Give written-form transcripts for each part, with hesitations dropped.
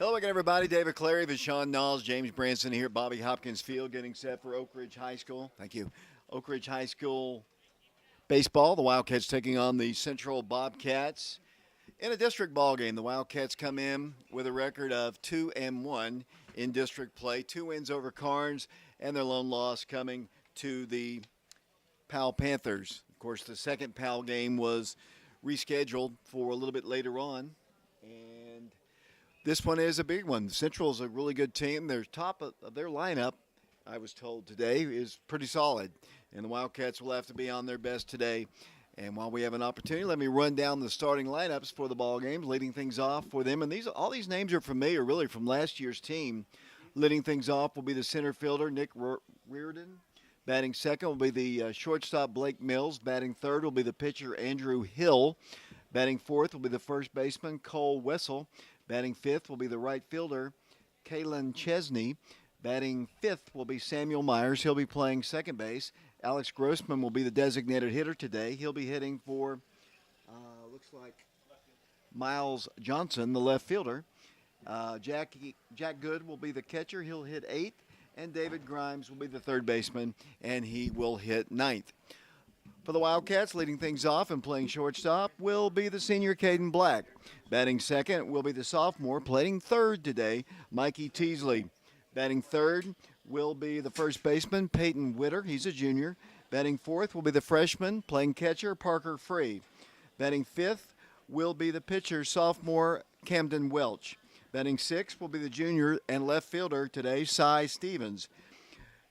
Hello again, everybody. David Clary, Vashon Knowles, James Branson here at Bobby Hopkins Field, getting set for Oak Ridge High School. Thank you. Oak Ridge High School baseball. The Wildcats taking on the Central Bobcats. In a district ball game, the Wildcats come in with a record of 2-1 in district play. 2 wins over Carnes, and their lone loss coming to the Powell Panthers. Of course, the second Powell game was rescheduled for a little bit later on, and this one is a big one. Central is a really good team. Their top of their lineup, I was told today, is pretty solid, and the Wildcats will have to be on their best today. And while we have an opportunity, let me run down the starting lineups for the ball games, leading things off for them. And all these names are familiar, really, from last year's team. Leading things off will be the center fielder, Nick Reardon. Batting second will be the shortstop, Blake Mills. Batting third will be the pitcher, Andrew Hill. Batting fourth will be the first baseman, Cole Wessel. Batting fifth will be the right fielder, Kalen Chesney. Batting fifth will be Samuel Myers. He'll be playing second base. Alex Grossman will be the designated hitter today. He'll be hitting for, looks like, Miles Johnson, the left fielder. Jack Good will be the catcher. He'll hit eighth. And David Grimes will be the third baseman, and he will hit ninth. For the Wildcats, leading things off and playing shortstop will be the senior Caden Black. Batting second will be the sophomore, playing third today, Mikey Teasley. Batting third will be the first baseman, Peyton Witter. He's a junior. Batting fourth will be the freshman, playing catcher, Parker Free. Batting fifth will be the pitcher, sophomore, Camden Welch. Batting sixth will be the junior and left fielder today, Cy Stevens.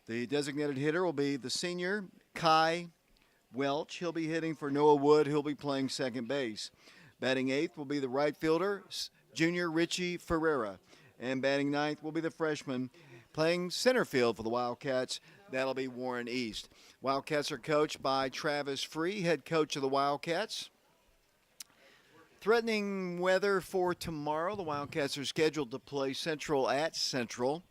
The designated hitter will be the senior, Kai Welch. He'll be hitting for Noah Wood. He'll be playing second base. Batting eighth will be the right fielder, junior Richie Ferreira. And batting ninth will be the freshman playing center field for the Wildcats. That'll be Warren East. Wildcats are coached by Travis Free, head coach of the Wildcats. Threatening weather for tomorrow. The Wildcats are scheduled to play Central at Central.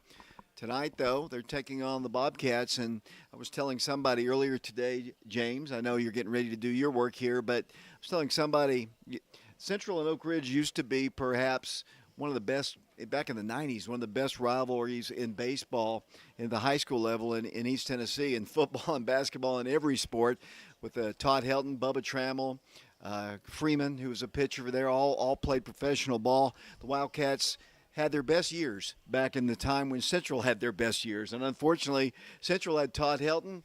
Tonight, though, they're taking on the Bobcats, and I was telling somebody earlier today, James, I know you're getting ready to do your work here, but I was telling somebody Central and Oak Ridge used to be perhaps one of the best, back in the 90s, one of the best rivalries in baseball in the high school level in East Tennessee, in football and basketball and every sport, with Todd Helton, Bubba Trammell, Freeman, who was a pitcher there, all played professional ball. The Wildcats had their best years back in the time when Central had their best years. And unfortunately, Central had Todd Helton.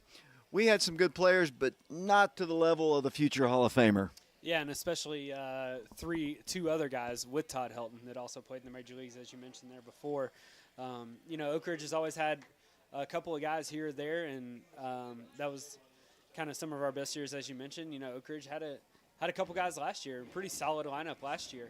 We had some good players, but not to the level of the future Hall of Famer. Yeah, and especially two other guys with Todd Helton that also played in the major leagues, as you mentioned there before. Oak Ridge has always had a couple of guys here or there, and that was kind of some of our best years, as you mentioned. Oak Ridge had a couple guys last year, pretty solid lineup last year,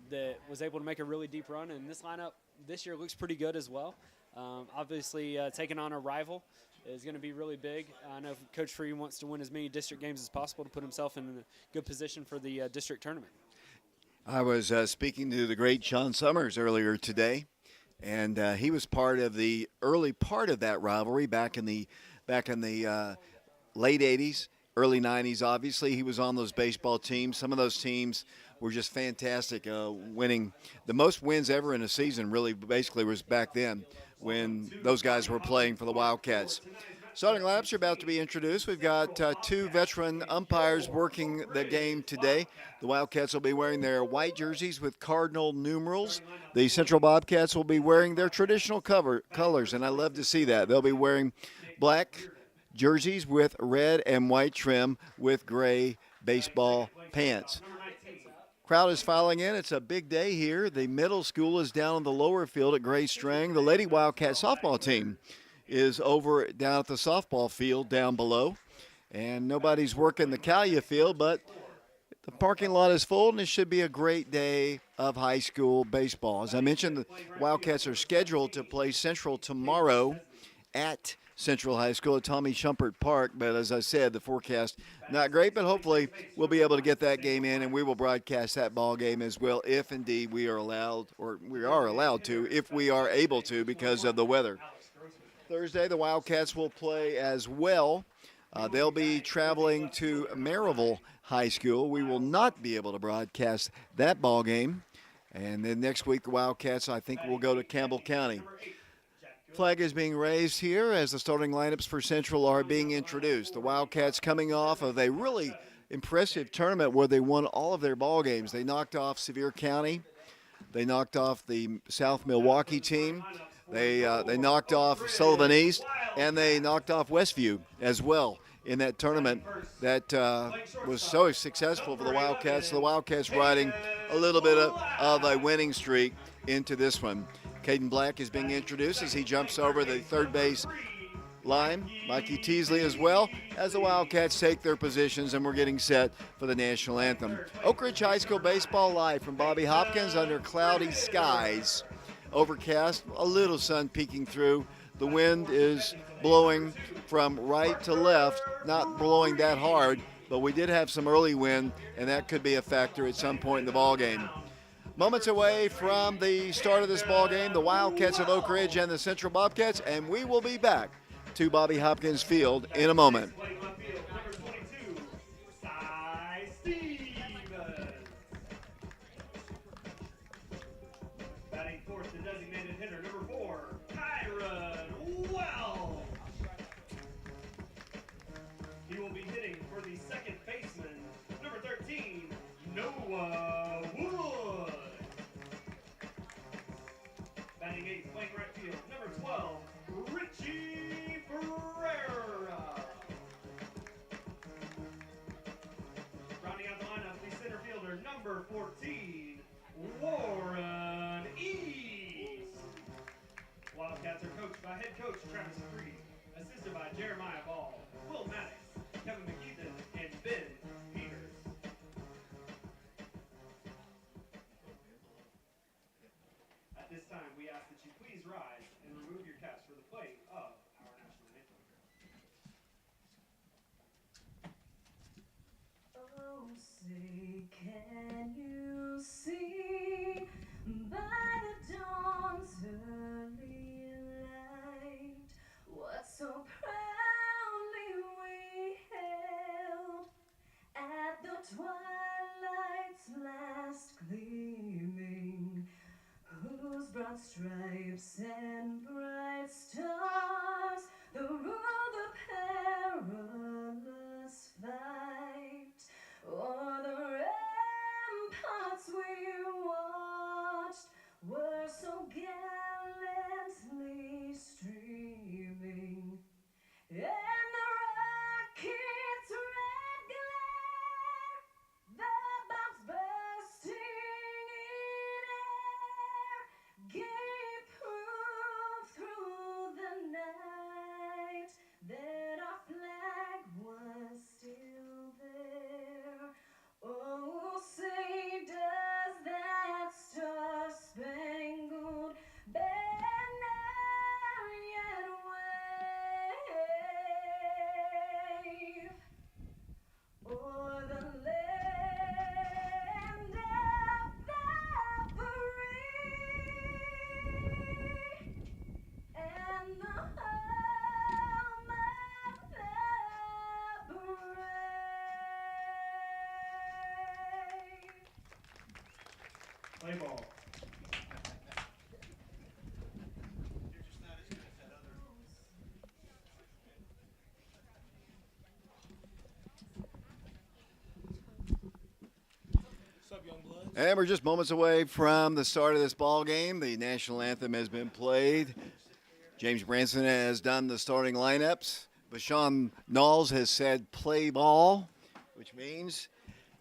that was able to make a really deep run. And this lineup this year looks pretty good as well. Obviously, taking on a rival is going to be really big. I know Coach Free wants to win as many district games as possible to put himself in a good position for the district tournament. I was speaking to the great Sean Summers earlier today, and he was part of the early part of that rivalry back in the late 80s. Early 90s, obviously. He was on those baseball teams. Some of those teams were just fantastic, winning. The most wins ever in a season really basically was back then when those guys were playing for the Wildcats. Starting laps are about to be introduced. We've got two veteran umpires working the game today. The Wildcats will be wearing their white jerseys with cardinal numerals. The Central Bobcats will be wearing their traditional colors, and I love to see that. They'll be wearing black jerseys with red and white trim with gray baseball pants. Crowd is filing in. It's a big day here. The middle school is down in the lower field at Gray Strang. The Lady Wildcat softball team is over down at the softball field down below. And nobody's working the Calia field, but the parking lot is full, and it should be a great day of high school baseball. As I mentioned, the Wildcats are scheduled to play Central tomorrow at Central High School at Tommy Shumpert Park, but as I said, the forecast not great, but hopefully we'll be able to get that game in, and we will broadcast that ball game as well if indeed we are allowed, or we are allowed to, if we are able to because of the weather. Thursday, the Wildcats will play as well. They'll be traveling to Maryville High School. We will not be able to broadcast that ball game And then next week, the Wildcats, I think, will go to Campbell County. Flag is being raised here as the starting lineups for Central are being introduced. The Wildcats coming off of a really impressive tournament where they won all of their ball games. They knocked off Sevier County. They knocked off the South Milwaukee team. They knocked off Sullivan East, and they knocked off Westview as well in that tournament that was so successful for the Wildcats. So the Wildcats riding a little bit of a winning streak into this one. Caden Black is being introduced as he jumps over the third base line. Mikey Teasley as well as the Wildcats take their positions, and we're getting set for the national anthem. Oak Ridge High School baseball live from Bobby Hopkins under cloudy skies. Overcast, a little sun peeking through. The wind is blowing from right to left, not blowing that hard, but we did have some early wind, and that could be a factor at some point in the ball game. Moments away from the start of this ball game, the Wildcats of Oak Ridge and the Central Bobcats, and we will be back to Bobby Hopkins Field in a moment. Batting fourth, the designated hitter, number 4, Kyron Wells. He will be hitting for the second baseman, number 13, Noah Wood. Batting eighth, playing right field, number 12, Richie Ferreira. Rounding out the lineup, the center fielder, number 14, Warren East. Wildcats are coached by head coach Travis Freed, assisted by Jeremiah Ball, Will Maddox, Kevin McKeithen, and Ben Peters. At this time, we ask that you please rise and remove your caps for the playing of our national anthem. Oh, say, can you see by the dawn's early light what so proudly we held at the twilight's last gleaming, whose broad stripes and bright stars the rule the perilous fight o'er the ramparts we watched were so gallantly streaming, and the rocket's red glare, the bombs bursting in air, gave proof through the night that our flag was still there. Oh, say does that star-spangled banner yet wave o'er the land of the free and the home of the brave? Play ball. And we're just moments away from the start of this ball game. The national anthem has been played. James Branson has done the starting lineups. Bashan Knowles has said play ball, which means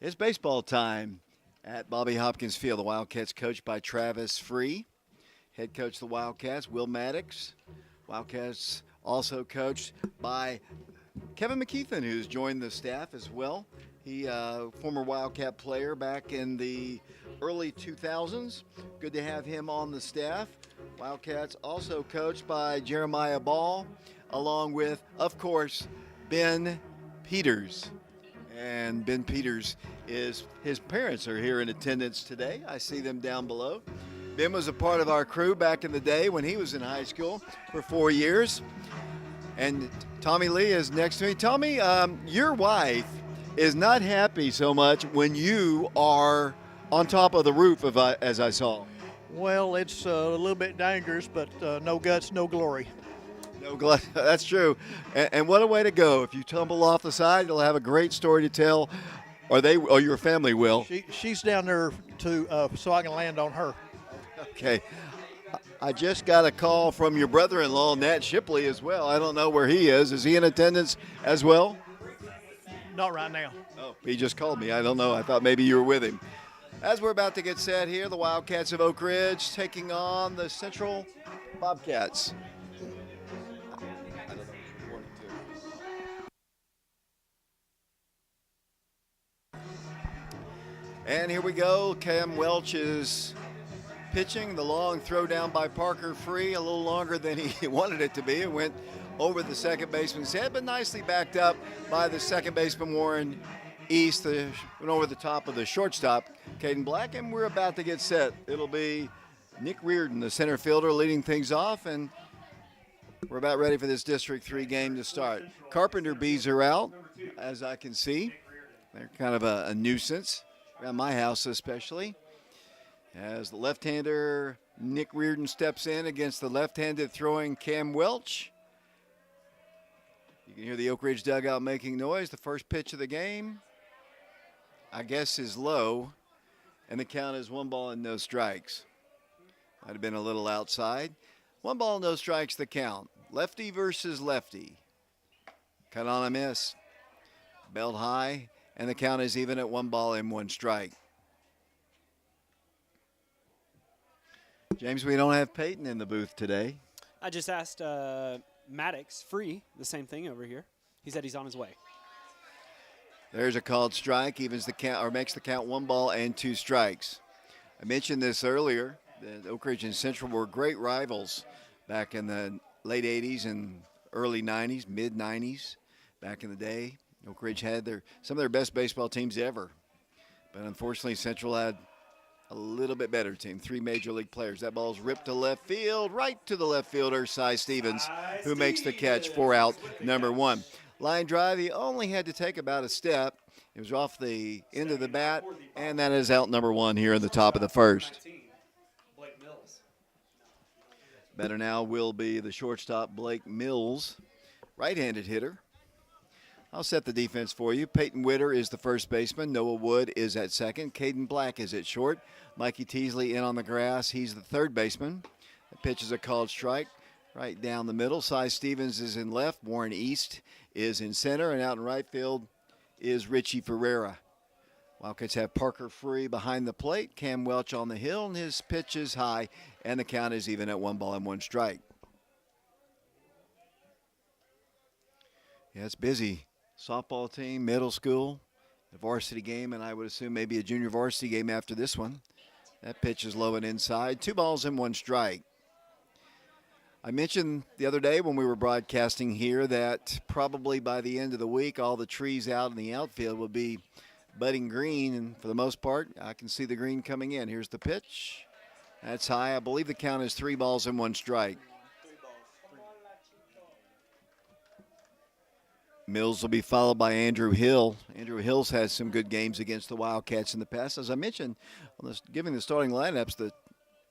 it's baseball time at Bobby Hopkins Field. The Wildcats coached by Travis Free. Head coach of the Wildcats, Will Maddox. Wildcats also coached by Kevin McKeithen, who's joined the staff as well. He, former Wildcat player back in the early 2000s. Good to have him on the staff. Wildcats also coached by Jeremiah Ball, along with, of course, Ben Peters. And Ben Peters his parents are here in attendance today. I see them down below. Ben was a part of our crew back in the day when he was in high school for 4 years. And Tommy Lee is next to me. Tommy, your wife is not happy so much when you are on top of the roof, as I saw. Well, it's a little bit dangerous, but no guts, no glory. No, that's true. And what a way to go! If you tumble off the side, you'll have a great story to tell, or your family will. She's down there so I can land on her. Okay. I just got a call from your brother-in-law, Nat Shipley, as well. I don't know where he is. Is he in attendance as well? Not right now. Oh, he just called me. I don't know. I thought maybe you were with him. As we're about to get set here, the Wildcats of Oak Ridge taking on the Central Bobcats. And here we go. Cam Welch is pitching. The long throw down by Parker Free, a little longer than he wanted it to be. It went over the second baseman's head, but nicely backed up by the second baseman, Warren East. Went over the top of the shortstop, Caden Black, and we're about to get set. It'll be Nick Reardon, the center fielder, leading things off, and we're about ready for this District 3 game to start. Carpenter bees are out, as I can see. They're kind of a nuisance, around my house especially. As the left-hander Nick Reardon steps in against the left-handed throwing Cam Welch. You can hear the Oak Ridge dugout making noise. The first pitch of the game, I guess, is low, and the count is 1-0, strikes. Might have been a little outside. 1-0, strikes the count. Lefty versus lefty. Cut on a miss. Belt high, and the count is even at 1-1 strike. James, we don't have Peyton in the booth today. I just asked Maddox, Free, the same thing over here. He said he's on his way. There's a called strike, evens the count, or makes the count 1-2 strikes. I mentioned this earlier. The Oak Ridge and Central were great rivals back in the late 80s and early 90s, mid 90s. Back in the day, Oak Ridge had some of their best baseball teams ever. But unfortunately, Central had a little bit better team, 3 major league players. That ball's ripped to left field, right to the left fielder, Cy Stevens, who makes the catch, 4 out, number 1. Line drive, he only had to take about a step. It was off the end of the bat, and that is out number 1 here in the top of the first. Better now will be the shortstop, Blake Mills, right-handed hitter. I'll set the defense for you. Peyton Witter is the first baseman. Noah Wood is at second. Caden Black is at short. Mikey Teasley in on the grass. He's the third baseman. The pitch is a called strike right down the middle. Cy Stevens is in left. Warren East is in center. And out in right field is Richie Ferreira. Wildcats have Parker Free behind the plate. Cam Welch on the hill. And his pitch is high. And the count is even at 1-1 strike. Yeah, it's busy. Softball team, middle school, a varsity game, and I would assume maybe a junior varsity game after this one. That pitch is low and inside. 2-1 strike. I mentioned the other day when we were broadcasting here that probably by the end of the week, all the trees out in the outfield will be budding green, and for the most part, I can see the green coming in. Here's the pitch. That's high. I believe the count is 3-1 strike. Mills will be followed by Andrew Hill. Andrew Hill's had some good games against the Wildcats in the past. As I mentioned, giving the starting lineups, the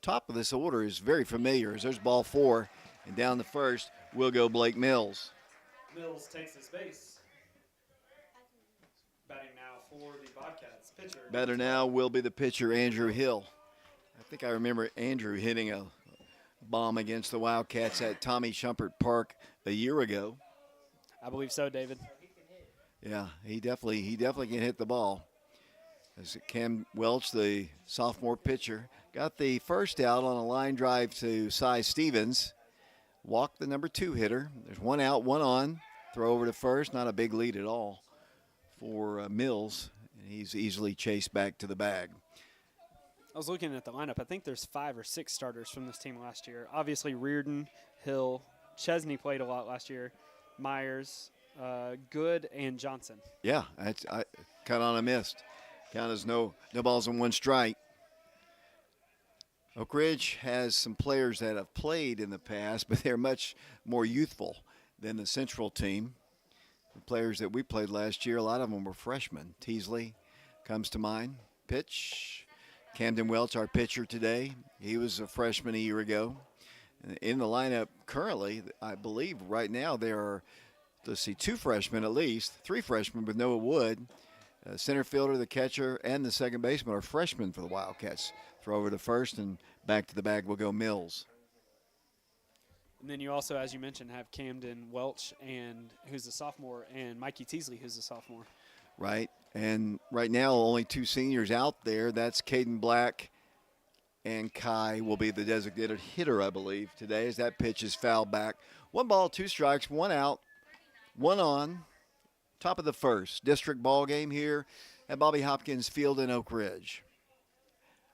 top of this order is very familiar. As there's ball 4, and down the first will go Blake Mills. Mills takes his base. Batting now for the Bobcats. Pitcher. Better now will be the pitcher, Andrew Hill. I think I remember Andrew hitting a bomb against the Wildcats at Tommy Shumpert Park a year ago. I believe so, David. Yeah, he definitely can hit the ball. As Cam Welch, the sophomore pitcher, got the first out on a line drive to Cy Stevens. Walked the number 2 hitter. There's 1 out, 1 on. Throw over to first. Not a big lead at all for Mills. And he's easily chased back to the bag. I was looking at the lineup. I think there's 5 or 6 starters from this team last year. Obviously, Reardon, Hill, Chesney played a lot last year. Myers, Good, and Johnson. Yeah, I cut on a missed. Count is no balls and 1 strike. Oak Ridge has some players that have played in the past, but they're much more youthful than the Central team. The players that we played last year, a lot of them were freshmen. Teasley comes to mind. Pitch Camden Welch, our pitcher today, he was a freshman a year ago. In the lineup currently, I believe right now there are, let's see, 2 freshmen at least, 3 freshmen with Noah Wood. Center fielder, the catcher, and the second baseman are freshmen for the Wildcats. Throw over to first, and back to the bag will go Mills. And then you also, as you mentioned, have Camden Welch, and who's a sophomore, and Mikey Teasley, who's a sophomore. Right, and right now only 2 seniors out there. That's Caden Black and Kai will be the designated hitter, I believe, today as that pitch is fouled back. 1 ball, 2 strikes, 1 out, 1 on. Top of the first district ball game here at Bobby Hopkins Field in Oak Ridge.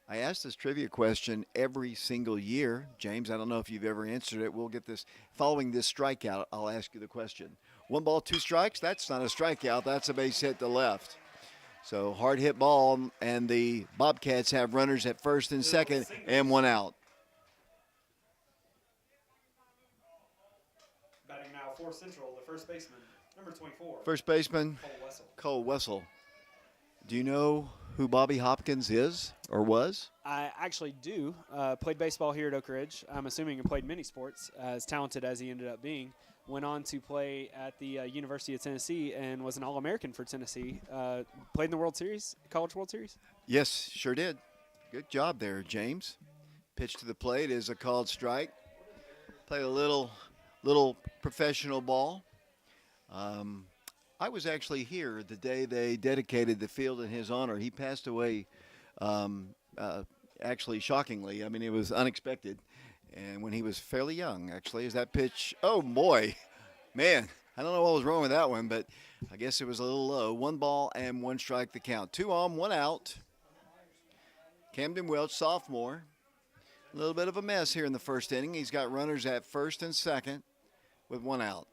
I ask this trivia question every single year. James, I don't know if you've ever answered it. We'll get this following this strikeout. I'll ask you the question. 1 ball, 2 strikes. That's not a strikeout. That's a base hit to left. So hard hit ball, and the Bobcats have runners at first and second and 1 out. Batting now for Central, the first baseman, number 24. First baseman, Cole Wessel. Do you know who Bobby Hopkins is or was? I actually do. Played baseball here at Oak Ridge. I'm assuming he played many sports, as talented as he ended up being. Went on to play at the University of Tennessee and was an All-American for Tennessee. Played in the World Series, College World Series. Yes, sure did. Good job there, James. Pitch to the plate is a called strike. Played a little professional ball. I was actually here the day they dedicated the field in his honor. He passed away, actually shockingly. I mean, it was unexpected. And when he was fairly young, actually, is that pitch. Oh, boy. Man, I don't know what was wrong with that one, but I guess it was a little low. 1 ball and 1 strike the count. 2 on, 1 out. Camden Welch, sophomore. A little bit of a mess here in the first inning. He's got runners at first and second with 1 out.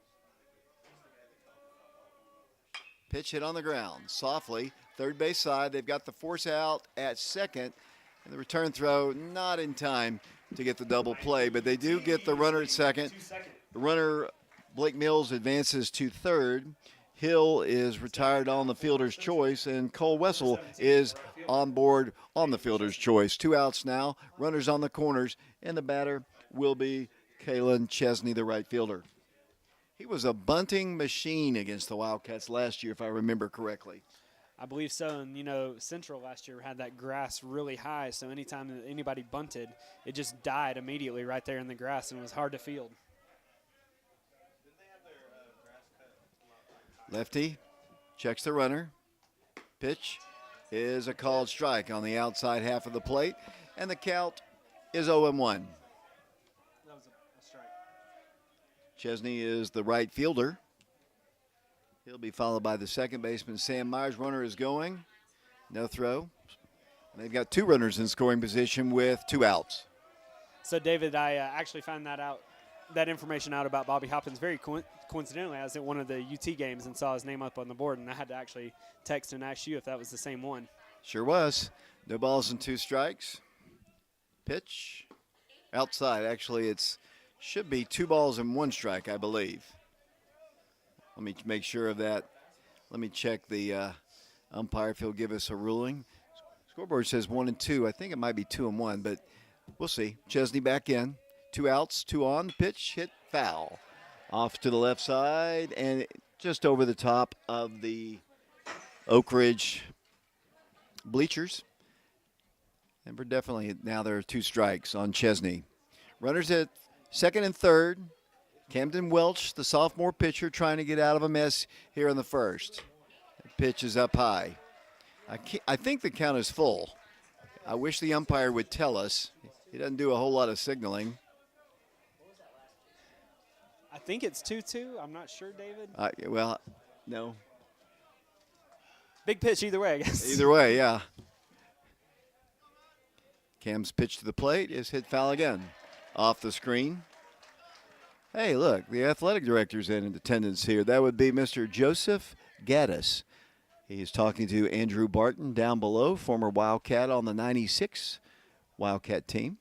Pitch hit on the ground softly. Third base side. They've got the force out at second. And the return throw not in time to get the double play, but they do get the runner at second. The runner, Blake Mills, advances to third. Hill is retired on the fielder's choice, and Cole Wessel is on board on the fielder's choice. 2 outs now, runners on the corners, and the batter will be Kalen Chesney, the right fielder. He was a bunting machine against the Wildcats last year, if I remember correctly. I believe so. And, you know, Central last year had that grass really high, so anytime that anybody bunted, it just died immediately right there in the grass, and it was hard to field. Lefty checks the runner. Pitch is a called strike on the outside half of the plate, and the count is 0-1. That was a strike. Chesney is the right fielder. He'll be followed by the second baseman, Sam Myers. Runner is going. No throw. And they've got 2 runners in scoring position with 2 outs. So, David, I actually found that information out about Bobby Hopkins very coincidentally. I was at one of the UT games and saw his name up on the board, and I had to actually text and ask you if that was the same one. Sure was. No balls and 2 strikes. Pitch. Outside. Actually, it's should be 2 balls and 1 strike, I believe. Let me make sure of that. Let me check the umpire if he'll give us a ruling. Scoreboard says 1 and 2. I think it might be 2 and 1, but we'll see. Chesney back in. 2 outs, 2 on. Pitch hit foul. Off to the left side and just over the top of the Oak Ridge bleachers. And we're definitely, now there are 2 strikes on Chesney. Runners at second and third. Camden Welch, the sophomore pitcher, trying to get out of a mess here in the first. The pitch is up high. I think the count is full. I wish the umpire would tell us. He doesn't do a whole lot of signaling. I think it's 2-2. I'm not sure, David. Well, no. Big pitch either way, I guess. Either way, yeah. Cam's pitch to the plate is hit foul again. Off the screen. Hey, look, the athletic director's in attendance here. That would be Mr. Joseph Gaddis. He's talking to Andrew Barton down below, former Wildcat on the 96 Wildcat team.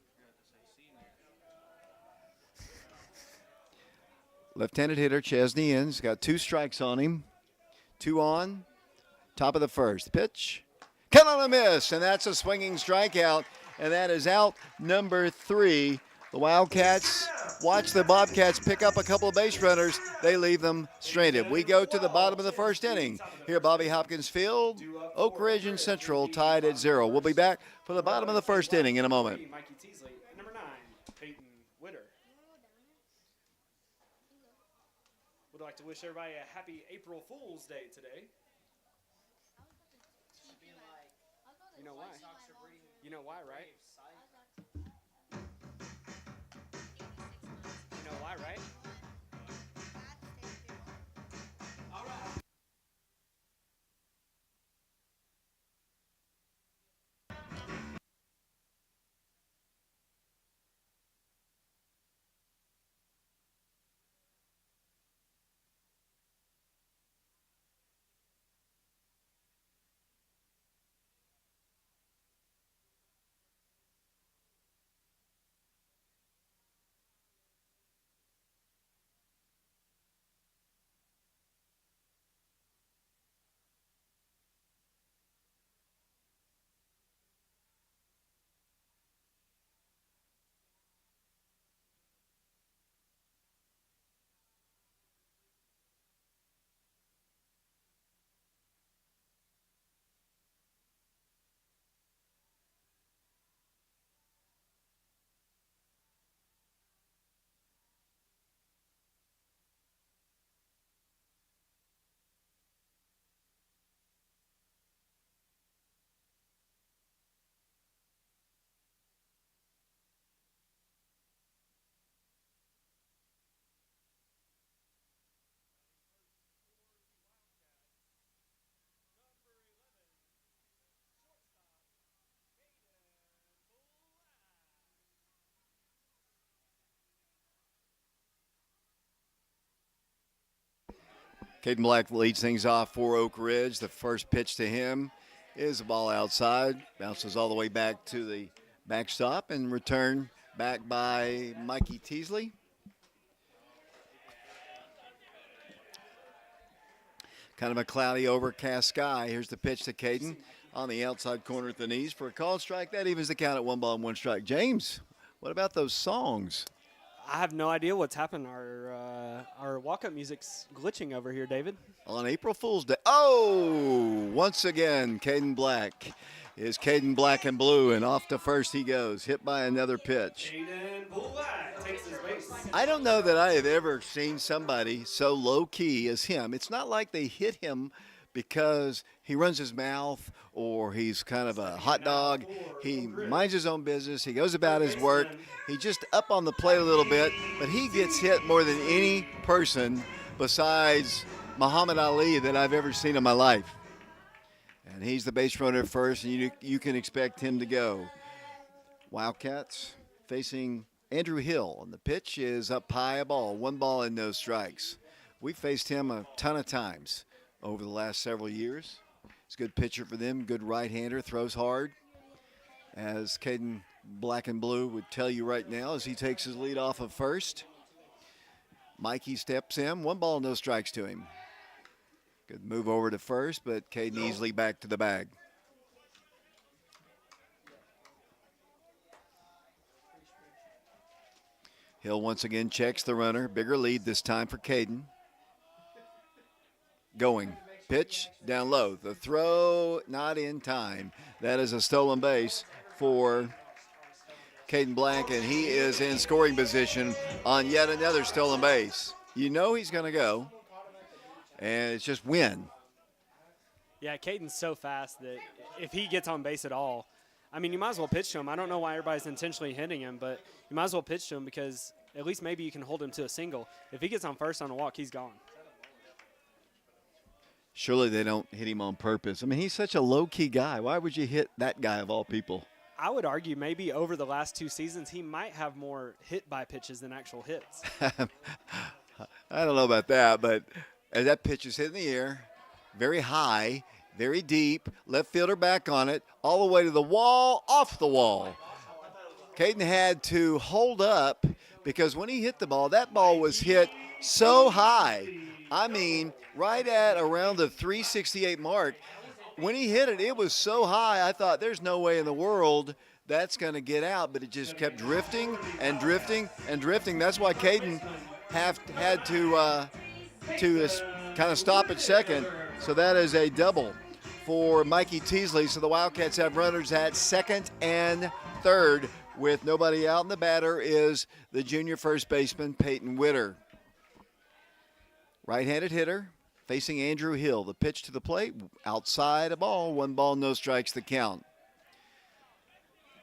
Left-handed hitter Chesney in. He's got 2 strikes on him. 2 on. Top of the first. Pitch. Cut on a miss, and that's a swinging strikeout, and that is out number 3. The Wildcats watch the Bobcats pick up a couple of base runners. They leave them stranded. We go to the bottom of the first inning here at Bobby Hopkins Field. Oak Ridge and Central tied at 0. We'll be back for the bottom of the first inning in a moment. Mikey Teasley. Number 9, Peyton Witter. Would like to wish everybody a happy April Fool's Day today. You know why? You know why, right? You know why, right? Caden Black leads things off for Oak Ridge. The first pitch to him is a ball outside. Bounces all the way back to the backstop and returned back by Mikey Teasley. Kind of a cloudy, overcast sky. Here's the pitch to Caden on the outside corner at the knees for a called strike. That evens the count at 1 ball and 1 strike. James, what about those songs? I have no idea what's happened. Our walk-up music's glitching over here, David. On April Fool's Day. Oh, once again, Caden Black is Caden Black and Blue, and off to first he goes, hit by another pitch. Caden Black takes his base. I don't know that I have ever seen somebody so low-key as him. It's not like they hit him because he runs his mouth or he's kind of a hot dog. He minds his own business. He goes about his work. He just up on the plate a little bit, but he gets hit more than any person besides Muhammad Ali that I've ever seen in my life. And he's the base runner at first, and you can expect him to go. Wildcats facing Andrew Hill, and the pitch is up high, a ball, 1 ball and no strikes. We've faced him a ton of times over the last several years. He's a good pitcher for them, good right-hander, throws hard. As Caden Black and Blue would tell you right now as he takes his lead off of first. Mikey steps in, 1 ball, no strikes to him. Good move over to first, but Caden easily back to the bag. Hill once again checks the runner. Bigger lead this time for Caden. Going. Pitch down low. The throw not in time. That is a stolen base for Caden Black, and he is in scoring position on yet another stolen base. You know he's going to go, and it's just when. Yeah, Caden's so fast that if he gets on base at all, I mean, you might as well pitch to him. I don't know why everybody's intentionally hitting him, but you might as well pitch to him because at least maybe you can hold him to a single. If he gets on first on a walk, he's gone. Surely they don't hit him on purpose. I mean, he's such a low-key guy. Why would you hit that guy of all people? I would argue maybe over the last 2 seasons he might have more hit by pitches than actual hits. I don't know about that, but as that pitch is hit in the air, very high, very deep, left fielder back on it, all the way to the wall, off the wall. Caden had to hold up because when he hit the ball, that ball was hit so high. I mean, right at around the 368 mark. when he hit it, it was so high, I thought there's no way in the world that's going to get out, but it just kept drifting and drifting and drifting. That's why Caden had to kind of stop at second. So that is a double for Mikey Teasley. So the Wildcats have runners at second and third with nobody out, and the batter is the junior first baseman, Peyton Witter. Right-handed hitter facing Andrew Hill. The pitch to the plate, outside a ball, 1 ball, no strikes the count.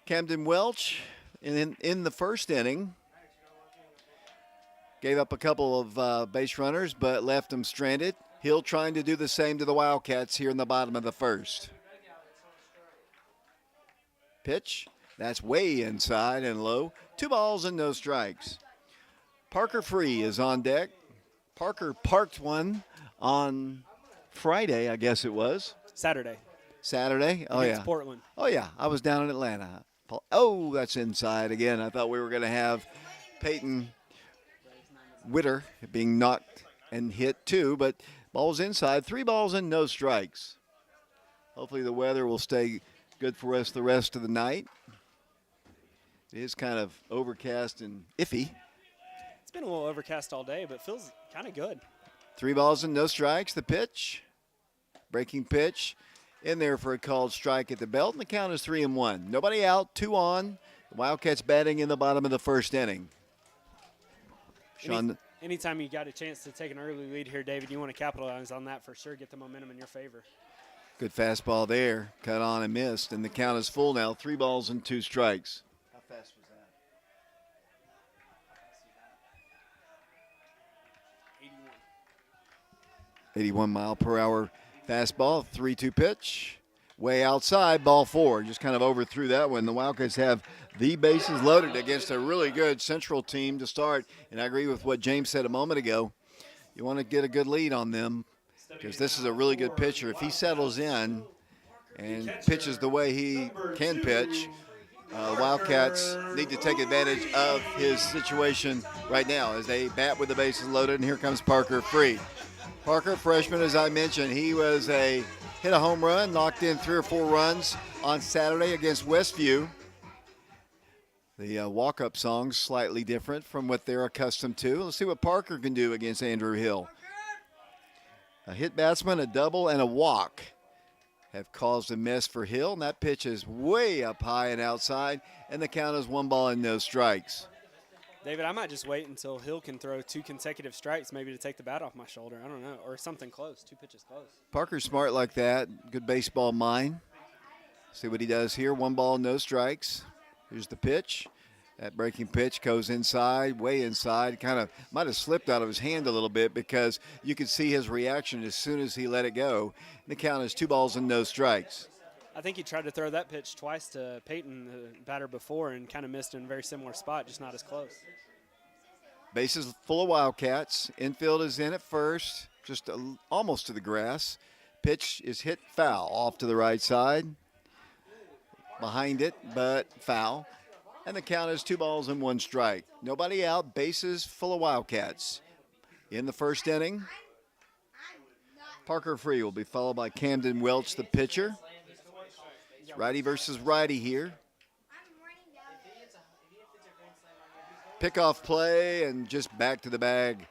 Camden Welch in the first inning gave up a couple of base runners but left them stranded. Hill trying to do the same to the Wildcats here in the bottom of the first. Pitch, that's way inside and low. 2 balls and no strikes. Parker Free is on deck. Parker parked one on Friday, I guess it was. Saturday. Oh, Against yeah. Portland. Oh, yeah. I was down in Atlanta. Oh, that's inside again. I thought we were going to have Peyton Witter being knocked and hit too, but ball's inside. 3 balls and no strikes. Hopefully the weather will stay good for us the rest of the night. It is kind of overcast and iffy. It's been a little overcast all day, but feels kind of good. 3 balls and no strikes. The pitch, breaking pitch, in there for a called strike at the belt, and the count is 3-1. Nobody out, 2 on. The Wildcats batting in the bottom of the first inning. Sean, Anytime you got a chance to take an early lead here, David, you want to capitalize on that for sure. Get the momentum in your favor. good fastball there, cut on and missed, and the count is full now. 3 balls and 2 strikes. How fast was that? 81 mile per hour fastball, 3-2 pitch. Way outside, ball 4. Just kind of overthrew that one. The Wildcats have the bases loaded against a really good Central team to start. And I agree with what James said a moment ago. You want to get a good lead on them because this is a really good pitcher. If he settles in and pitches the way he can pitch, Wildcats need to take advantage of his situation right now as they bat with the bases loaded. And here comes Parker Free. Parker, freshman, as I mentioned, he hit a home run, knocked in 3 or 4 runs on Saturday against Westview. The walk-up song's slightly different from what they're accustomed to. Let's see what Parker can do against Andrew Hill. A hit batsman, a double, and a walk have caused a mess for Hill, and that pitch is way up high and outside, and the count is 1 ball and no strikes. David, I might just wait until Hill can throw 2 consecutive strikes, maybe to take the bat off my shoulder. I don't know, or something close, 2 pitches close. Parker's smart like that. Good baseball mind. See what he does here. 1 ball, no strikes. Here's the pitch. That breaking pitch goes inside, way inside. Kind of might have slipped out of his hand a little bit because you could see his reaction as soon as he let it go. The count is 2 balls and no strikes. I think he tried to throw that pitch twice to Peyton, the batter before, and kind of missed in a very similar spot, just not as close. Bases full of Wildcats. Infield is in at first, just almost to the grass. Pitch is hit foul off to the right side. Behind it, but foul. And the count is 2 balls and 1 strike. Nobody out, bases full of Wildcats. In the first inning, Parker Free will be followed by Camden Welch, the pitcher. Righty versus righty here. Pickoff play and just back to the bag.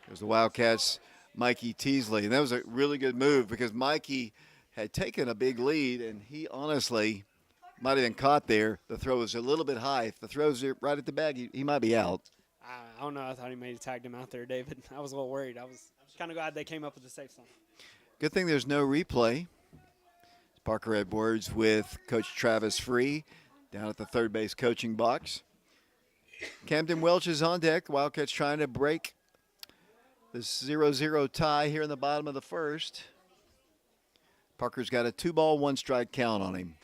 There's the Wildcats' Mikey Teasley. And that was a really good move because Mikey had taken a big lead and he honestly might have been caught there. The throw was a little bit high. If the throw's right at the bag, he might be out. I don't know. I thought he may have tagged him out there, David. I was a little worried. I was kind of glad they came up with the safe sign. Good thing there's no replay. Parker had words with Coach Travis Free down at the third base coaching box. Camden Welch is on deck. Wildcats trying to break this 0-0 tie here in the bottom of the first. Parker's got a 2 ball, 1 strike count on him.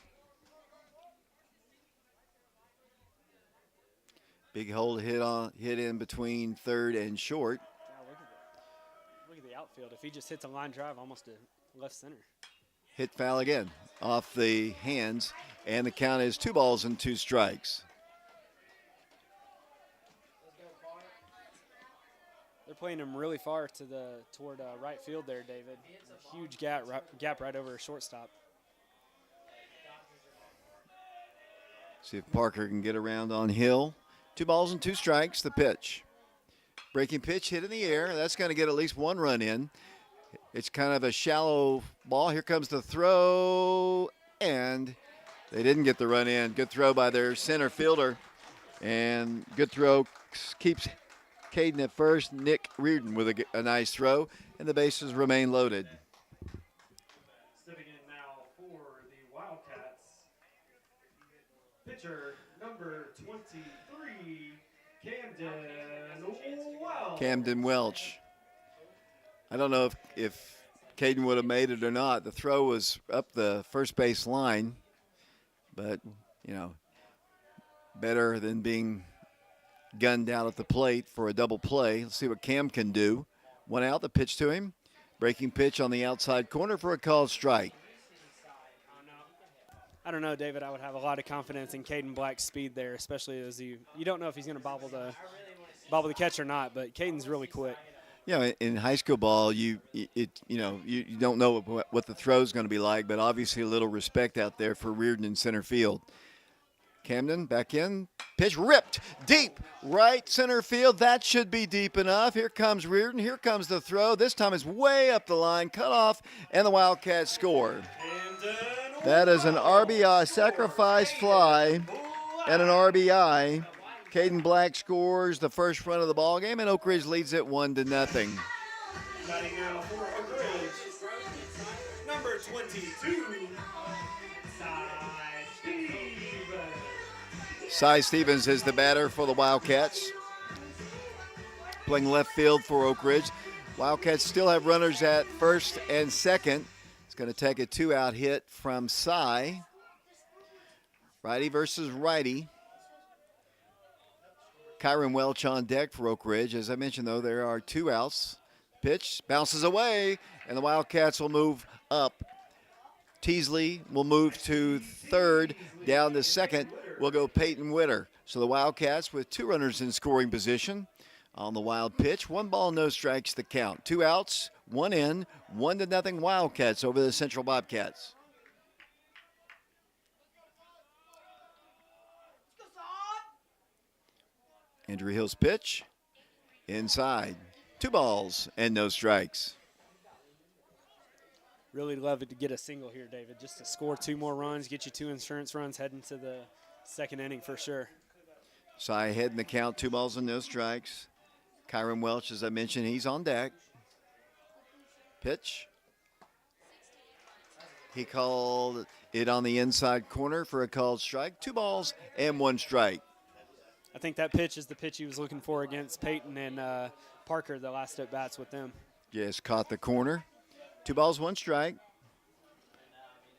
Big hole to hit in between third and short. Wow, look at the outfield. If he just hits a line drive almost to left center. Hit foul again off the hands, and the count is 2 balls and 2 strikes. They're playing him really far toward right field there, David. A huge gap right over shortstop. See if Parker can get around on Hill. 2 balls and 2 strikes, the pitch. Breaking pitch hit in the air. That's going to get at least 1 run in. It's kind of a shallow ball. Here comes the throw, and they didn't get the run in. Good throw by their center fielder, and good throw keeps Caden at first. Nick Reardon with a nice throw, and the bases remain loaded. Stepping in now for the Wildcats, pitcher number 23, Camden Welch. Camden Welch. I don't know if Caden would have made it or not. The throw was up the first base line, but, better than being gunned out at the plate for a double play. Let's see what Cam can do. 1 out, the pitch to him. Breaking pitch on the outside corner for a called strike. I don't know, David. I would have a lot of confidence in Caden Black's speed there, especially as you don't know if he's going to bobble the catch or not, but Caden's really quick. In high school ball, you don't know what the throw is going to be like, but obviously a little respect out there for Reardon in center field. Camden back in, pitch ripped deep right center field. That should be deep enough. Here comes Reardon. Here comes the throw. This time it's way up the line, cut off, and the Wildcats score. That is an RBI sacrifice fly and an RBI. Caden Black scores the first run of the ball game, and Oak Ridge leads it 1-0. Batting now for Oak Ridge, number 22, Cy Stevens is the batter for the Wildcats. Playing left field for Oak Ridge. Wildcats still have runners at first and second. It's going to take a 2-out hit from Cy. Righty versus righty. Kyron Welch on deck for Oak Ridge. As I mentioned, though, there are 2 outs. Pitch bounces away, and the Wildcats will move up. Teasley will move to third. Down to second will go Peyton Witter. So the Wildcats with 2 runners in scoring position on the wild pitch. 1 ball, no strikes, the count. 2 outs, 1 in, 1-0 Wildcats over the Central Bobcats. Andrew Hill's pitch, inside. 2 balls and no strikes. Really love it to get a single here, David, just to score 2 more runs, get you 2 insurance runs heading to the second inning for sure. Cy ahead in the count, 2 balls and no strikes. Kyron Welch, as I mentioned, he's on deck. Pitch. He called it on the inside corner for a called strike. 2 balls and 1 strike. I think that pitch is the pitch he was looking for against Peyton and Parker, the last at-bats with them. Yes, caught the corner. 2 balls, 1 strike.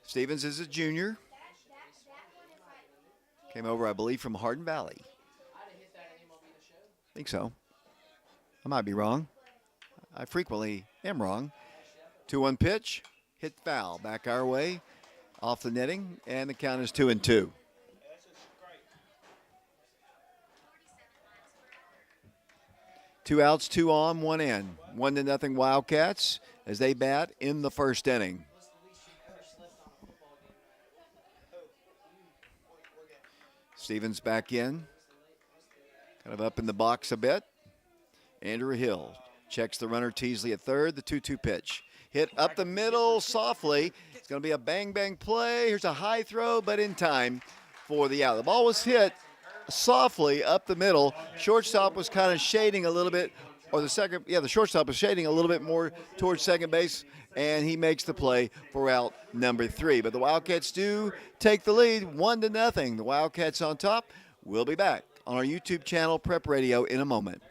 Stevens is a junior. Came over, I believe, from Hardin Valley. I think so. I might be wrong. I frequently am wrong. 2-1 pitch, hit foul. Back our way, off the netting, and the count is 2-2. Two outs, 2 on, 1 in. 1-0 Wildcats as they bat in the first inning. Stevens back in. Kind of up in the box a bit. Andrew Hill checks the runner Teasley at third. The 2-2 pitch. Hit up the middle softly. It's going to be a bang-bang play. Here's a high throw, but in time for the out. The ball was hit softly up the middle. Shortstop was kind of shading a little bit, or the shortstop was shading a little bit more towards second base, and he makes the play for out number 3. But the Wildcats do take the lead, 1-0. The Wildcats on top. We'll be back on our YouTube channel, Prep Radio, in a moment.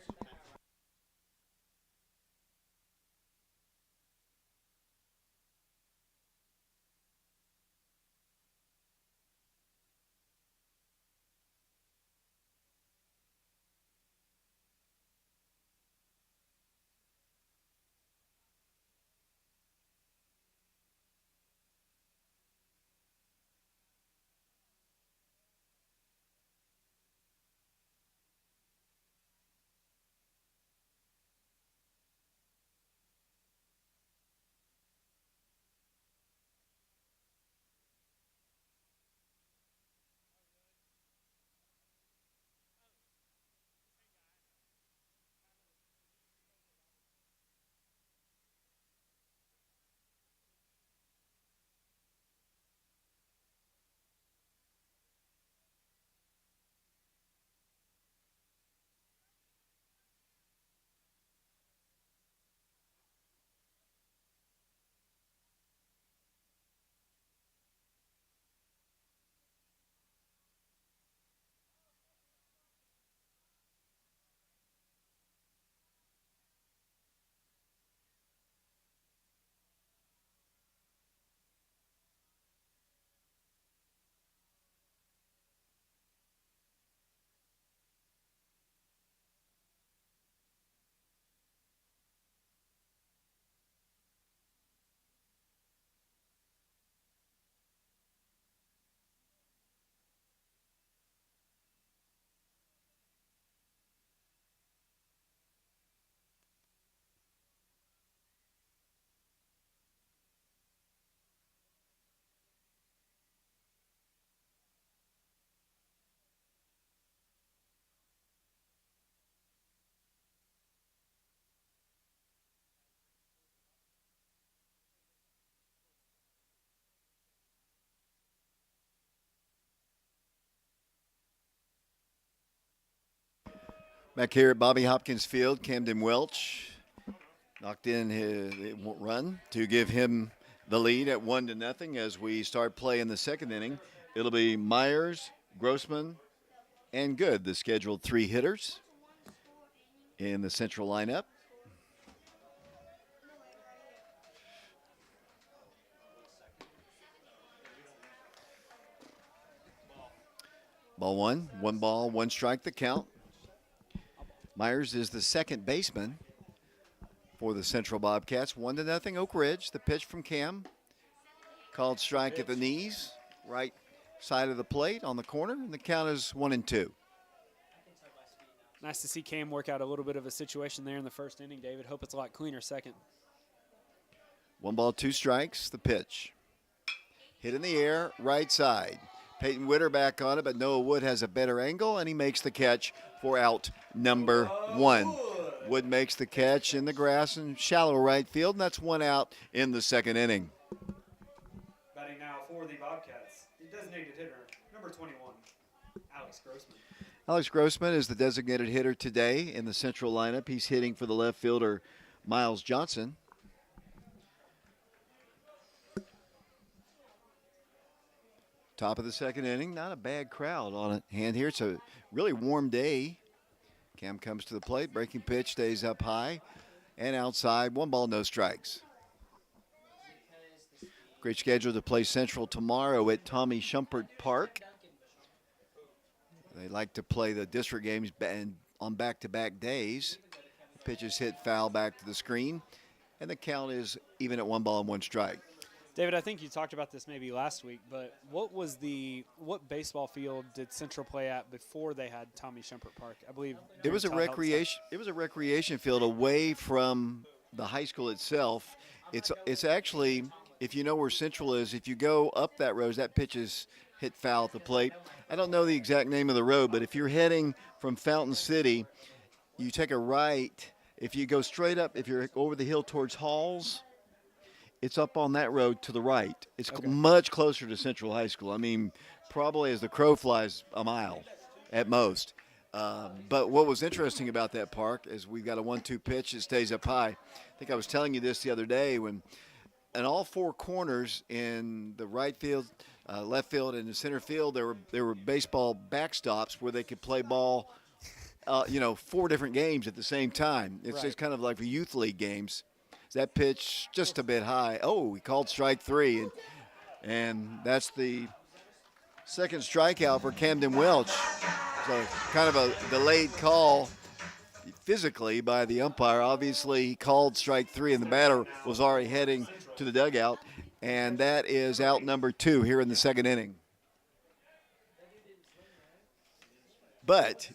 Back here at Bobby Hopkins Field, Camden Welch knocked in his run to give him the lead at 1-0 as we start play in the second inning. It'll be Myers, Grossman, and Good, the scheduled 3 hitters in the central lineup. Ball 1, 1 ball, 1 strike, the count. Myers is the second baseman for the Central Bobcats. 1-0 Oak Ridge. The pitch from Cam. Called strike at the knees, right side of the plate on the corner, and the count is 1-2. Nice to see Cam work out a little bit of a situation there in the first inning, David. Hope it's a lot cleaner second. 1 ball, 2 strikes, the pitch. Hit in the air, right side. Peyton Witter back on it, but Noah Wood has a better angle, and he makes the catch for out number 1. Wood makes the catch in the grass in shallow right field, and that's 1 out in the second inning. Batting now for the Bobcats, the designated hitter, number 21, Alex Grossman. Alex Grossman is the designated hitter today in the central lineup. He's hitting for the left fielder, Miles Johnson. Top of the second inning, not a bad crowd on hand here. It's a really warm day. Cam comes to the plate, breaking pitch, stays up high and outside. 1 ball, no strikes. Great schedule to play Central tomorrow at Tommy Shumpert Park. They like to play the district games on back-to-back days. The pitch is hit foul back to the screen, and the count is even at 1 ball and 1 strike. David, I think you talked about this maybe last week, but what baseball field did Central play at before they had Tommy Shumpert Park? I believe It was a Todd Helton's recreation. It was a recreation field away from the high school itself. It's actually, if you know where Central is, if you go up that road, that pitch is hit foul at the plate. I don't know the exact name of the road, but if you're heading from Fountain City, you take a right. If you go straight up, if you're over the hill towards Halls, it's up on that road to the right. It's much closer to Central High School. I mean, probably as the crow flies, a mile at most. But what was interesting about that park is we've got a 1-2 pitch. It stays up high. I think I was telling you this the other day when in all 4 corners in the right field, left field, and the center field, there were baseball backstops where they could play ball, 4 different games at the same time. It's just kind of like the youth league games. That pitch just a bit high. Oh, he called strike 3, and that's the second strikeout for Camden Welch. So kind of a delayed call physically by the umpire. Obviously, he called strike 3, and the batter was already heading to the dugout, and that is out number 2 here in the second inning. But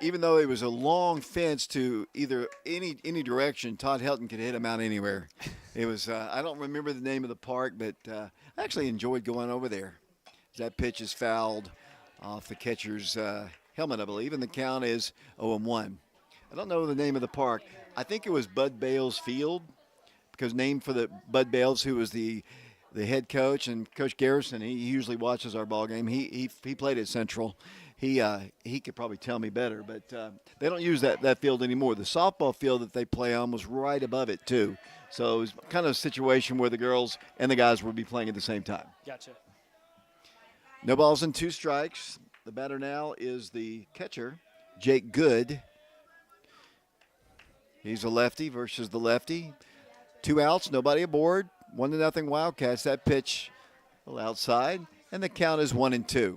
even though it was a long fence to either any direction, Todd Helton could hit him out anywhere. It was I don't remember the name of the park, but I actually enjoyed going over there. That pitch is fouled off the catcher's helmet, I believe, and the count is 0-1. I don't know the name of the park. I think it was Bud Bales Field, because named for the Bud Bales, who was the head coach, and Coach Garrison. He usually watches our ball game. He played at Central. He could probably tell me better, but they don't use that field anymore. The softball field that they play on was right above it too, so it was kind of a situation where the girls and the guys would be playing at the same time. Gotcha. No balls and 2 strikes. The batter now is the catcher, Jake Good. He's a lefty versus the lefty. 2 outs, nobody aboard. 1-0 Wildcats. That pitch a little outside, and the count is 1-2.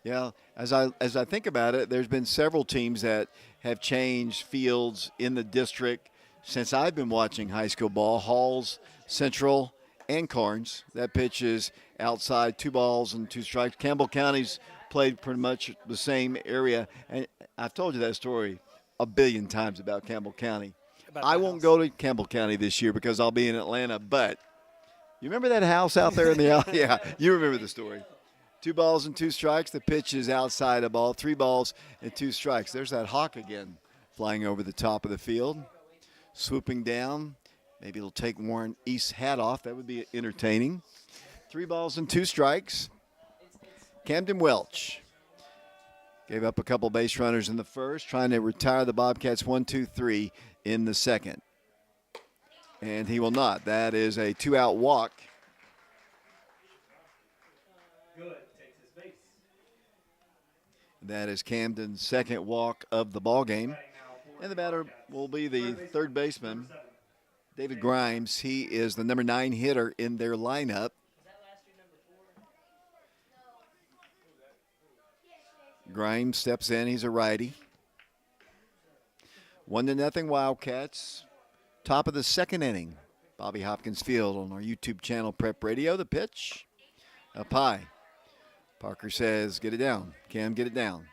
Yeah, as I think about it, there's been several teams that have changed fields in the district since I've been watching high school ball. Halls, Central, and Carnes. That pitch is outside, 2 balls and 2 strikes. Campbell County's played pretty much the same area, and I've told you that story a billion times about Campbell County. I won't go to Campbell County this year because I'll be in Atlanta, but you remember that house out there in the alley? Yeah, you remember the story. 2 balls and 2 strikes. The pitch is outside a ball. 3 balls and 2 strikes. There's that hawk again flying over the top of the field, swooping down. Maybe it'll take Warren East's hat off. That would be entertaining. 3 balls and 2 strikes. Camden Welch Gave up a couple base runners in the first, trying to retire the Bobcats 1-2-3 in the second. And he will not. That is a 2-out walk. Good. Takes his base. That is Camden's second walk of the ball game. Batting now for And the batter will be the third baseman, number 7. David Grimes. He is the number 9 hitter in their lineup. Grimes steps in. He's a righty. 1-0 Wildcats. Top of the second inning. Bobby Hopkins Field on our YouTube channel, Prep Radio. The pitch up high. Parker says, get it down. Cam, get it down.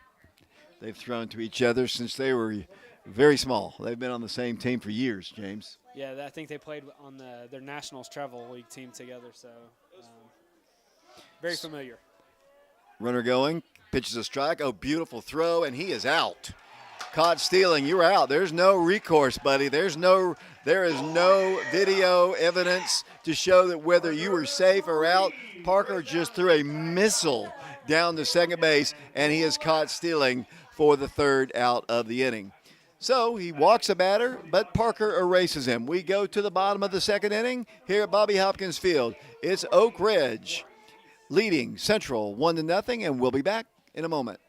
They've thrown to each other since they were very small. They've been on the same team for years, James. Yeah, I think they played on their Nationals Travel League team together, so very familiar. Runner going, pitches a strike. Oh, beautiful throw, and he is out. Caught stealing. You're out. There's no recourse, buddy. There is no video evidence to show that whether you were safe or out. Parker just threw a missile down to second base, and he is caught stealing for the third out of the inning. So he walks a batter, but Parker erases him. We go to the bottom of the second inning here at Bobby Hopkins Field. It's Oak Ridge leading Central 1-0, and we'll be back in a moment.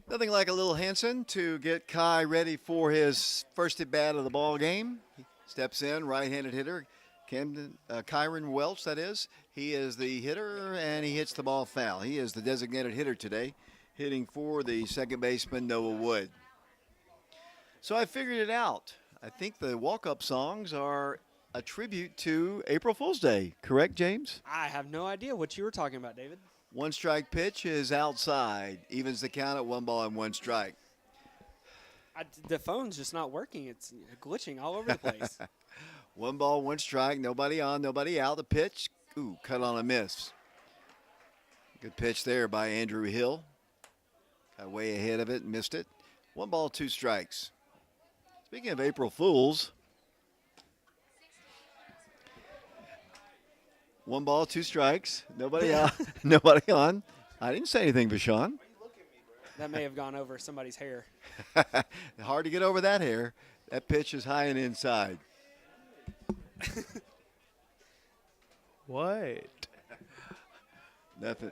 Nothing like a little Hanson to get Kai ready for his first at bat of the ball game. He steps in, right-handed hitter, Kyron Welch, that is. He is the hitter, and he hits the ball foul. He is the designated hitter today, hitting for the second baseman, Noah Wood. So I figured it out. I think the walk-up songs are a tribute to April Fool's Day. Correct, James? I have no idea what you were talking about, David. One strike pitch is outside. Evens the count at 1 ball and 1 strike. The phone's just not working. It's glitching all over the place. 1 ball, 1 strike. Nobody on, nobody out. The pitch, ooh, cut on a miss. Good pitch there by Andrew Hill. Got way ahead of it and missed it. 1 ball, 2 strikes. Speaking of April Fools, 1 ball, 2 strikes. Nobody out. Nobody on. I didn't say anything, Vashon. That may have gone over somebody's hair. Hard to get over that hair. That pitch is high and inside. What?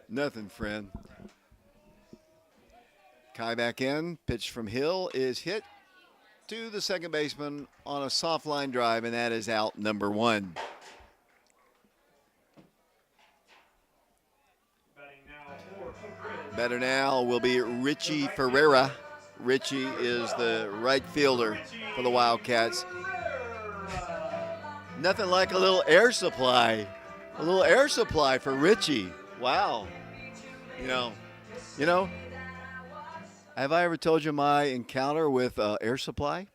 Nothing, friend. Kai back in. Pitch from Hill is hit to the second baseman on a soft line drive, and that is out number 1. Better now will be Richie Ferreira. Richie is the right fielder for the Wildcats. Nothing like a little air supply. A little air supply for Richie. Wow. You know, you know, have I ever told you my encounter with air supply?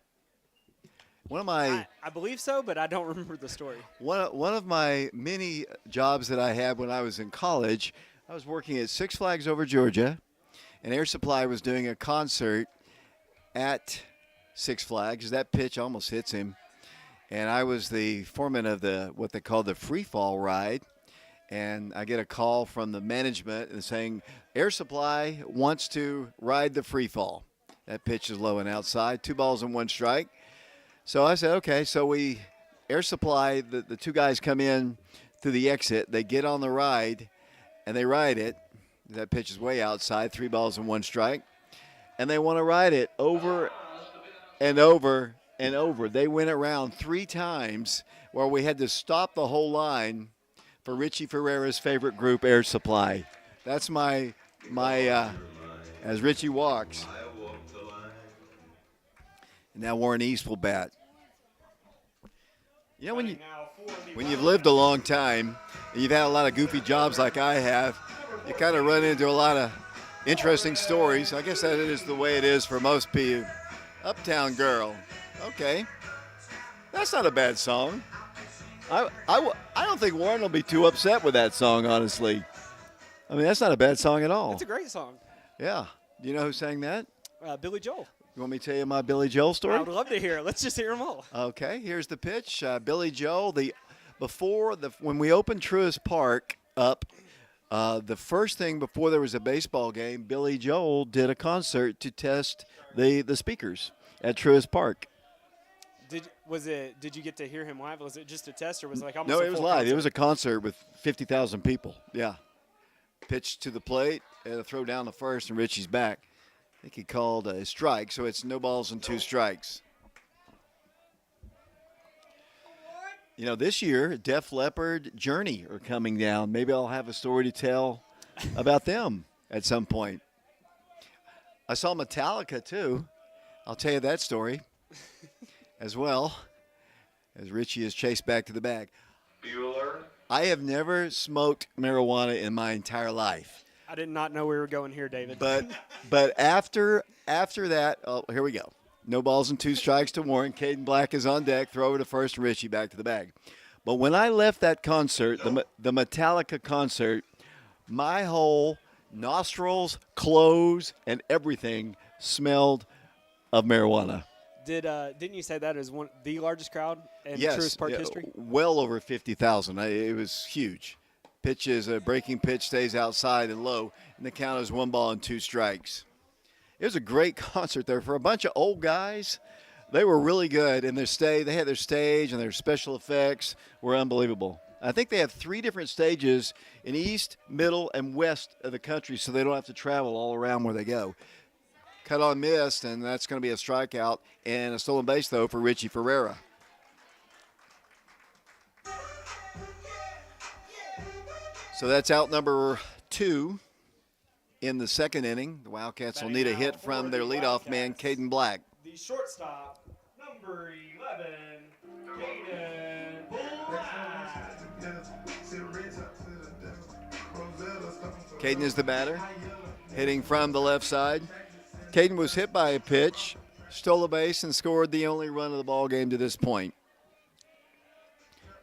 One of my I believe so, but I don't remember the story. one of my many jobs that I had when I was in college, I was working at Six Flags Over Georgia, and Air Supply was doing a concert at Six Flags. That pitch almost hits him, and I was the foreman of the what they call the free fall ride. And I get a call from the management and saying Air Supply wants to ride the free fall. That pitch is low and outside, 2 balls and 1 strike. So I said, okay. So we Air Supply, the two guys come in through the exit. They get on the ride, and they ride it. That pitch is way outside, 3 balls and 1 strike. And they want to ride it over and over and over. They went around 3 times where we had to stop the whole line for Richie Ferreira's favorite group, Air Supply. That's my as Richie walks. And now Warren East will bat. You know, when you've lived a long time and you've had a lot of goofy jobs like I have, you kind of run into a lot of interesting stories. I guess that is the way it is for most people. Uptown Girl. Okay. That's not a bad song. I don't think Warren will be too upset with that song, honestly. I mean, that's not a bad song at all. It's a great song. Yeah. Do you know who sang that? Billy Joel. You want me to tell you my Billy Joel story? I would love to hear it. Let's just hear them all. Okay, here's the pitch. Billy Joel, when we opened Truist Park up, the first thing before there was a baseball game, Billy Joel did a concert to test the speakers at Truist Park. Did you get to hear him live? Was it just a test, or was it like almost No, a it was full live. concert? It was a concert with 50,000 people. Yeah. Pitch to the plate, and a throw down the first, and Richie's back. I think he called a strike, so it's no balls and 2 strikes. You know, this year, Def Leppard, Journey are coming down. Maybe I'll have a story to tell about them at some point. I saw Metallica, too. I'll tell you that story as well, as Richie is chased back to the bag. Bueller. I have never smoked marijuana in my entire life. I did not know we were going here, David. But after that, oh, here we go. No balls and 2 strikes to Warren. Caden Black is on deck. Throw over to first, and Richie back to the bag. But when I left that concert, the Metallica concert, my whole nostrils, clothes, and everything smelled of marijuana. Didn't you say that is the largest crowd in Yes, Truist Park history? well over 50,000. It was huge. Pitches, a breaking pitch stays outside and low, and the count is 1 ball and 2 strikes. It was a great concert there for a bunch of old guys. They were really good, and they had their stage and their special effects were unbelievable. I think they have 3 different stages in east, middle, and west of the country, so they don't have to travel all around where they go. Cut on missed, and that's going to be a strikeout and a stolen base, though, for Richie Ferreira. So that's out number 2 in the second inning. The Wildcats will need a hit from their leadoff man, Caden Black. The shortstop, number 11, Caden Black. Caden is the batter, hitting from the left side. Caden was hit by a pitch, stole a base, and scored the only run of the ball game to this point.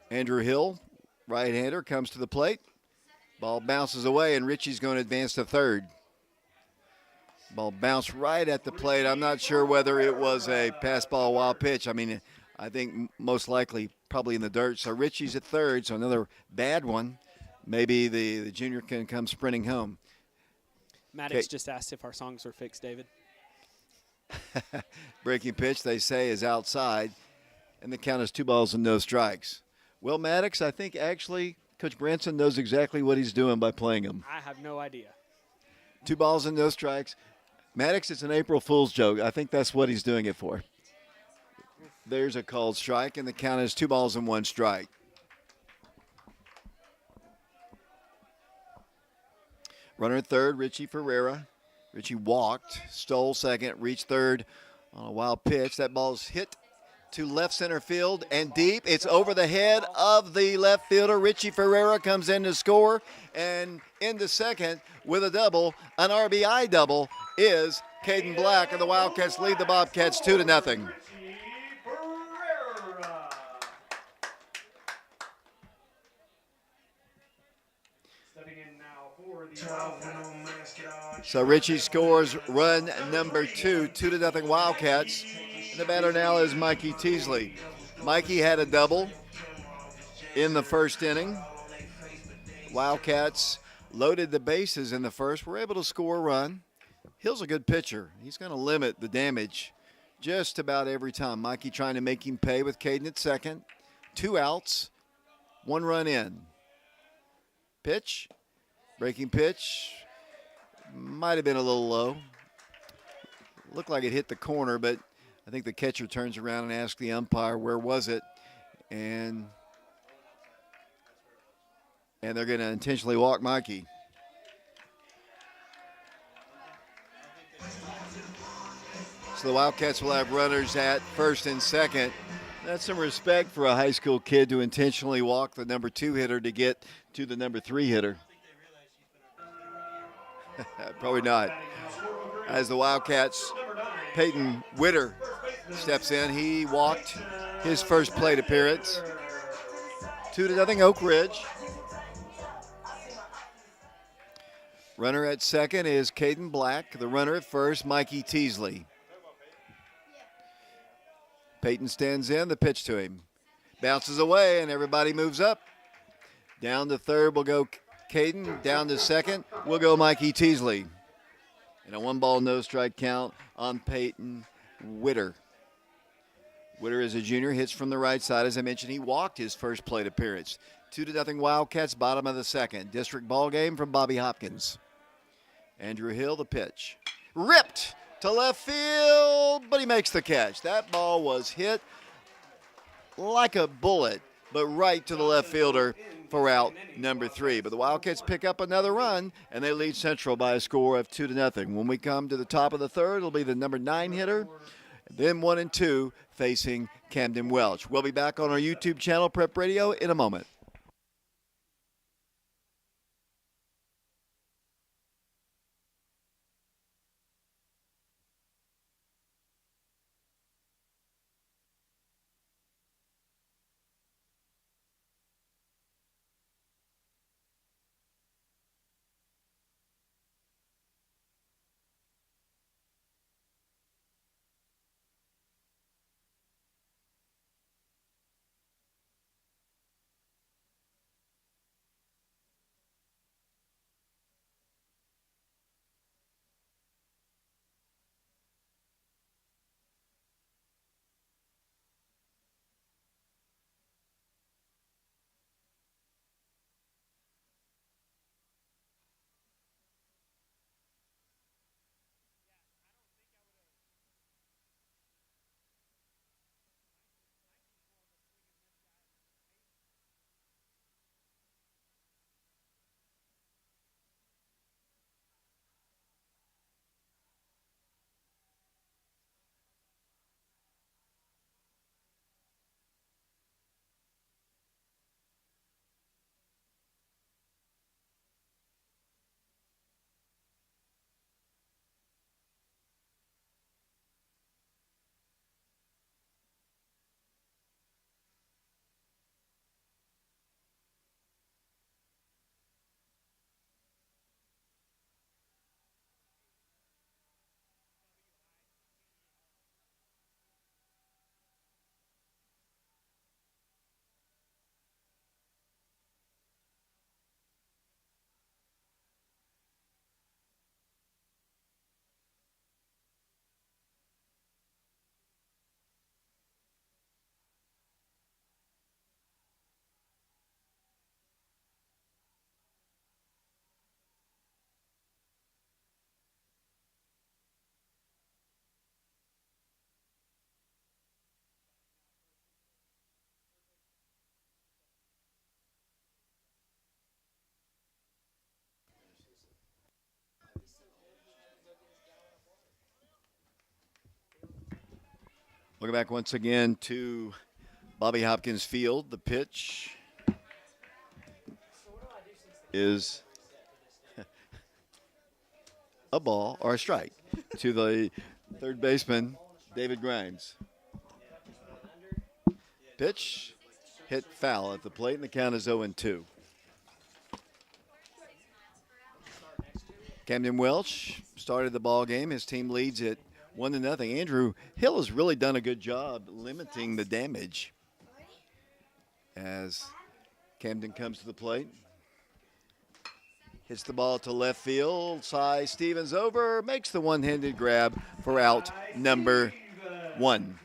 Andrew Hill, right-hander, comes to the plate. Ball bounces away, and Richie's going to advance to third. Ball bounced right at the plate. I'm not sure whether it was a pass ball, wild pitch. I mean, I think most likely probably in the dirt. So Richie's at third, so another bad one. Maybe the junior can come sprinting home. Maddox just asked if our songs were fixed, David. Breaking pitch, they say, is outside, and the count is 2 balls and no strikes. Well, Maddox, I think actually Coach Branson knows exactly what he's doing by playing him. I have no idea. 2 balls and no strikes. Maddox, it's an April Fool's joke. I think that's what he's doing it for. There's a called strike, and the count is 2 balls and 1 strike. Runner at third, Richie Ferreira. Richie walked, stole second, reached third on a wild pitch. That ball's hit to left center field and deep. It's over the head of the left fielder. Richie Ferreira comes in to score. And into second with a double, an RBI double, is Caden Black, and the Wildcats lead the Bobcats 2-0. Richie Ferreira. Stepping in now for the Wildcats. So Richie scores run number 2, 2-0 Wildcats. And the batter now is Mikey Teasley. Mikey had a double in the first inning. Wildcats loaded the bases in the first, were able to score a run. Hill's a good pitcher. He's going to limit the damage just about every time. Mikey trying to make him pay with Caden at second. 2 outs, 1 run in. Pitch, breaking pitch, might have been a little low. Looked like it hit the corner, but I think the catcher turns around and asks the umpire, where was it? And they're going to intentionally walk Mikey. So the Wildcats will have runners at first and second. That's some respect for a high school kid to intentionally walk the number 2 hitter to get to the number 3 hitter. Probably not. As the Wildcats, Peyton Witter steps in. He walked his first plate appearance. 2-0 Oak Ridge. Runner at second is Caden Black. The runner at first, Mikey Teasley. Peyton stands in, the pitch to him. Bounces away, and everybody moves up. Down to third will go Caden. Down to second will go Mikey Teasley. And a 1-ball, no strike count on Peyton Witter. Witter is a junior, hits from the right side. As I mentioned, he walked his first plate appearance. 2-0 Wildcats, bottom of the second. District ball game from Bobby Hopkins. Andrew Hill, the pitch. Ripped to left field, but he makes the catch. That ball was hit like a bullet, but right to the left fielder for out number 3. But the Wildcats pick up another run, and they lead Central by a score of 2-0. When we come to the top of the third, it'll be the number 9 hitter, then 1 and 2 facing Camden Welch. We'll be back on our YouTube channel, Prep Radio, in a moment. Welcome back once again to Bobby Hopkins Field. The pitch is a ball or a strike to the third baseman, David Grimes. Pitch hit foul at the plate, and the count is 0-2. Camden Welch started the ball game. His team leads it 1-0. Andrew Hill has really done a good job limiting the damage as Camden comes to the plate. Hits the ball to left field. Cy Stevens over, makes the one-handed grab for out number 1.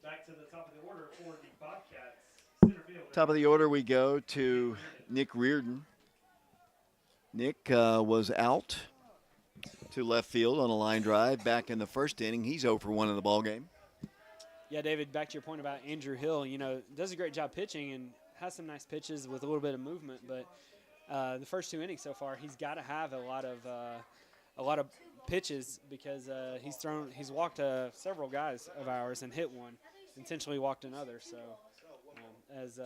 Back to the top of the order for the Bobcats. Center fielder. Top of the order we go to Nick Reardon. Nick was out to left field on a line drive back in the first inning. He's 0 for 1 in the ball game. Yeah, David, back to your point about Andrew Hill, does a great job pitching and has some nice pitches with a little bit of movement. But the first 2 innings so far, he's got to have a lot of pitches because he's walked several guys of ours and hit one, intentionally walked another. So as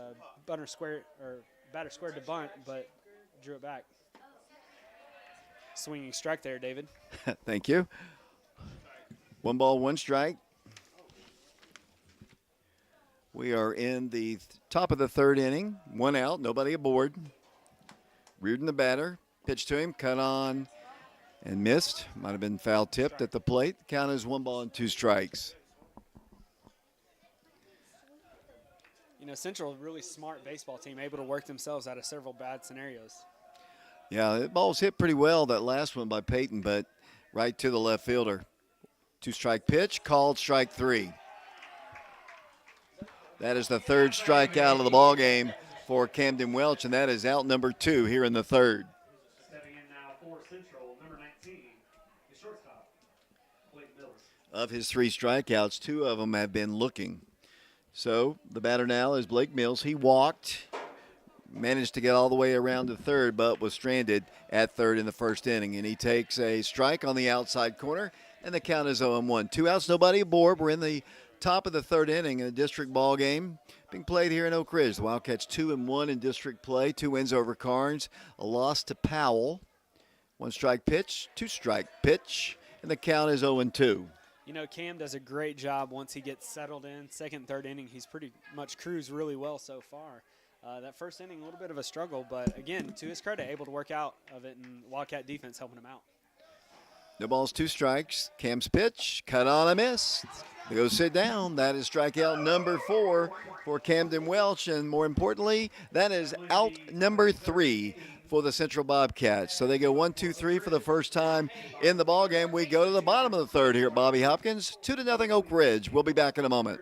batter squared to bunt, but drew it back. Swinging strike there, David. Thank you. 1 ball, 1 strike. We are in the top of the third inning. 1 out, nobody aboard. Reardon the batter. Pitch to him, cut on and missed. Might have been foul tipped at the plate. The count is 1 ball and 2 strikes. Central, really smart baseball team, able to work themselves out of several bad scenarios. Yeah, the ball's hit pretty well, that last one by Peyton, but right to the left fielder. 2-strike pitch, called strike 3. That is the third strikeout of the ball game for Camden Welch, and that is out number 2 here in the third. Stepping in now for Central, number 19, the shortstop, Blake Miller. Of his 3 strikeouts, 2 of them have been looking. So the batter now is Blake Mills. He walked, managed to get all the way around to third, but was stranded at third in the first inning. And he takes a strike on the outside corner, and the count is 0-1. 2 outs, nobody aboard. We're in the top of the third inning in a district ball game being played here in Oak Ridge. The Wildcats 2-1 in district play, 2 wins over Carnes, a loss to Powell. 1-strike pitch, 2-strike pitch, and the count is 0-2. Cam does a great job once he gets settled in. Second, third inning, he's pretty much cruised really well so far. That first inning, a little bit of a struggle, but again, to his credit, able to work out of it, and Wildcat defense helping him out. No balls, 2 strikes. Cam's pitch, cut on a miss. They go sit down. That is strikeout number 4 for Camden Welch, and more importantly, that is out number 3 for the Central Bobcats. So they go 1, 2, 3 for the first time in the ball game. We go to the bottom of the third here at Bobby Hopkins, 2-0 Oak Ridge. We'll be back in a moment.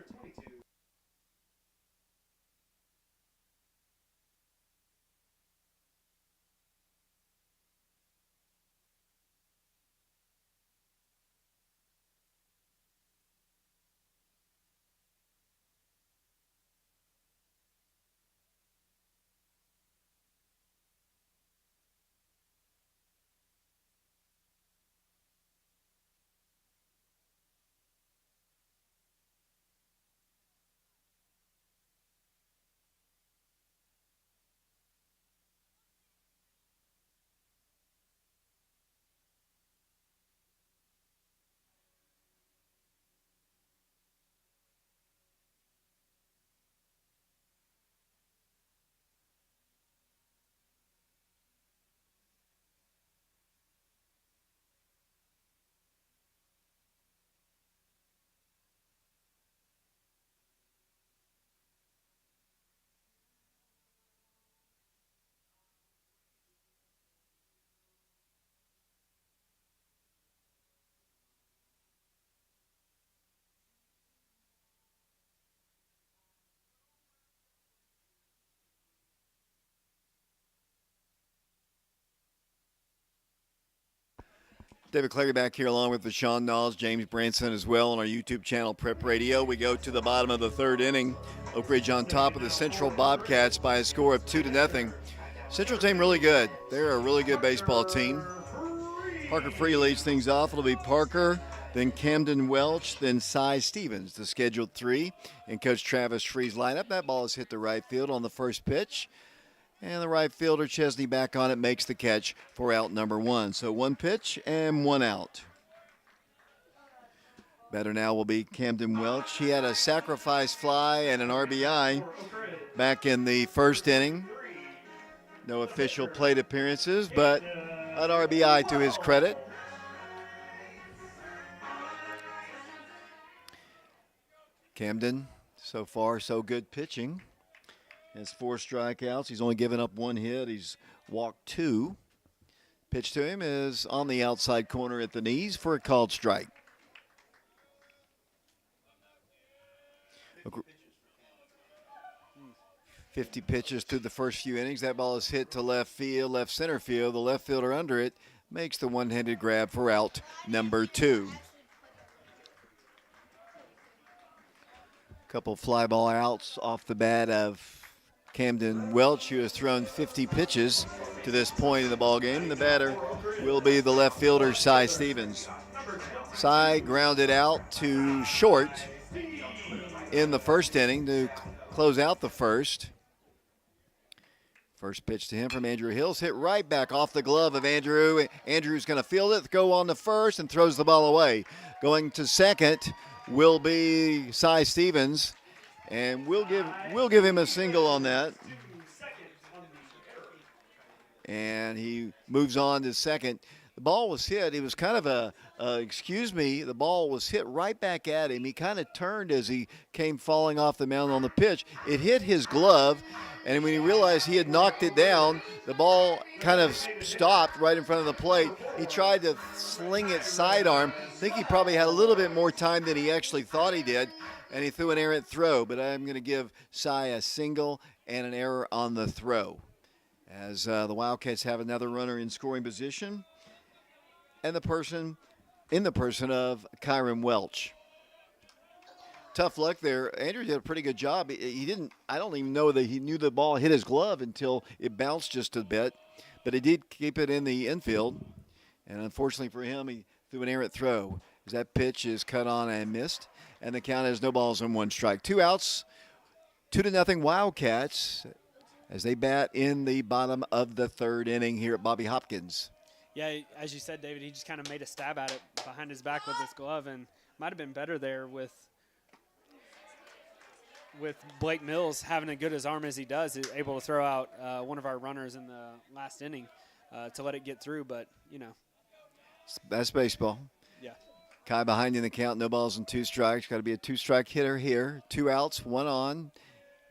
David Clary back here along with Sean Knowles, James Branson as well on our YouTube channel, Prep Radio. We go to the bottom of the third inning. Oak Ridge on top of the Central Bobcats by a score of 2-0. Central team really good. They're a really good baseball team. Parker Free leads things off. It'll be Parker, then Camden Welch, then Cy Stevens, the scheduled three. In Coach Travis Free's lineup, that ball is hit the right field on the first pitch. And the right fielder, Chesney, back on it, makes the catch for out number one. So one pitch and one out. Better now will be Camden Welch. He had a sacrifice fly and an RBI back in the first inning. No official plate appearances, but an RBI to his credit. Camden, so far, so good pitching. Has 4 strikeouts. He's only given up 1 hit. He's walked 2. Pitch to him is on the outside corner at the knees for a called strike. 50 pitches through the first few innings. That ball is hit to left field, left center field. The left fielder under it makes the one-handed grab for out number 2. Couple fly ball outs off the bat of Camden Welch, who has thrown 50 pitches to this point in the ball game. The batter will be the left fielder, Cy Stevens. Cy grounded out to short in the first inning to close out the first. First pitch to him from Andrew Hills, hit right back off the glove of Andrew. Andrew's going to field it, go on to first, and throws the ball away. Going to second will be Cy Stevens, and we'll give him a single on that. And he moves on to second. The ball was hit. It was kind of the ball was hit right back at him. He kind of turned as he came falling off the mound on the pitch. It hit his glove, and when he realized he had knocked it down, the ball kind of stopped right in front of the plate. He tried to sling it sidearm. I think he probably had a little bit more time than he actually thought he did, and he threw an errant throw. But I'm going to give Cy a single and an error on the throw, as the Wildcats have another runner in scoring position, and the person of Kyron Welch. Tough luck there. Andrew did a pretty good job. I don't even know that he knew the ball hit his glove until it bounced just a bit, but he did keep it in the infield. And unfortunately for him, he threw an errant throw, as that pitch is cut on and missed. And the count is no balls and 1 strike. 2 outs, 2-0 Wildcats, as they bat in the bottom of the third inning here at Bobby Hopkins. Yeah, as you said, David, he just kind of made a stab at it behind his back with his glove, and might have been better there with Blake Mills having as good as arm as he does, is able to throw out one of our runners in the last inning to let it get through. But, That's baseball. Yeah. Kai behind in the count, no balls and 2 strikes. Got to be a 2-strike hitter here. 2 outs, 1 on.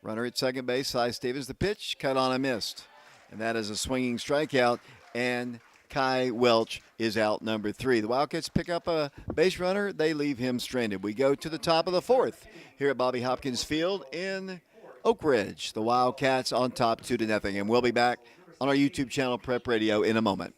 Runner at second base, Cy Stevens. The pitch, cut on and missed. And that is a swinging strikeout, and Kai Welch is out number 3. The Wildcats pick up a base runner. They leave him stranded. We go to the top of the 4th here at Bobby Hopkins Field in Oak Ridge. The Wildcats on top 2-0. And we'll be back on our YouTube channel, Prep Radio, in a moment.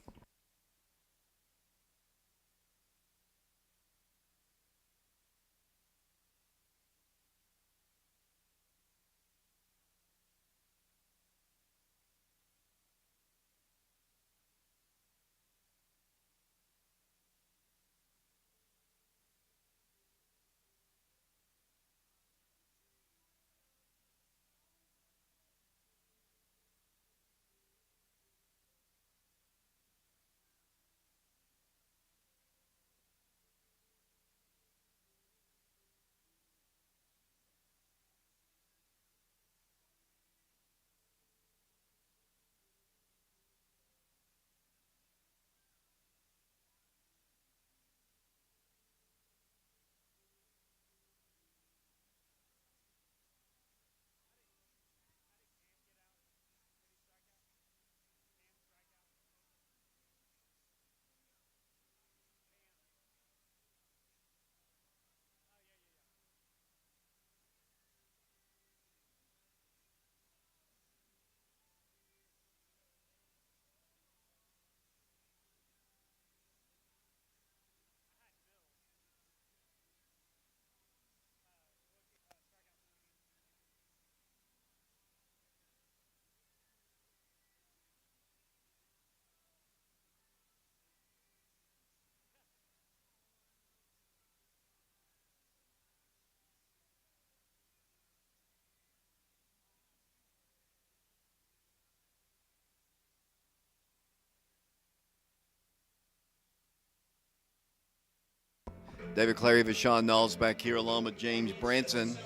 David Clary, Vashon Knowles back here along with James Branson.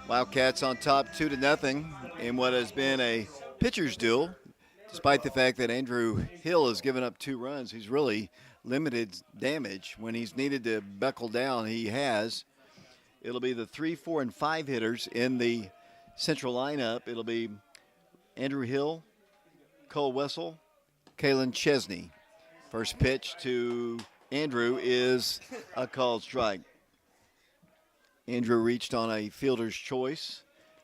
Wildcats on top 2-0 in what has been a pitcher's duel. Despite the fact that Andrew Hill has given up 2 runs, he's really limited damage. When he's needed to buckle down, he has. It'll be the 3, 4, and 5 hitters in the central lineup. It'll be Andrew Hill, Cole Wessel, Kalen Chesney. First pitch to Andrew is a called strike. Andrew reached on a fielder's choice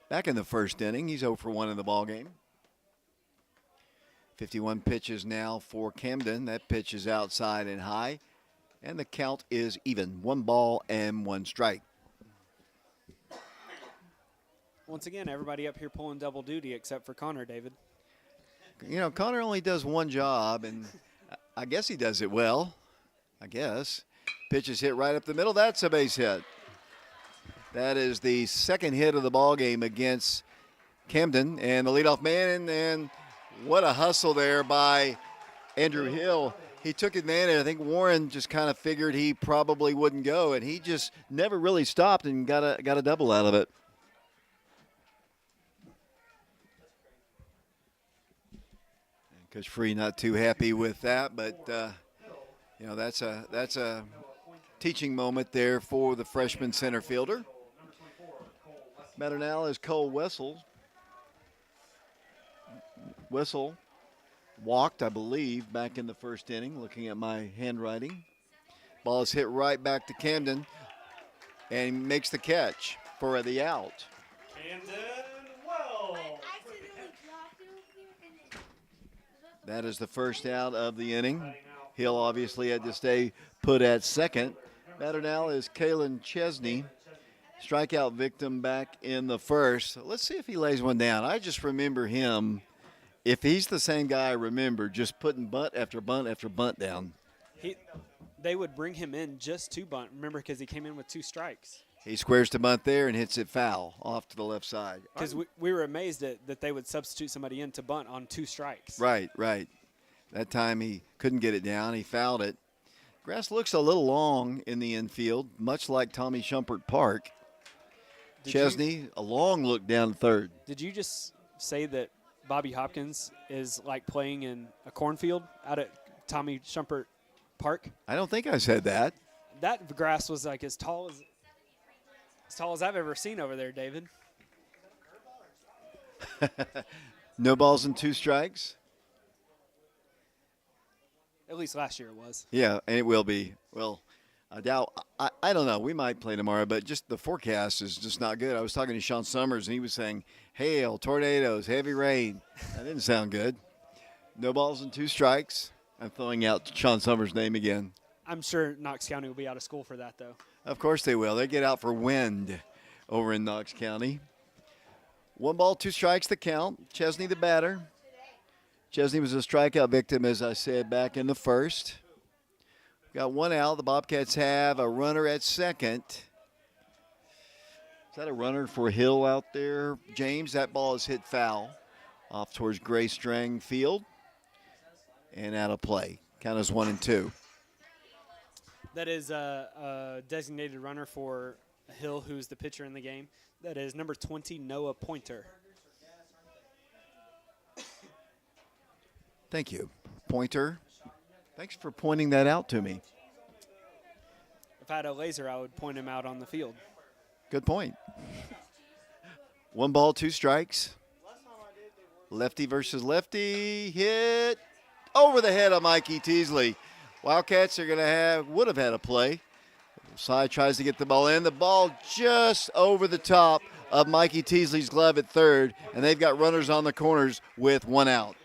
back in the first inning. He's 0 for 1 in the ballgame. 51 pitches now for Camden. That pitch is outside and high, and the count is even. 1 ball and 1 strike. Once again, everybody up here pulling double duty except for Connor, David. You know, Connor only does one job, and I guess he does it well. I guess. Pitch is hit right up the middle. That's a base hit. That is the second hit of the ball game against Camden, and the leadoff man, and what a hustle there by Andrew Hill. He took advantage. I think Warren just kind of figured he probably wouldn't go, and he just never really stopped and got a double out of it. Coach Free not too happy with that, but you know, that's a teaching moment there for the freshman center fielder. Batter now is Cole Wessel. Wessel walked, I believe, back in the first inning, looking at my handwriting. Ball is hit right back to Camden, and he makes the catch for the out. Camden Wells. That is the first out of the inning. Hill obviously had to stay put at second. Batter now is Kalen Chesney. Strikeout victim back in the first. Let's see if he lays one down. I just remember him, if he's the same guy I remember, just putting bunt after bunt after bunt down. They would bring him in just to bunt, remember, because he came in with 2 strikes. He squares to bunt there and hits it foul off to the left side. Because we were amazed that they would substitute somebody in to bunt on 2 strikes. Right. That time he couldn't get it down. He fouled it. Grass looks a little long in the infield, much like Tommy Shumpert Park. Chesney, a long look down third. Did you just say that Bobby Hopkins is like playing in a cornfield out at Tommy Shumpert Park? I don't think I said that. That grass was like as tall as I've ever seen over there, David. No balls and 2 strikes. At least last year it was. Yeah, and it will be. Well, I doubt. I don't know. We might play tomorrow, but just the forecast is just not good. I was talking to Sean Summers, and he was saying, hail, tornadoes, heavy rain. That didn't sound good. No balls and 2 strikes. I'm throwing out Sean Summers' name again. I'm sure Knox County will be out of school for that, though. Of course they will. They get out for wind over in Knox County. 1 ball, 2 strikes the count. Chesney the batter. Chesney was a strikeout victim, as I said, back in the first. Got 1 out. The Bobcats have a runner at second. Is that a runner for Hill out there, James? That ball is hit foul off towards Gray Strang Field and out of play. Count is 1 and 2. That is a designated runner for Hill, who's the pitcher in the game. That is number 20, Noah Pointer. Thank you. Pointer. Thanks for pointing that out to me. If I had a laser, I would point him out on the field. Good point. 1 ball, 2 strikes. Lefty versus lefty. Hit over the head of Mikey Teasley. Wildcats are would have had a play. Side tries to get the ball in. The ball just over the top of Mikey Teasley's glove at third, and they've got runners on the corners with 1 out.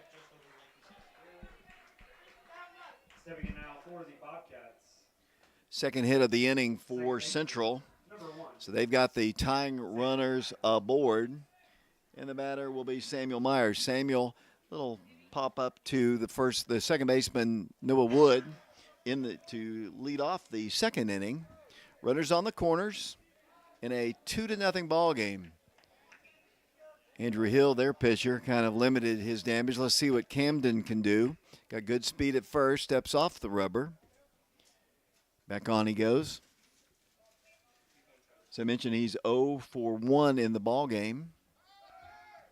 Stepping in now for the Bobcats. Second hit of the inning for Central. Number 1. So they've got the tying runners aboard, and the batter will be Samuel Myers. Samuel, little pop up to the second baseman Noah Wood to lead off the second inning. Runners on the corners in a 2-0 ball game. Andrew Hill, their pitcher, kind of limited his damage. Let's see what Camden can do. Got good speed at first, steps off the rubber. Back on he goes. As I mentioned, he's 0 for 1 in the ball game.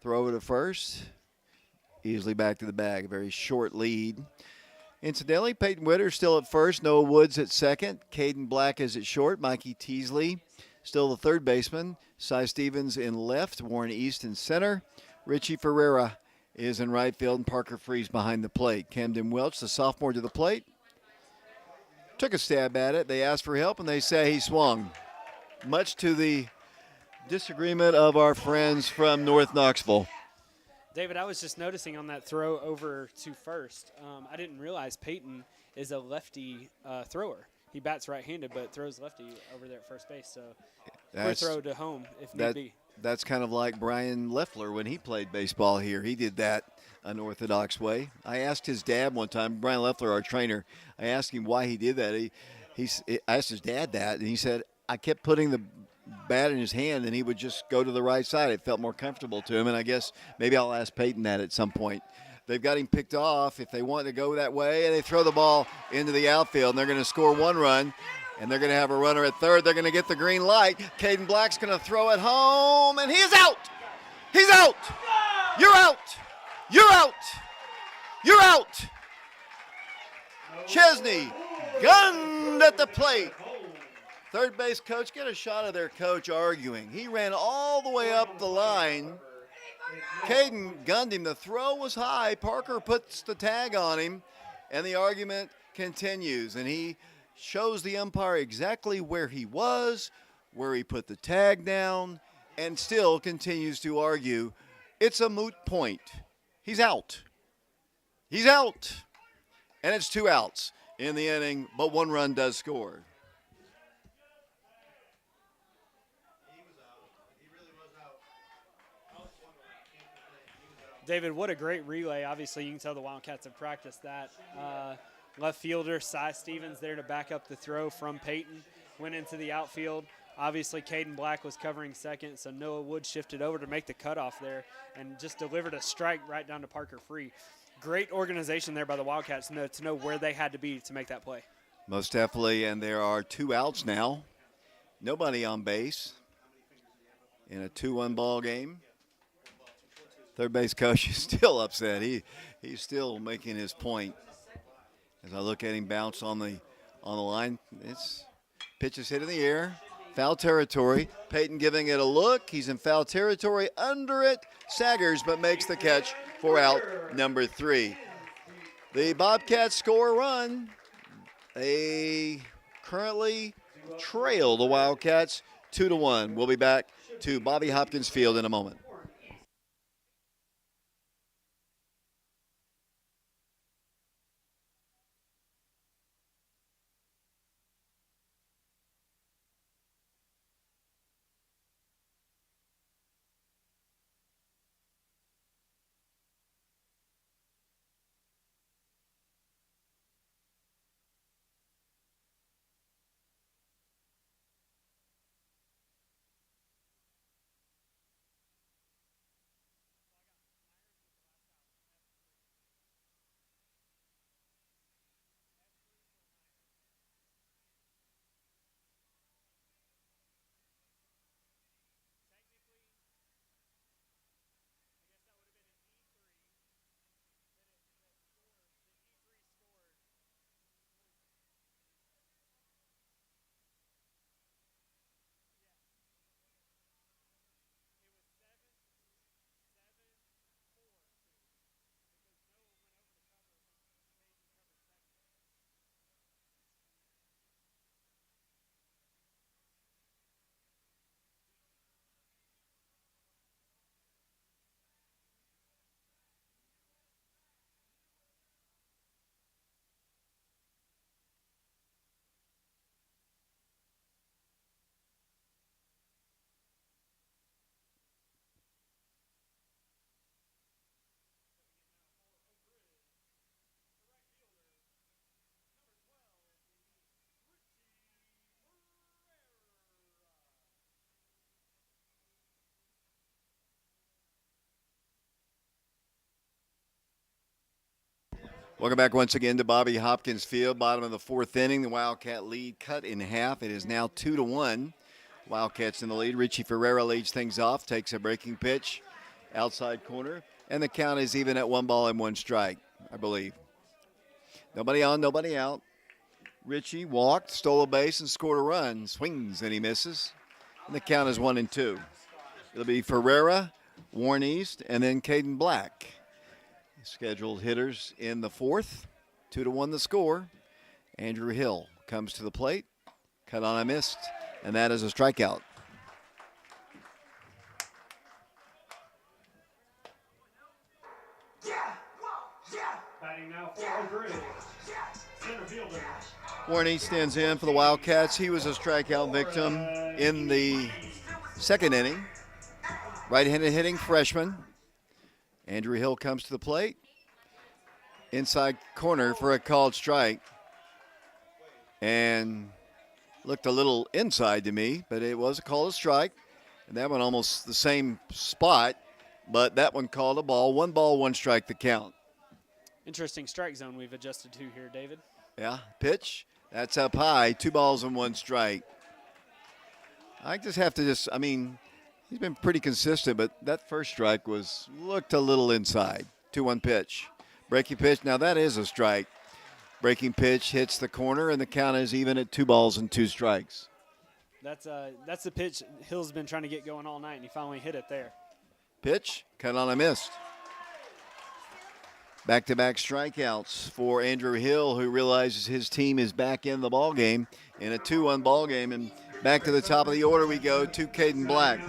Throw to first. Easily back to the bag. A very short lead. Incidentally, Peyton Witter still at first. Noah Woods at second. Caden Black is at short. Mikey Teasley still the third baseman. Cy Stevens in left. Warren East in center. Richie Ferreira is in right field. And Parker Freeze behind the plate. Camden Welch, the sophomore, to the plate. Took a stab at it. They asked for help, and they say he swung. Much to the disagreement of our friends from North Knoxville. David, I was just noticing on that throw over to first, I didn't realize Peyton is a lefty thrower. He bats right-handed, but throws lefty over there at first base. So quick throw to home if need be. That's kind of like Brian Leffler when he played baseball here. He did that unorthodox way. I asked his dad one time, Brian Leffler, our trainer, I asked him why he did that. I asked his dad that, and he said, I kept putting the bat in his hand, and he would just go to the right side. It felt more comfortable to him, and I guess maybe I'll ask Peyton that at some point. They've got him picked off if they want to go that way, and they throw the ball into the outfield, and they're going to score one run, and they're going to have a runner at third. They're going to get the green light. Caden Black's going to throw it home, and he's out. He's out. You're out. You're out. You're out. Chesney gunned at the plate. Third base coach, get a shot of their coach arguing. He ran all the way up the line. Caden gunned him. The throw was high. Parker puts the tag on him, and the argument continues. And he shows the umpire exactly where he was, where he put the tag down, and still continues to argue. It's a moot point. He's out. He's out. And it's 2 outs in the inning, but 1 run does score. David, what a great relay. Obviously, you can tell the Wildcats have practiced that. Left fielder Cy Stevens there to back up the throw from Peyton. Went into the outfield. Obviously, Caden Black was covering second, so Noah Wood shifted over to make the cutoff there and just delivered a strike right down to Parker Free. Great organization there by the Wildcats to know where they had to be to make that play. Most definitely, and there are 2 outs now. Nobody on base in a 2-1 ball game. Third base coach is still upset. He's still making his point. As I look at him bounce on the line, pitch is hit in the air. Foul territory. Peyton giving it a look. He's in foul territory. Under it, Saggers, but makes the catch for out number 3. The Bobcats score a run. They currently trail the Wildcats 2-1. We'll be back to Bobby Hopkins Field in a moment. Welcome back once again to Bobby Hopkins Field. Bottom of the 4th inning, the Wildcat lead cut in half. It is now 2-1. Wildcats in the lead. Richie Ferreira leads things off, takes a breaking pitch, outside corner, and the count is even at 1 ball and 1 strike, I believe. Nobody on, nobody out. Richie walked, stole a base, and scored a run. Swings, and he misses. And the count is 1-2. It'll be Ferreira, Warren East, and then Caden Black. Scheduled hitters in the fourth. 2-1 the score. Andrew Hill comes to the plate. Cut on a missed, and that is a strikeout. Batting now for Oak Ridge. Center fielder. Warren East stands in for the Wildcats. He was a strikeout victim in the second inning. Right-handed hitting freshman. Andrew Hill comes to the plate. Inside corner for a called strike. And looked a little inside to me, but it was a called strike. And that one almost the same spot, but that one called a ball. 1 ball, 1 strike the count. Interesting strike zone we've adjusted to here, David. Yeah, pitch. That's up high. 2 balls and 1 strike. I just have to he's been pretty consistent, but that first strike looked a little inside. 2-1 pitch. Breaking pitch. Now that is a strike. Breaking pitch hits the corner, and the count is even at 2 balls and 2 strikes. That's the pitch Hill's been trying to get going all night, and he finally hit it there. Pitch. Cut on a missed. Back-to-back strikeouts for Andrew Hill, who realizes his team is back in the ball game in a 2-1 ball game. And back to the top of the order we go to Caden Black.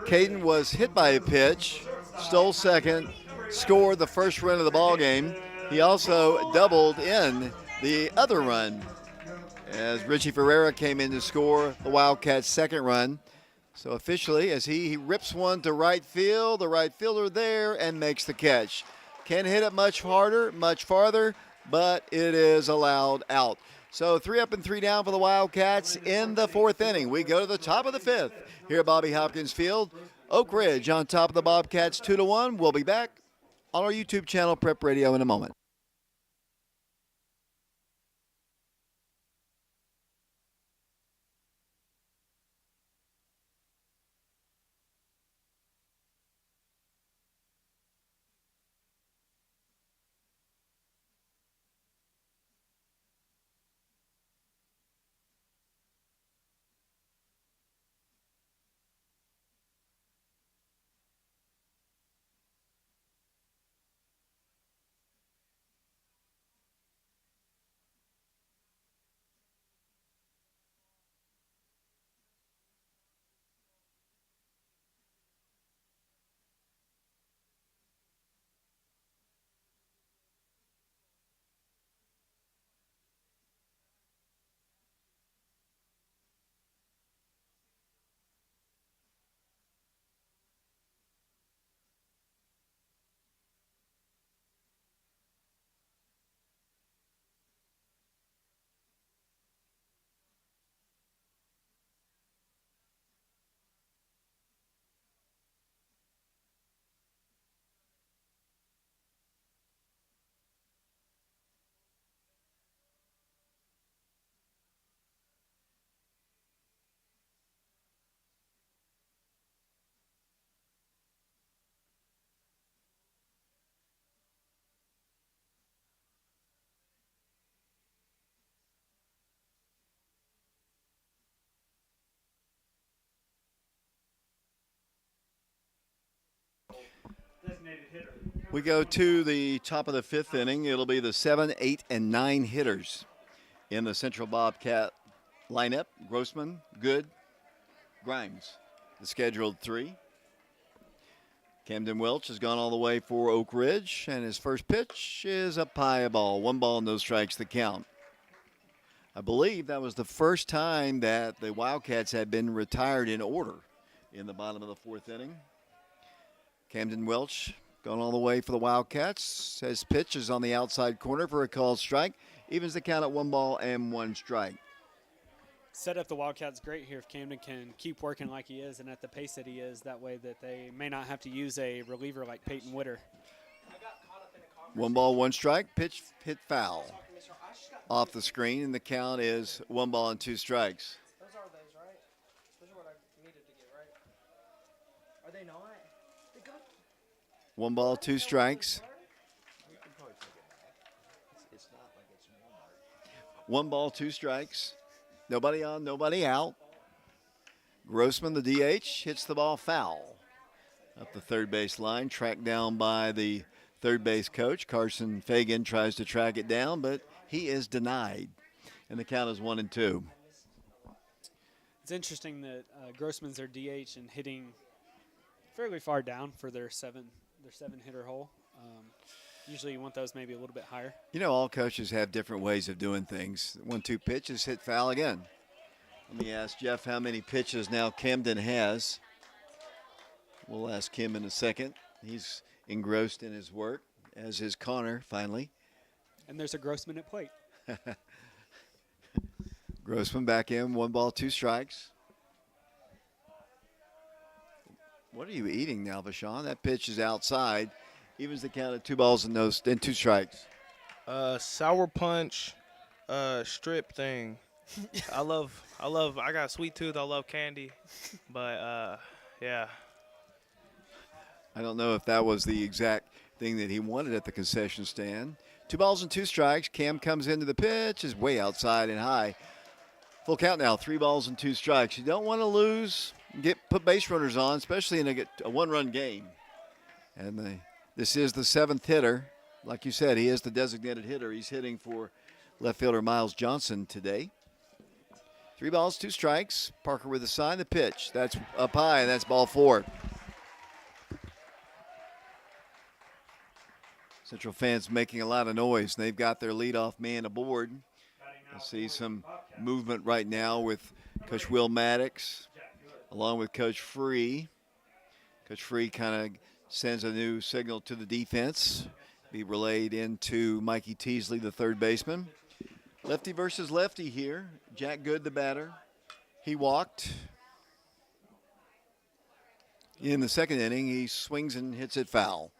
Caden was hit by a pitch, stole second, scored the first run of the ball game. He also doubled in the other run as Richie Ferreira came in to score the Wildcats' second run. So officially, as he rips one to right field, the right fielder there and makes the catch. Can't hit it much harder, much farther, but it is allowed out. So 3 up and 3 down for the Wildcats in the fourth inning. We go to the top of the fifth here at Bobby Hopkins Field. Oak Ridge on top of the Bobcats 2-1. We'll be back on our YouTube channel, Prep Radio, in a moment. Designated hitter. We go to the top of the fifth inning. It'll be the 7, 8, and 9 hitters in the Central Bobcat lineup. Grossman, Good, Grimes, the scheduled 3. Camden Welch has gone all the way for Oak Ridge, and his first pitch is up high, a ball. 1 ball, no strikes the count. I believe that was the first time that the Wildcats had been retired in order in the bottom of the fourth inning. Camden Welch going all the way for the Wildcats. His pitch is on the outside corner for a called strike. Evens the count at 1 ball and 1 strike. Set up the Wildcats great here if Camden can keep working like he is and at the pace that he is. That way that they may not have to use a reliever like Peyton Witter. 1 ball, 1 strike. Pitch hit foul off the screen, and the count is 1 ball and 2 strikes. Those are those, right? Those are what I 1 ball, 2 strikes. 1 ball, 2 strikes. Nobody on, nobody out. Grossman, the DH, hits the ball foul. Up the third base line, tracked down by the third base coach. Carson Fagan tries to track it down, but he is denied. And the count is 1-2. It's interesting that Grossman's their DH and hitting fairly far down for their seven hitter hole. Usually you want those maybe a little bit higher. You know, all coaches have different ways of doing things. 1-2 pitch is hit foul again. Let me ask Jeff how many pitches now Camden has. We'll ask him in a second. He's engrossed in his work, as is Connor, finally. And there's a Grossman at plate. Grossman back in, 1 ball, 2 strikes. What are you eating now, Vashon? That pitch is outside. Evens the count at 2 balls and 2 strikes. Sour punch, strip thing. I got a sweet tooth. I love candy, but yeah. I don't know if that was the exact thing that he wanted at the concession stand. 2 balls and 2 strikes. Cam comes into the pitch, is way outside and high. Full count now, 3 balls and 2 strikes. You don't want to lose, put base runners on, especially in a 1-run game. And this is the 7th hitter. Like you said, he is the designated hitter. He's hitting for left fielder Miles Johnson today. 3 balls, 2 strikes. Parker with a sign, the pitch. That's up high, and that's ball 4. Central fans making a lot of noise. They've got their leadoff man aboard. I see some movement right now with Coach Will Maddox, along with Coach Free. Coach Free kind of sends a new signal to the defense. Be relayed into Mikey Teasley, the third baseman. Lefty versus lefty here. Jack Good, the batter. He walked. In the second inning, he swings and hits it foul.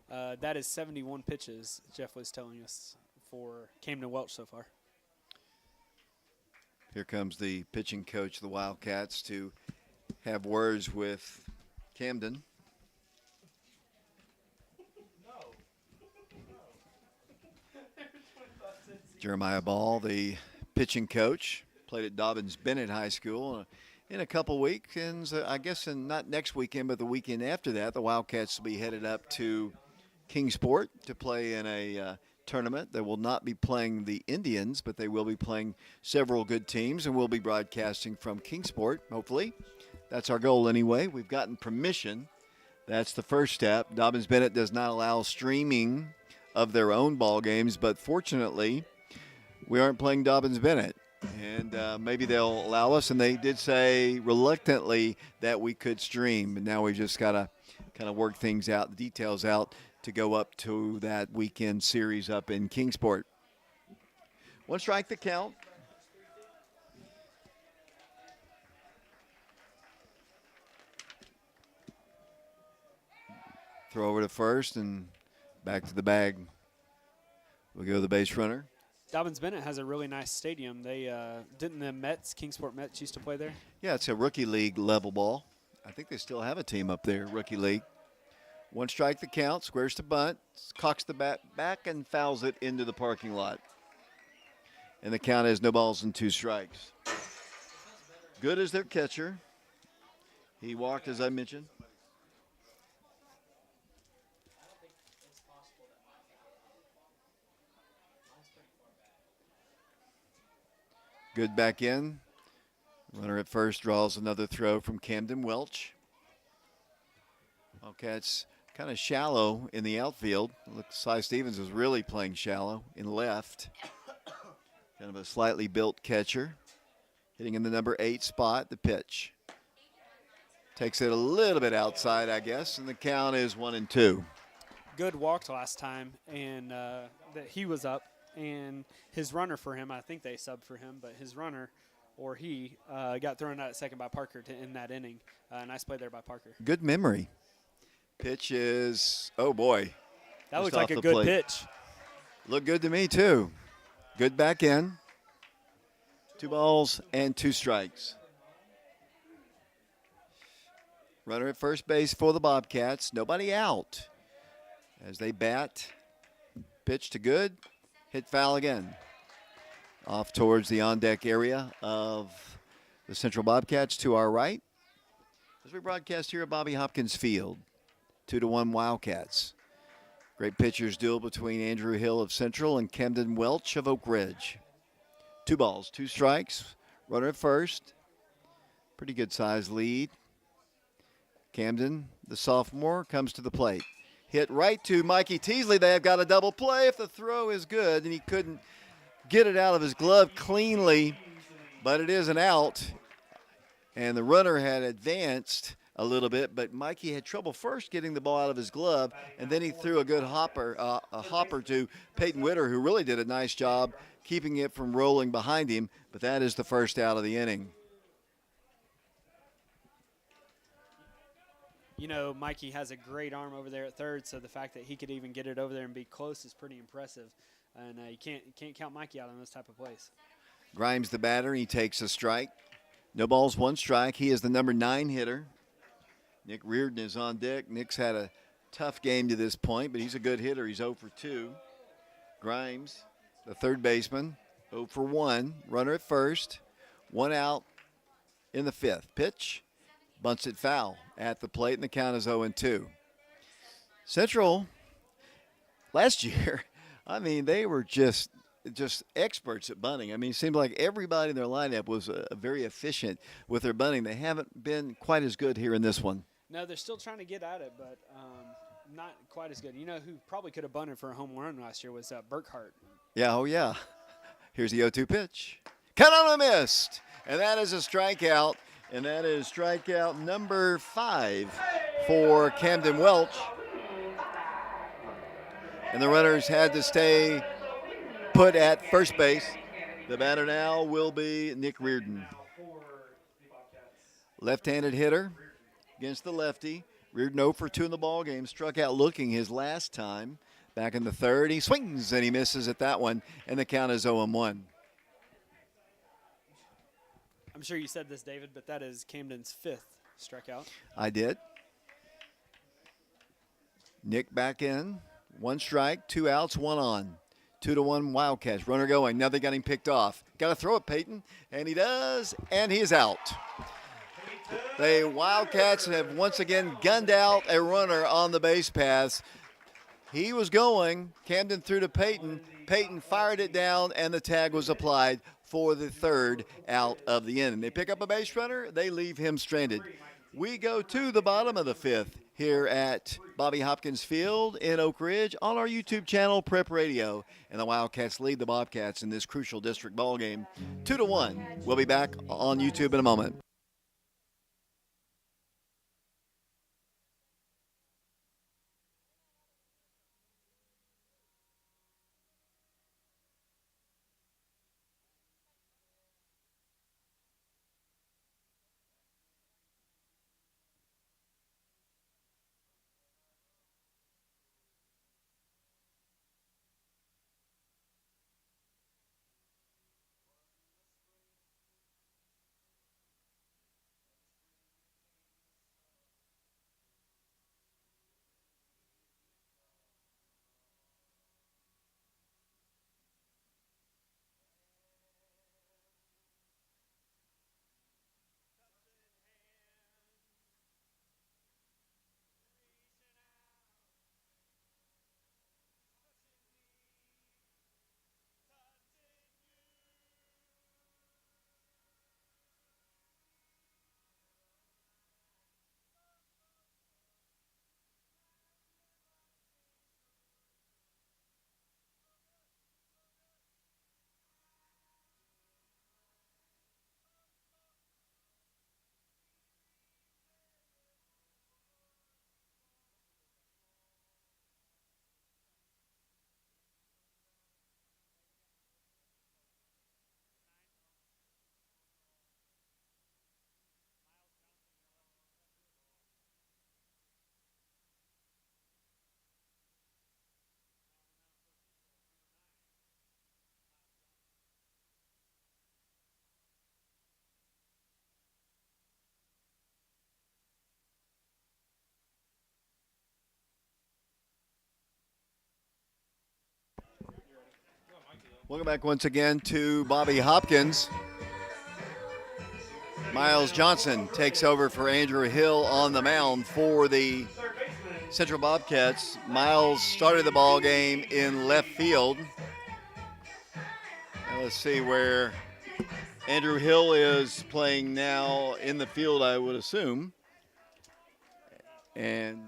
That is 71 pitches, Jeff was telling us, for Camden Welch so far. Here comes the pitching coach of the Wildcats to have words with Camden. Jeremiah Ball, the pitching coach, played at Dobbins Bennett High School. In a couple weekends, I guess not next weekend, but the weekend after that, the Wildcats will be headed up to Kingsport to play in a tournament. They will not be playing the Indians, but they will be playing several good teams, and we'll be broadcasting from Kingsport, hopefully. That's our goal anyway. We've gotten permission. That's the first step. Dobbins Bennett does not allow streaming of their own ball games, but fortunately, we aren't playing Dobbins Bennett. And maybe they'll allow us, and they did say reluctantly that we could stream. But now we just got to kind of work things out, the details out, to go up to that weekend series up in Kingsport. 1 strike the count. Throw over to first and back to the bag. We'll go the base runner. Dobbins Bennett has a really nice stadium. They didn't the Mets, Kingsport Mets, used to play there? Yeah, it's a rookie league level ball. I think they still have a team up there, rookie league. 1 strike the count, squares to bunt, cocks the bat back and fouls it into the parking lot. And the count is no balls and 2 strikes. Good as their catcher. He walked, as I mentioned. Good back in. Runner at first draws another throw from Camden Welch. Wildcats kind of shallow in the outfield. Looks Cy Stevens is really playing shallow in left. Kind of a slightly built catcher. Hitting in the number 8 spot, the pitch. Takes it a little bit outside, I guess, and the count is 1-2. Good walked last time, and that he was up. And his runner for him, I think they subbed for him, but his runner, or he, got thrown out at second by Parker to end that inning. Nice play there by Parker. Good memory. Pitch is, oh boy. That Just looked like off a the good plate. pitch. Looked good to me, too. Good back in. 2 balls and 2 strikes. Runner at first base for the Bobcats. Nobody out. as they bat. Pitch to good. Hit foul again. Off towards the on-deck area of the Central Bobcats to our right. As we broadcast here at Bobby Hopkins Field, 2-1 Wildcats. Great pitchers duel between Andrew Hill of Central and Camden Welch of Oak Ridge. 2 balls, 2 strikes. Runner at first. Pretty good sized lead. Camden, the sophomore, comes to the plate. Hit right to Mikey Teasley. They have got a double play if the throw is good, and he couldn't get it out of his glove cleanly, but it is an out. And the runner had advanced a little bit, but Mikey had trouble first getting the ball out of his glove, and then he threw a good hopper to Peyton Witter, who really did a nice job keeping it from rolling behind him, but that is the first out of the inning. You know, Mikey has a great arm over there at third, so the fact that he could even get it over there and be close is pretty impressive. And you can't count Mikey out on those type of plays. Grimes the batter. He takes a strike. No balls, 1 strike. He is the number 9 hitter. Nick Reardon is on deck. Nick's had a tough game to this point, but he's a good hitter. He's 0 for 2. Grimes, the third baseman, 0 for 1. Runner at first. 1 out in the 5th. Pitch. Bunts it foul at the plate, and the count is 0-2. Central, last year, I mean, they were just experts at bunting. I mean, it seemed like everybody in their lineup was very efficient with their bunting. They haven't been quite as good here in this one. No, they're still trying to get at it, but not quite as good. You know who probably could have bunted for a home run last year was Burkhart. Yeah, oh yeah. Here's the 0-2 pitch. Cut on a missed. And that is a strikeout. And that is strikeout number 5 for Camden Welch. And the runners had to stay put at first base. The batter now will be Nick Reardon. Left-handed hitter against the lefty. Reardon 0 for 2 in the ballgame. Struck out looking his last time. Back in the 3rd. He swings and he misses at that one. And the count is 0-1. I'm sure you said this, David, but that is Camden's 5th strikeout. I did. Nick back in. 1 strike, 2 outs, 1 on. 2-1 Wildcats. Runner going. Now they got him picked off. Got to throw it, Peyton. And he does. And he is out. The Wildcats have once again gunned out a runner on the base paths. He was going. Camden threw to Peyton. Peyton fired it down, and the tag was applied for the 3rd out of the inning. They pick up a base runner. They leave him stranded. We go to the bottom of the 5th here at Bobby Hopkins Field in Oak Ridge on our YouTube channel, Prep Radio. And the Wildcats lead the Bobcats in this crucial district ball game 2-1. We'll be back on YouTube in a moment. Welcome back once again to Bobby Hopkins. Miles Johnson takes over for Andrew Hill on the mound for the Third baseman. Central Bobcats. Miles started the ball game in left field. Now let's see where Andrew Hill is playing now in the field, I would assume. And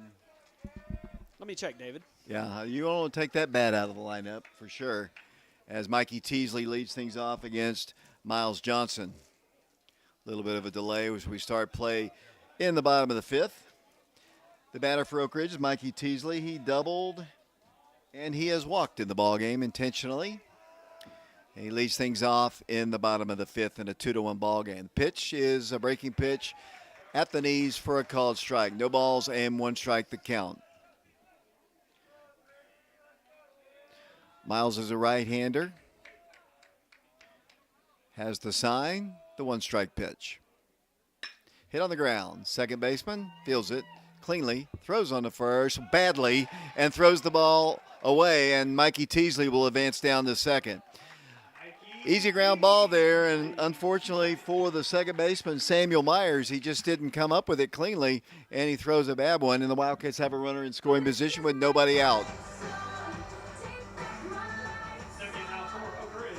Let me check, David. yeah, you want to take that bat out of the lineup for sure, as Mikey Teasley leads things off against Miles Johnson. A little bit of a delay as we start play in the bottom of the fifth. The batter for Oak Ridge is Mikey Teasley. He doubled, and he has walked in the ball game intentionally. And he leads things off in the bottom of the fifth in a 2-1 ball game. The pitch is a breaking pitch at the knees for a called strike. No balls and 1 strike the count. Miles is a right-hander. Has the sign, the 1-strike pitch. Hit on the ground. Second baseman fields it cleanly, throws on the first badly, and throws the ball away, and Mikey Teasley will advance down to second. Easy ground ball there, and unfortunately for the second baseman, Samuel Myers, he just didn't come up with it cleanly, and he throws a bad one, and the Wildcats have a runner in scoring position with nobody out. Stepping in now for Oak Ridge.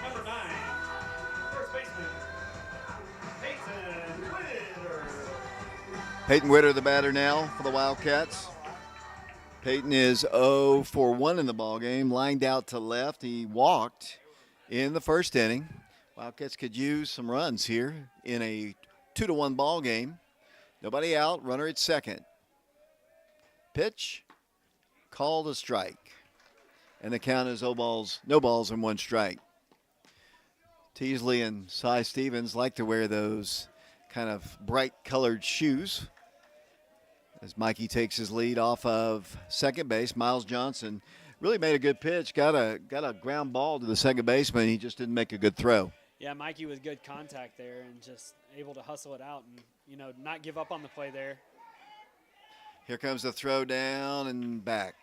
Number 9, first baseman, Peyton Witter. Peyton Witter, the batter now for the Wildcats. Peyton is 0 for 1 in the ballgame, lined out to left. He walked in the first inning. Wildcats could use some runs here in a 2-1 ball game. Nobody out, runner at second. Pitch, called a strike. And the count is no balls and 1 strike. Teasley and Cy Stevens like to wear those kind of bright colored shoes. As Mikey takes his lead off of second base, Miles Johnson really made a good pitch, got a ground ball to the second baseman. He just didn't make a good throw. Yeah, Mikey with good contact there and just able to hustle it out and, not give up on the play there. Here comes the throw down and back.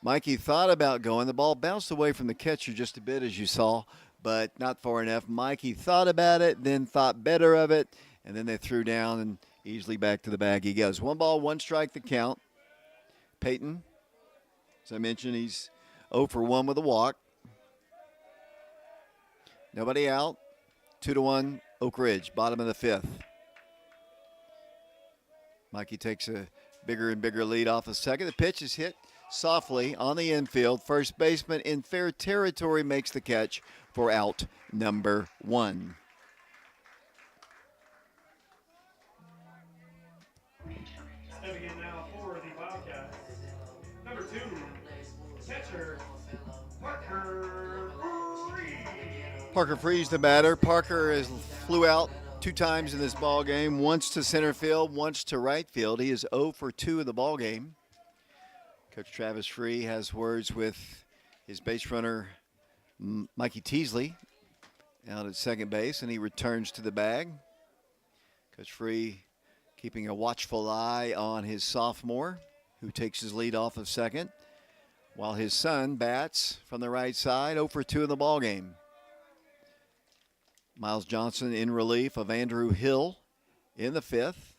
Mikey thought about going. The ball bounced away from the catcher just a bit, as you saw, but not far enough. Mikey thought about it, then thought better of it, and then they threw down and easily back to the bag he goes. 1 ball, 1 strike the count. Peyton, as I mentioned, he's 0 for 1 with a walk. Nobody out. 2-1 Oak Ridge, bottom of the fifth. Mikey takes a bigger and bigger lead off of second. The pitch is hit softly on the infield. First baseman in fair territory makes the catch for out number 1. Stepping in now for the Wildcats. Number 2, catcher, Parker Reed. Parker Freeze, the batter. Parker flew out 2 times in this ball game, once to center field, once to right field. He is 0 for 2 in the ball game. Coach Travis Free has words with his base runner, Mikey Teasley, out at second base, and he returns to the bag. Coach Free keeping a watchful eye on his sophomore, who takes his lead off of second, while his son bats from the right side, 0 for 2 in the ball game. Miles Johnson in relief of Andrew Hill in the fifth.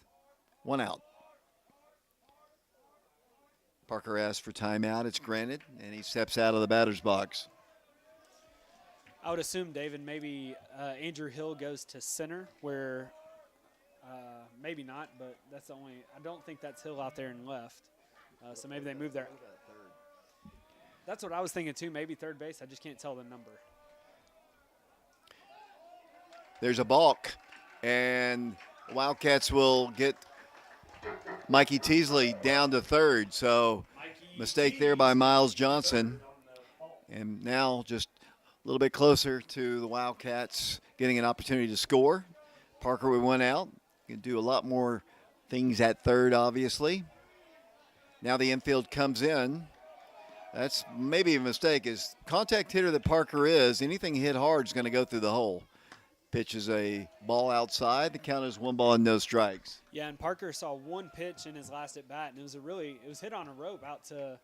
1 out. Parker asks for timeout. It's granted, and he steps out of the batter's box. I would assume, David, maybe Andrew Hill goes to center where maybe not, but that's the only – I don't think that's Hill out there in left. So maybe they move there. That's what I was thinking, too. Maybe third base. I just can't tell the number. There's a balk, and Wildcats will get Mikey Teasley down to third. So mistake there by Miles Johnson. And now just a little bit closer to the Wildcats getting an opportunity to score. Parker with 1 out. Can do a lot more things at third, obviously. Now the infield comes in. That's maybe a mistake. As contact hitter that Parker is, anything hit hard is going to go through the hole. Pitch is a ball outside. The count is 1 ball and no strikes. Yeah, and Parker saw 1 pitch in his last at bat, and it was hit on a rope out to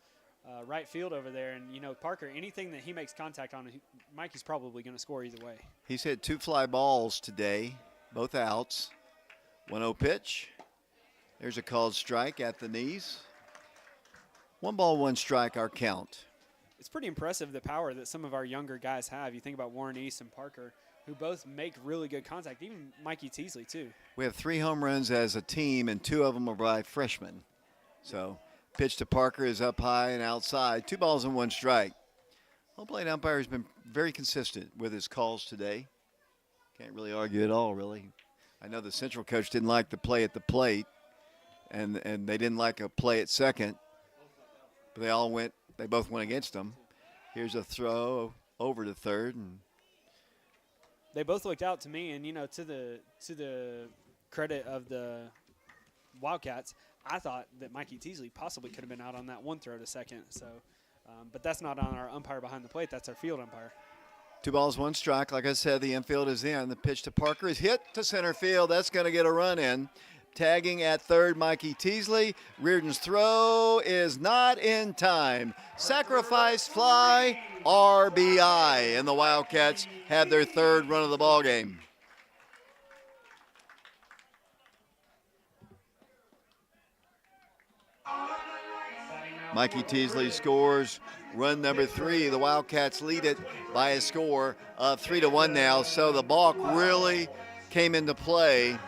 right field over there. And, Parker, anything that he makes contact on, Mikey's probably going to score either way. He's hit 2 fly balls today, both outs. 1-0 pitch. There's a called strike at the knees. 1 ball, 1 strike, our count. It's pretty impressive the power that some of our younger guys have. You think about Warren East and Parker, who both make really good contact, even Mikey Teasley, too. We have 3 home runs as a team, and 2 of them are by freshmen. So, pitch to Parker is up high and outside. 2 balls and 1 strike. Home plate umpire has been very consistent with his calls today. Can't really argue at all, really. I know the Central coach didn't like the play at the plate, and they didn't like a play at second, but they both went against them. Here's a throw over to third, and they both looked out to me, and to the credit of the Wildcats, I thought that Mikey Teasley possibly could have been out on that 1 throw to second. So, but that's not on our umpire behind the plate. That's our field umpire. 2 balls, 1 strike. Like I said, the infield is in. The pitch to Parker is hit to center field. That's going to get a run in. Tagging at third, Mikey Teasley. Reardon's throw is not in time. Sacrifice fly, RBI. And the Wildcats have their 3rd run of the ball game. Mikey Teasley scores run number 3. The Wildcats lead it by a score of 3-1 now. So the balk really came into play.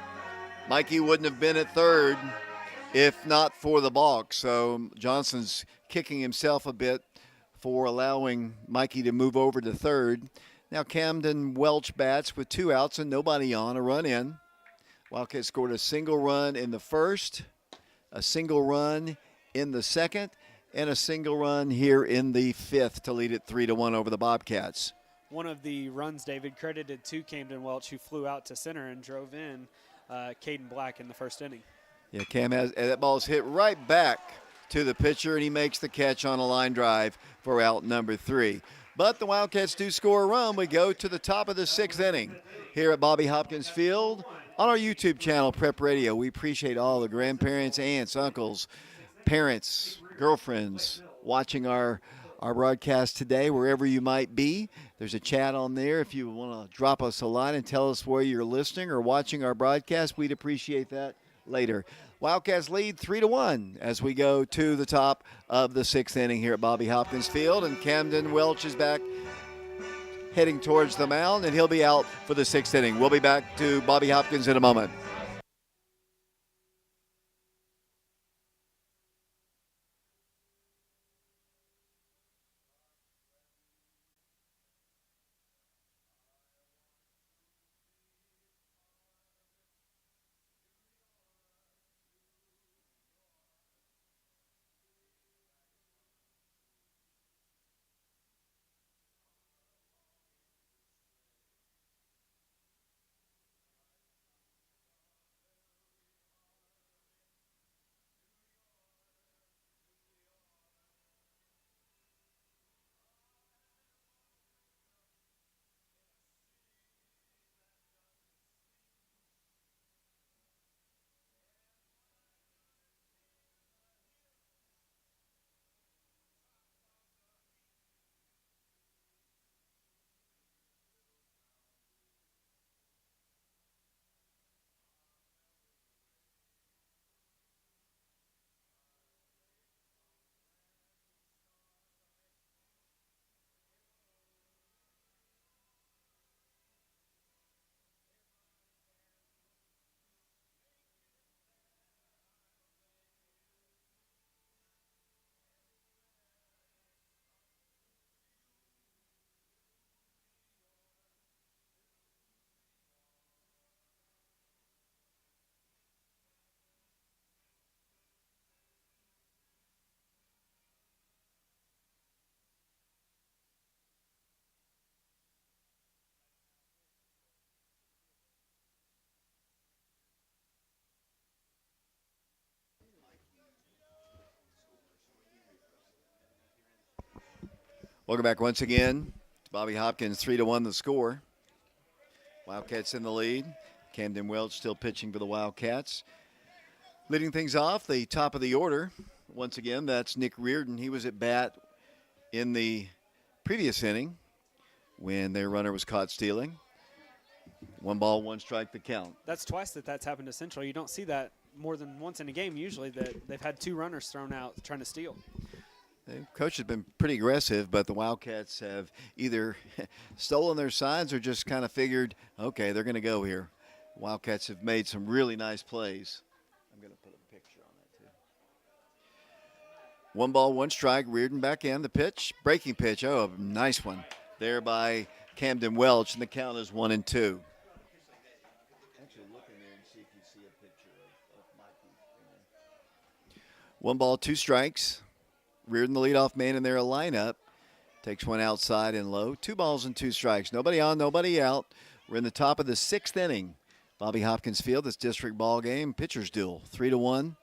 Mikey wouldn't have been at third if not for the balk. So Johnson's kicking himself a bit for allowing Mikey to move over to third. Now Camden Welch bats with 2 outs and nobody on, a run in. Wildcats scored a single run in the first, a single run in the second, and a single run here in the 5th to lead it 3-1 over the Bobcats. One of the runs, David, credited to Camden Welch, who flew out to center and drove in Caden Black in the 1st inning. Yeah, Cam has that ball's hit right back to the pitcher, and he makes the catch on a line drive for out number 3. But the Wildcats do score a run. We go to the top of the 6th inning here at Bobby Hopkins Field on our YouTube channel, Prep Radio. We appreciate all the grandparents, aunts, uncles, parents, girlfriends watching our broadcast today, wherever you might be. There's a chat on there. If you want to drop us a line and tell us where you're listening or watching our broadcast, we'd appreciate that later. Wildcats lead 3-1 as we go to the top of the 6th inning here at Bobby Hopkins Field, and Camden Welch is back heading towards the mound, and he'll be out for the 6th inning. We'll be back to Bobby Hopkins in a moment. Welcome back once again. Bobby Hopkins, 3-1 the score. Wildcats in the lead. Camden Welch still pitching for the Wildcats. Leading things off, the top of the order, Once again, that's Nick Reardon. He was at bat in the previous inning when their runner was caught stealing. 1 ball, 1 strike the count. That's twice that's happened to Central. You don't see that more than once in a game usually, that they've had 2 runners thrown out trying to steal. The coach has been pretty aggressive, but the Wildcats have either stolen their signs or just kind of figured, okay, they're going to go here. Wildcats have made some really nice plays. I'm going to put a picture on that too. 1 ball, 1 strike. Reardon back in. The pitch, breaking pitch. Oh, a nice one there by Camden Welch, and the count is 1-2. Actually, look in there and see if you see a picture of Mikey. 1 ball, 2 strikes. Reardon, the leadoff man in their lineup, takes one outside and low. 2 balls and 2 strikes. Nobody on, nobody out. We're in the top of the 6th inning. Bobby Hopkins Field, this district ball game. Pitchers duel, 3-1.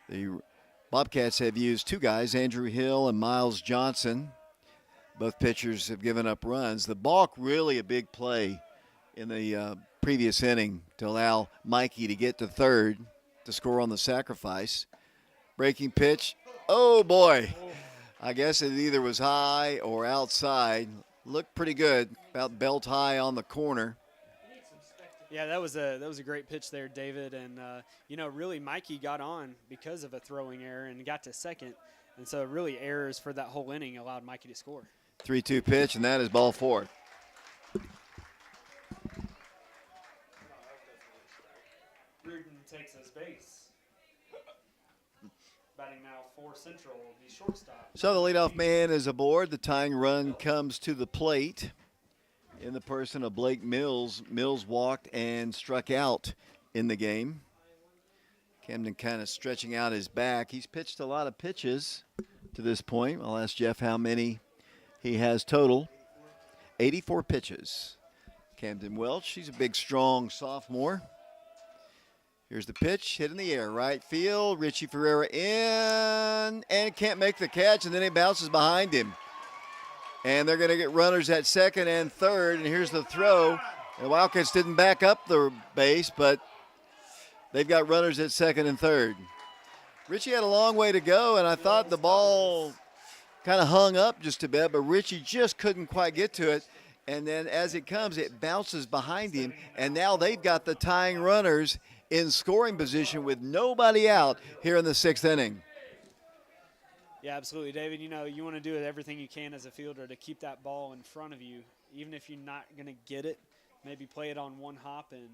The Bobcats have used 2 guys, Andrew Hill and Miles Johnson. Both pitchers have given up runs. The balk really a big play in the previous inning to allow Mikey to get to third to score on the sacrifice. Breaking pitch. Oh, boy. I guess it either was high or outside. Looked pretty good, about belt high on the corner. Yeah, that was a great pitch there, David. And, really Mikey got on because of a throwing error and got to second. And so really errors for that whole inning allowed Mikey to score. 3-2 pitch, and that is ball 4. Reardon takes his base. Batting now for Central, the shortstop. So the leadoff man is aboard. The tying run comes to the plate in the person of Blake Mills. Mills walked and struck out in the game. Camden kind of stretching out his back. He's pitched a lot of pitches to this point. I'll ask Jeff how many he has total. 84 pitches. Camden Welch, he's a big, strong sophomore. Here's the pitch, hit in the air, right field. Richie Ferreira in, and can't make the catch, and then it bounces behind him. And they're going to get runners at second and third, and here's the throw. The Wildcats didn't back up the base, but they've got runners at second and third. Richie had a long way to go, and I thought the ball kind of hung up just a bit, but Richie just couldn't quite get to it. And then as it comes, it bounces behind him, and now they've got the tying runners in scoring position with nobody out here in the 6th inning. Yeah, absolutely, David. You want to do everything you can as a fielder to keep that ball in front of you, even if you're not going to get it. Maybe play it on 1 hop and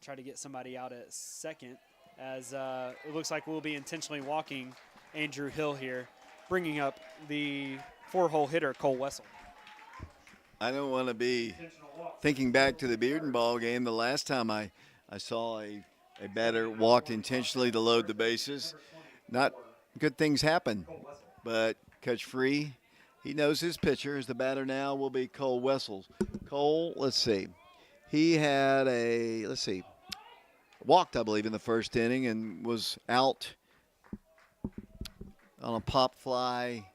try to get somebody out at second, as it looks like we'll be intentionally walking Andrew Hill here, bringing up the 4-hole hitter, Cole Wessel. I don't want to be thinking back to the Bearden ball game. The last time I saw a batter walked intentionally to load the bases. Not good things happen, but Coach Free, he knows his pitcher. As the batter now will be Cole Wessels. Cole, let's see. He had walked, I believe, in the 1st inning and was out on a pop fly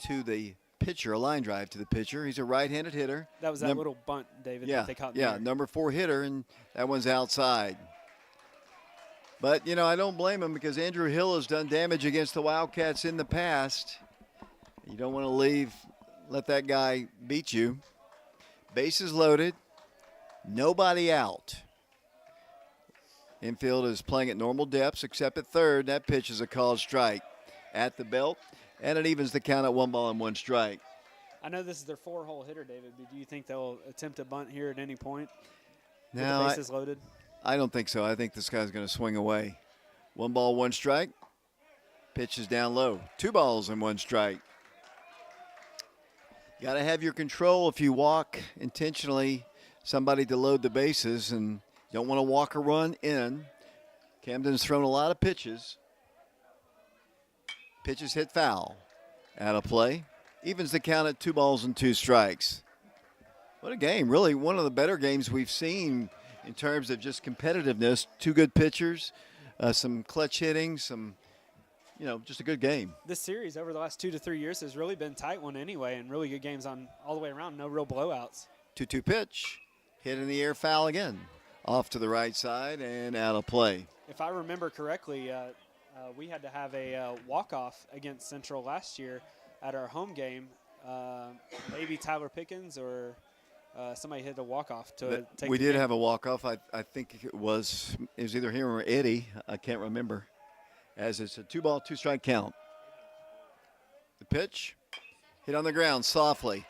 to the pitcher, a line drive to the pitcher. He's a right-handed hitter. That was that little bunt, David, that they caught. Yeah, number 4 hitter, and that one's outside. But, I don't blame him because Andrew Hill has done damage against the Wildcats in the past. You don't want to let that guy beat you. Bases loaded, nobody out. Infield is playing at normal depths except at third. That pitch is a called strike at the belt. And it evens the count at 1 ball and 1 strike. I know this is their 4-hole hitter, David, but do you think they'll attempt a bunt here at any point? No, with the bases loaded? I don't think so. I think this guy's going to swing away. 1 ball, 1 strike. Pitch is down low. 2 balls and 1 strike. You got to have your control if you walk intentionally somebody to load the bases, and you don't want to walk a run in. Camden's thrown a lot of pitches. Pitches hit foul. Out of play. Evens the count at 2 balls and 2 strikes. What a game. Really one of the better games we've seen in terms of just competitiveness. 2 good pitchers, some clutch hitting, just a good game. This series over the last 2 to 3 years has really been a tight one anyway, and really good games on all the way around. No real blowouts. 2-2 pitch. Hit in the air, foul again. Off to the right side and out of play. If I remember correctly, we had to have a walk-off against Central last year at our home game. Maybe Tyler Pickens or somebody hit a walk-off to take We the did game. have a walk-off. I think it was either him or Eddie. I can't remember. As it's a 2-ball, 2-strike count. The pitch, hit on the ground softly.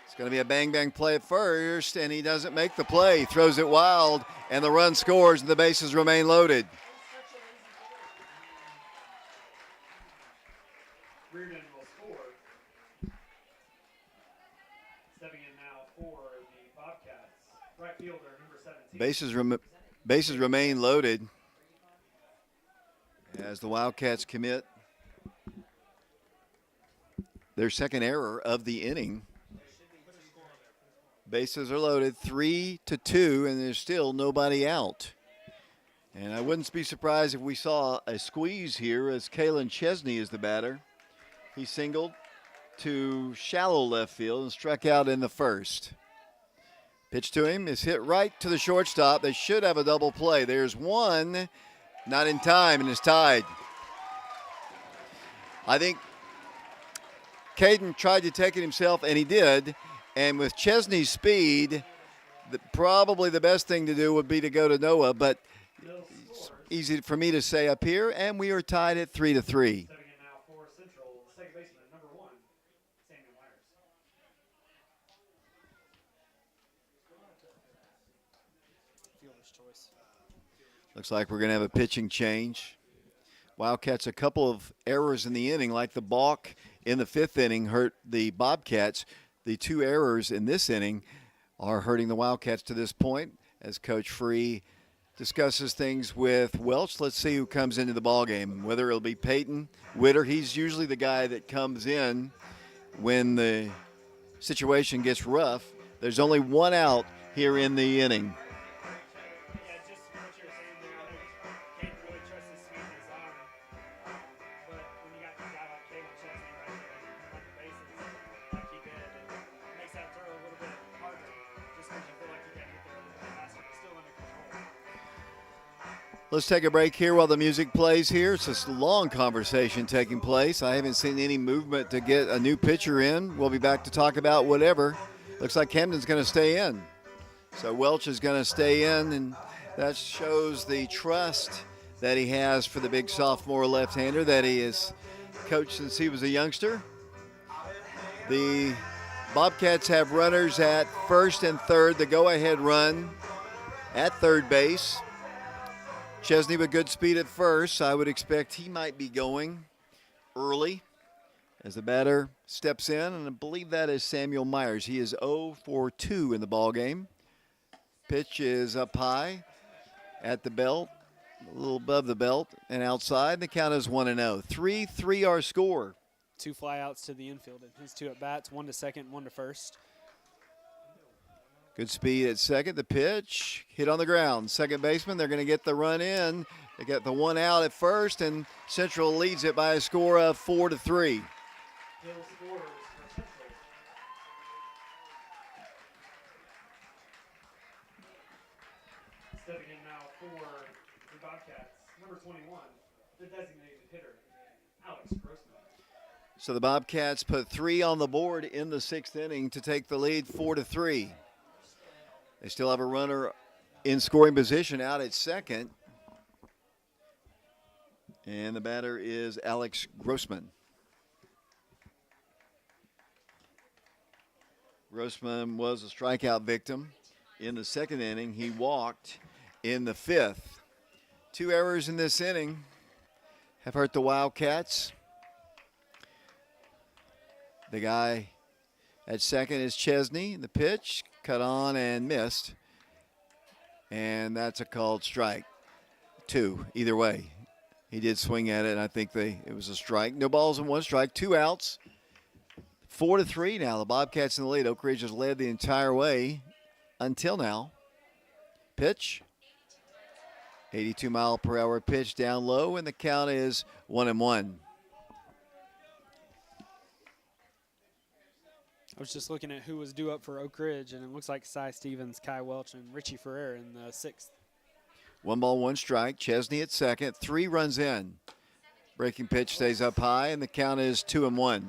It's going to be a bang-bang play at first, and he doesn't make the play. Throws it wild, and the run scores, and the bases remain loaded. Reardon will score. Stepping in now for the Bobcats. Right fielder, number 17. Bases remain loaded as the Wildcats commit their second error of the inning. Bases are loaded, 3-2, and there's still nobody out. And I wouldn't be surprised if we saw a squeeze here as Kalen Chesney is the batter. He singled to shallow left field and struck out in the first. Pitch to him is hit right to the shortstop. They should have a double play. There's one, not in time, and it's tied. I think Caden tried to take it himself, and he did. And with Chesney's speed, probably the best thing to do would be to go to Noah, but it's easy for me to say up here, and we are tied at 3-3. Stepping in now for Central, second baseman, number 1, Samuel Myers. Fielder's choice. Looks like we're going to have a pitching change. Wildcats, a couple of errors in the inning, like the balk in the 5th inning hurt the Bobcats. The 2 errors in this inning are hurting the Wildcats to this point as Coach Free discusses things with Welch. Let's see who comes into the ballgame, whether it'll be Peyton Witter. He's usually the guy that comes in when the situation gets rough. There's only 1 out here in the inning. Yeah, just what you're saying there. I know Caden really trusts his speed and his arm. But when you got a guy like Kalen Chesney right there, like the bases, like he did, it makes that throw a little bit harder just because you feel like you got to get there a little bit faster, but still under control. Let's take a break here while the music plays here. It's a long conversation taking place. I haven't seen any movement to get a new pitcher in. We'll be back to talk about whatever. Looks like Camden's going to stay in. So Welch is going to stay in, and that shows the trust that he has for the big sophomore left-hander that he has coached since he was a youngster. The Bobcats have runners at first and third. The go-ahead run at third base. Chesney with good speed at first. I would expect he might be going early as the batter steps in, and I believe that is Samuel Myers. He is 0 for 2 in the ballgame. Pitch is up high at the belt, a little above the belt, and outside. The count is 1-0. 3-3 our score. 2 flyouts to the infield in his 2 at-bats, 1 to second, 1 to first. Good speed at second. The pitch hit on the ground. Second baseman, they're going to get the run in. They got the 1 out at first, and Central leads it by a score of 4-3. Hill scores for Central. Stepping in now for the Bobcats, number 21, the designated hitter, Alex Grossman. So the Bobcats put 3 on the board in the 6th inning to take the lead 4-3. They still have a runner in scoring position out at second. And the batter is Alex Grossman. Grossman was a strikeout victim in the 2nd inning. He walked in the 5th. 2 errors in this inning have hurt the Wildcats. The guy at second is Chesney. The pitch cut on and missed. And that's a called strike. 2, either way. He did swing at it, and I think it was a strike. No balls and 1 strike, 2 outs. 4-3 now. The Bobcats in the lead. Oak Ridge has led the entire way until now. Pitch. 82-mile-per-hour pitch down low, and the count is 1-1. I was just looking at who was due up for Oak Ridge, and it looks like Cy Stevens, Kai Welch, and Richie Ferrer in the 6th. 1 ball, 1 strike. Chesney at second. 3 runs in. Breaking pitch stays up high, and the count is 2-1.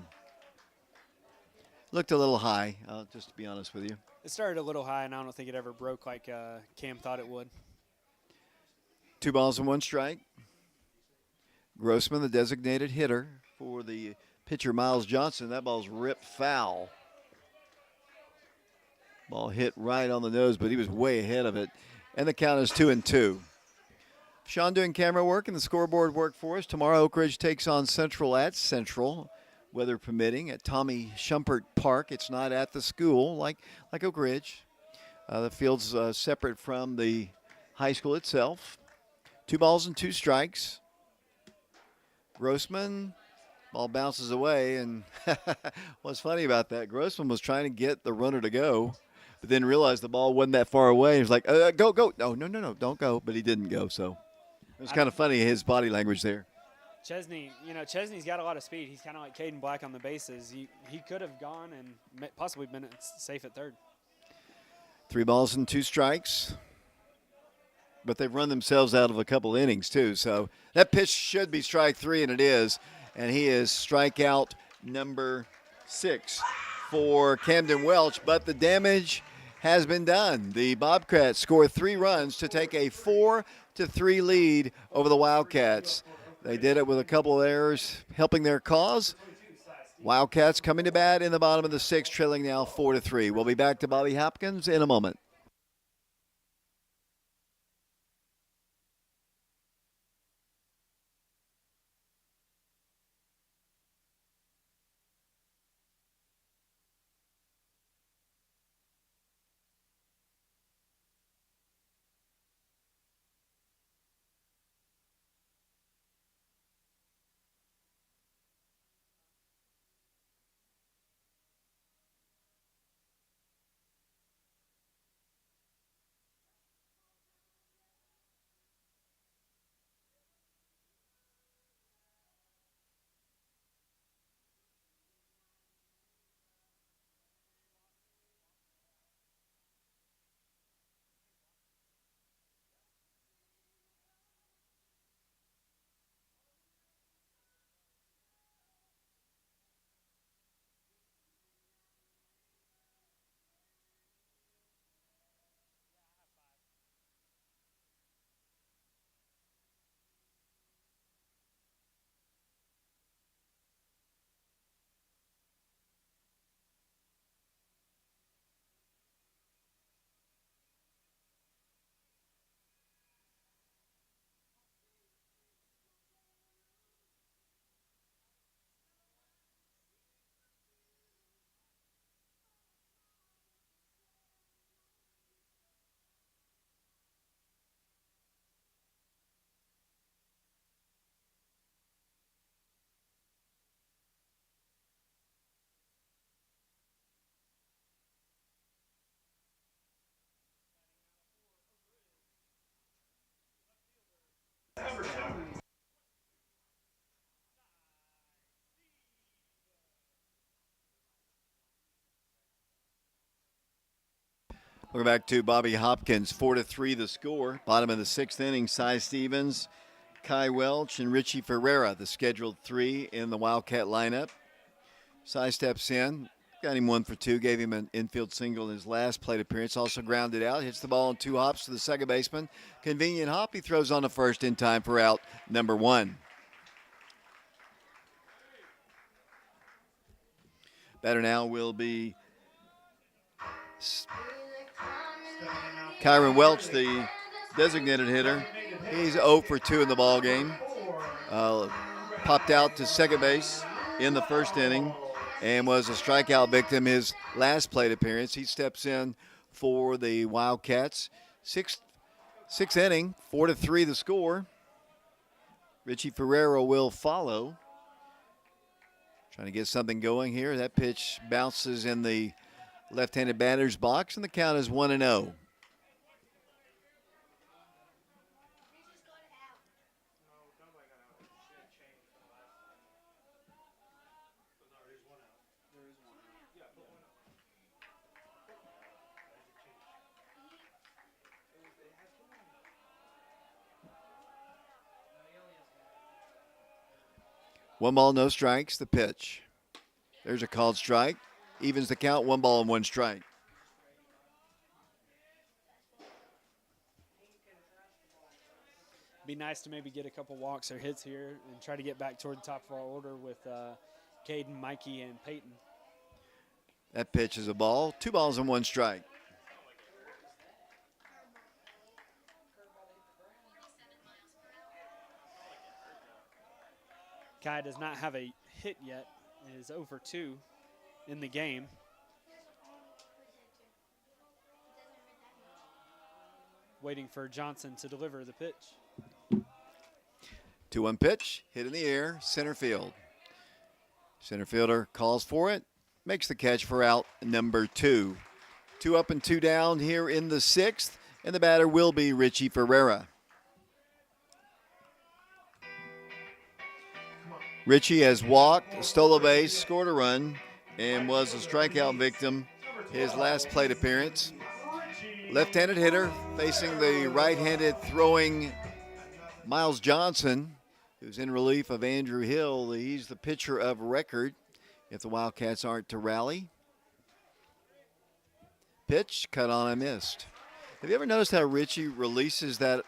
Looked a little high, just to be honest with you. It started a little high, and I don't think it ever broke like Cam thought it would. 2 balls and 1 strike. Grossman, the designated hitter for the pitcher, Miles Johnson. That ball's ripped foul. Ball hit right on the nose, but he was way ahead of it. And the count is 2-2. Sean doing camera work and the scoreboard work for us. Tomorrow, Oak Ridge takes on Central at Central, weather permitting, at Tommy Shumpert Park. It's not at the school like Oak Ridge. The field's separate from the high school itself. 2 balls and 2 strikes. Grossman, ball bounces away, and what's funny about that, Grossman was trying to get the runner to go, but then realized the ball wasn't that far away. He was like, go. No, don't go. But he didn't go, so it was kind of funny, his body language there. Chesney, Chesney's got a lot of speed. He's kind of like Caden Black on the bases. He could have gone and possibly been safe at third. 3 balls and 2 strikes. But they've run themselves out of a couple innings, too. So that pitch should be strike 3, and it is. And he is strikeout number 6 for Camden Welch. But the damage has been done. The Bobcats score 3 runs to take a 4-3 lead over the Wildcats. They did it with a couple of errors helping their cause. Wildcats coming to bat in the bottom of the 6th, trailing now 4-3. We'll be back to Bobby Hopkins in a moment. We're back to Bobby Hopkins, 4-3 the score. Bottom of the 6th inning, Cy Stevens, Kai Welch, and Richie Ferreira, the scheduled 3 in the Wildcat lineup. Cy steps in, got him 1 for 2, gave him an infield single in his last plate appearance. Also grounded out, hits the ball in 2 hops to the second baseman. Convenient hop, he throws on the first in time for out number 1. Batter now will be Kyron Welch, the designated hitter. He's 0 for 2 in the ball game. Popped out to second base in the first inning and was a strikeout victim his last plate appearance. He steps in for the Wildcats. Sixth inning, 4-3 the score. Richie Ferreira will follow. Trying to get something going here. That pitch bounces in the left-handed batter's box, and the count is 1-0. 1 ball, no strikes. The pitch. There's a called strike. Evens the count. 1 ball and 1 strike. Be nice to maybe get a couple walks or hits here and try to get back toward the top of our order with Caden, Mikey, and Peyton. That pitch is a ball. 2 balls and 1 strike. Kai does not have a hit yet. It is over 2 in the game. Waiting for Johnson to deliver the pitch. 2-1 pitch, hit in the air, center field. Center fielder calls for it, makes the catch for out number 2. 2 up and 2 down here in the 6th, and the batter will be Richie Ferreira. Richie has walked, stole a base, scored a run, and was a strikeout victim his last plate appearance. Left-handed hitter facing the right-handed throwing Miles Johnson, who's in relief of Andrew Hill. He's the pitcher of record if the Wildcats aren't to rally. Pitch, cut on and missed. Have you ever noticed how Richie releases that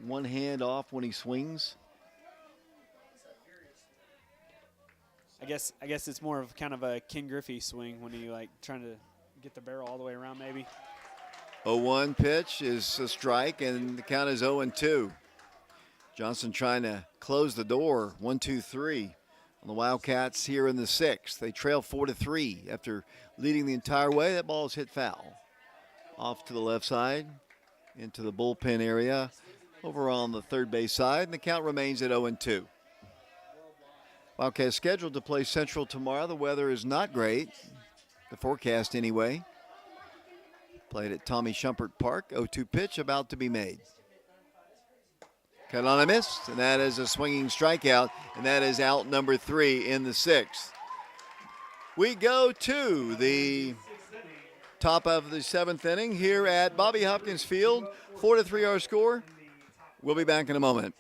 one hand off when he swings? I guess it's more of kind of a Ken Griffey swing when he like trying to get the barrel all the way around maybe. 0-1 pitch is a strike, and the count is 0-2. Johnson trying to close the door. 1-2-3 on the Wildcats here in the 6th. They trail 4-3 after leading the entire way. That ball is hit foul. Off to the left side, into the bullpen area, over on the third base side, and the count remains at 0-2. Wildcats scheduled to play Central tomorrow. The weather is not great, the forecast anyway. Played at Tommy Shumpert Park. 0-2 pitch about to be made. Cut on a miss, and that is a swinging strikeout, and that is out number 3 in the 6th. We go to the top of the 7th inning here at Bobby Hopkins Field. 4-3 our score. We'll be back in a moment.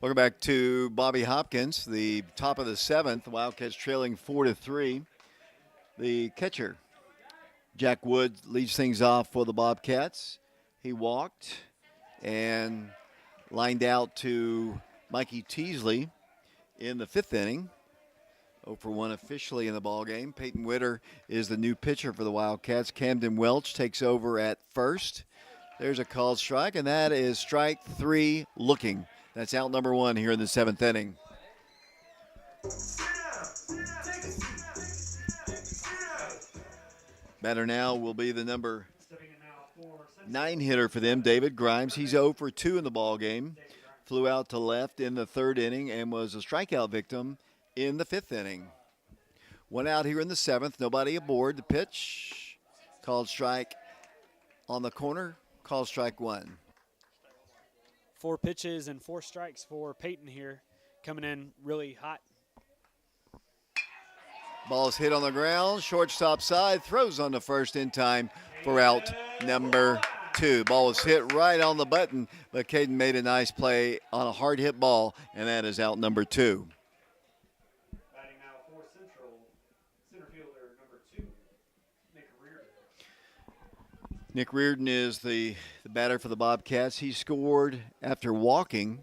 Welcome back to Bobby Hopkins, the top of the 7th. The Wildcats trailing 4-3. The catcher, Jack Wood, leads things off for the Bobcats. He walked and lined out to Mikey Teasley in the 5th inning. 0 for 1 officially in the ball game. Peyton Witter is the new pitcher for the Wildcats. Camden Welch takes over at first. There's a called strike, and that is strike 3 looking. That's out number 1 here in the 7th inning. Batter now will be the number 9 hitter for them, David Grimes. He's 0 for 2 in the ball game. Flew out to left in the 3rd inning and was a strikeout victim in the 5th inning. 1 out here in the 7th. Nobody aboard. The pitch. Called strike on the corner. Called strike 1. 4 pitches and 4 strikes for Peyton here, coming in really hot. Ball is hit on the ground. Shortstop side. Throws on the first in time for out number 2. Ball was hit right on the button, but Caden made a nice play on a hard hit ball, and that is out number 2. Batting now for Central, center fielder number 2, Nick Reardon. Nick Reardon is the batter for the Bobcats. He scored after walking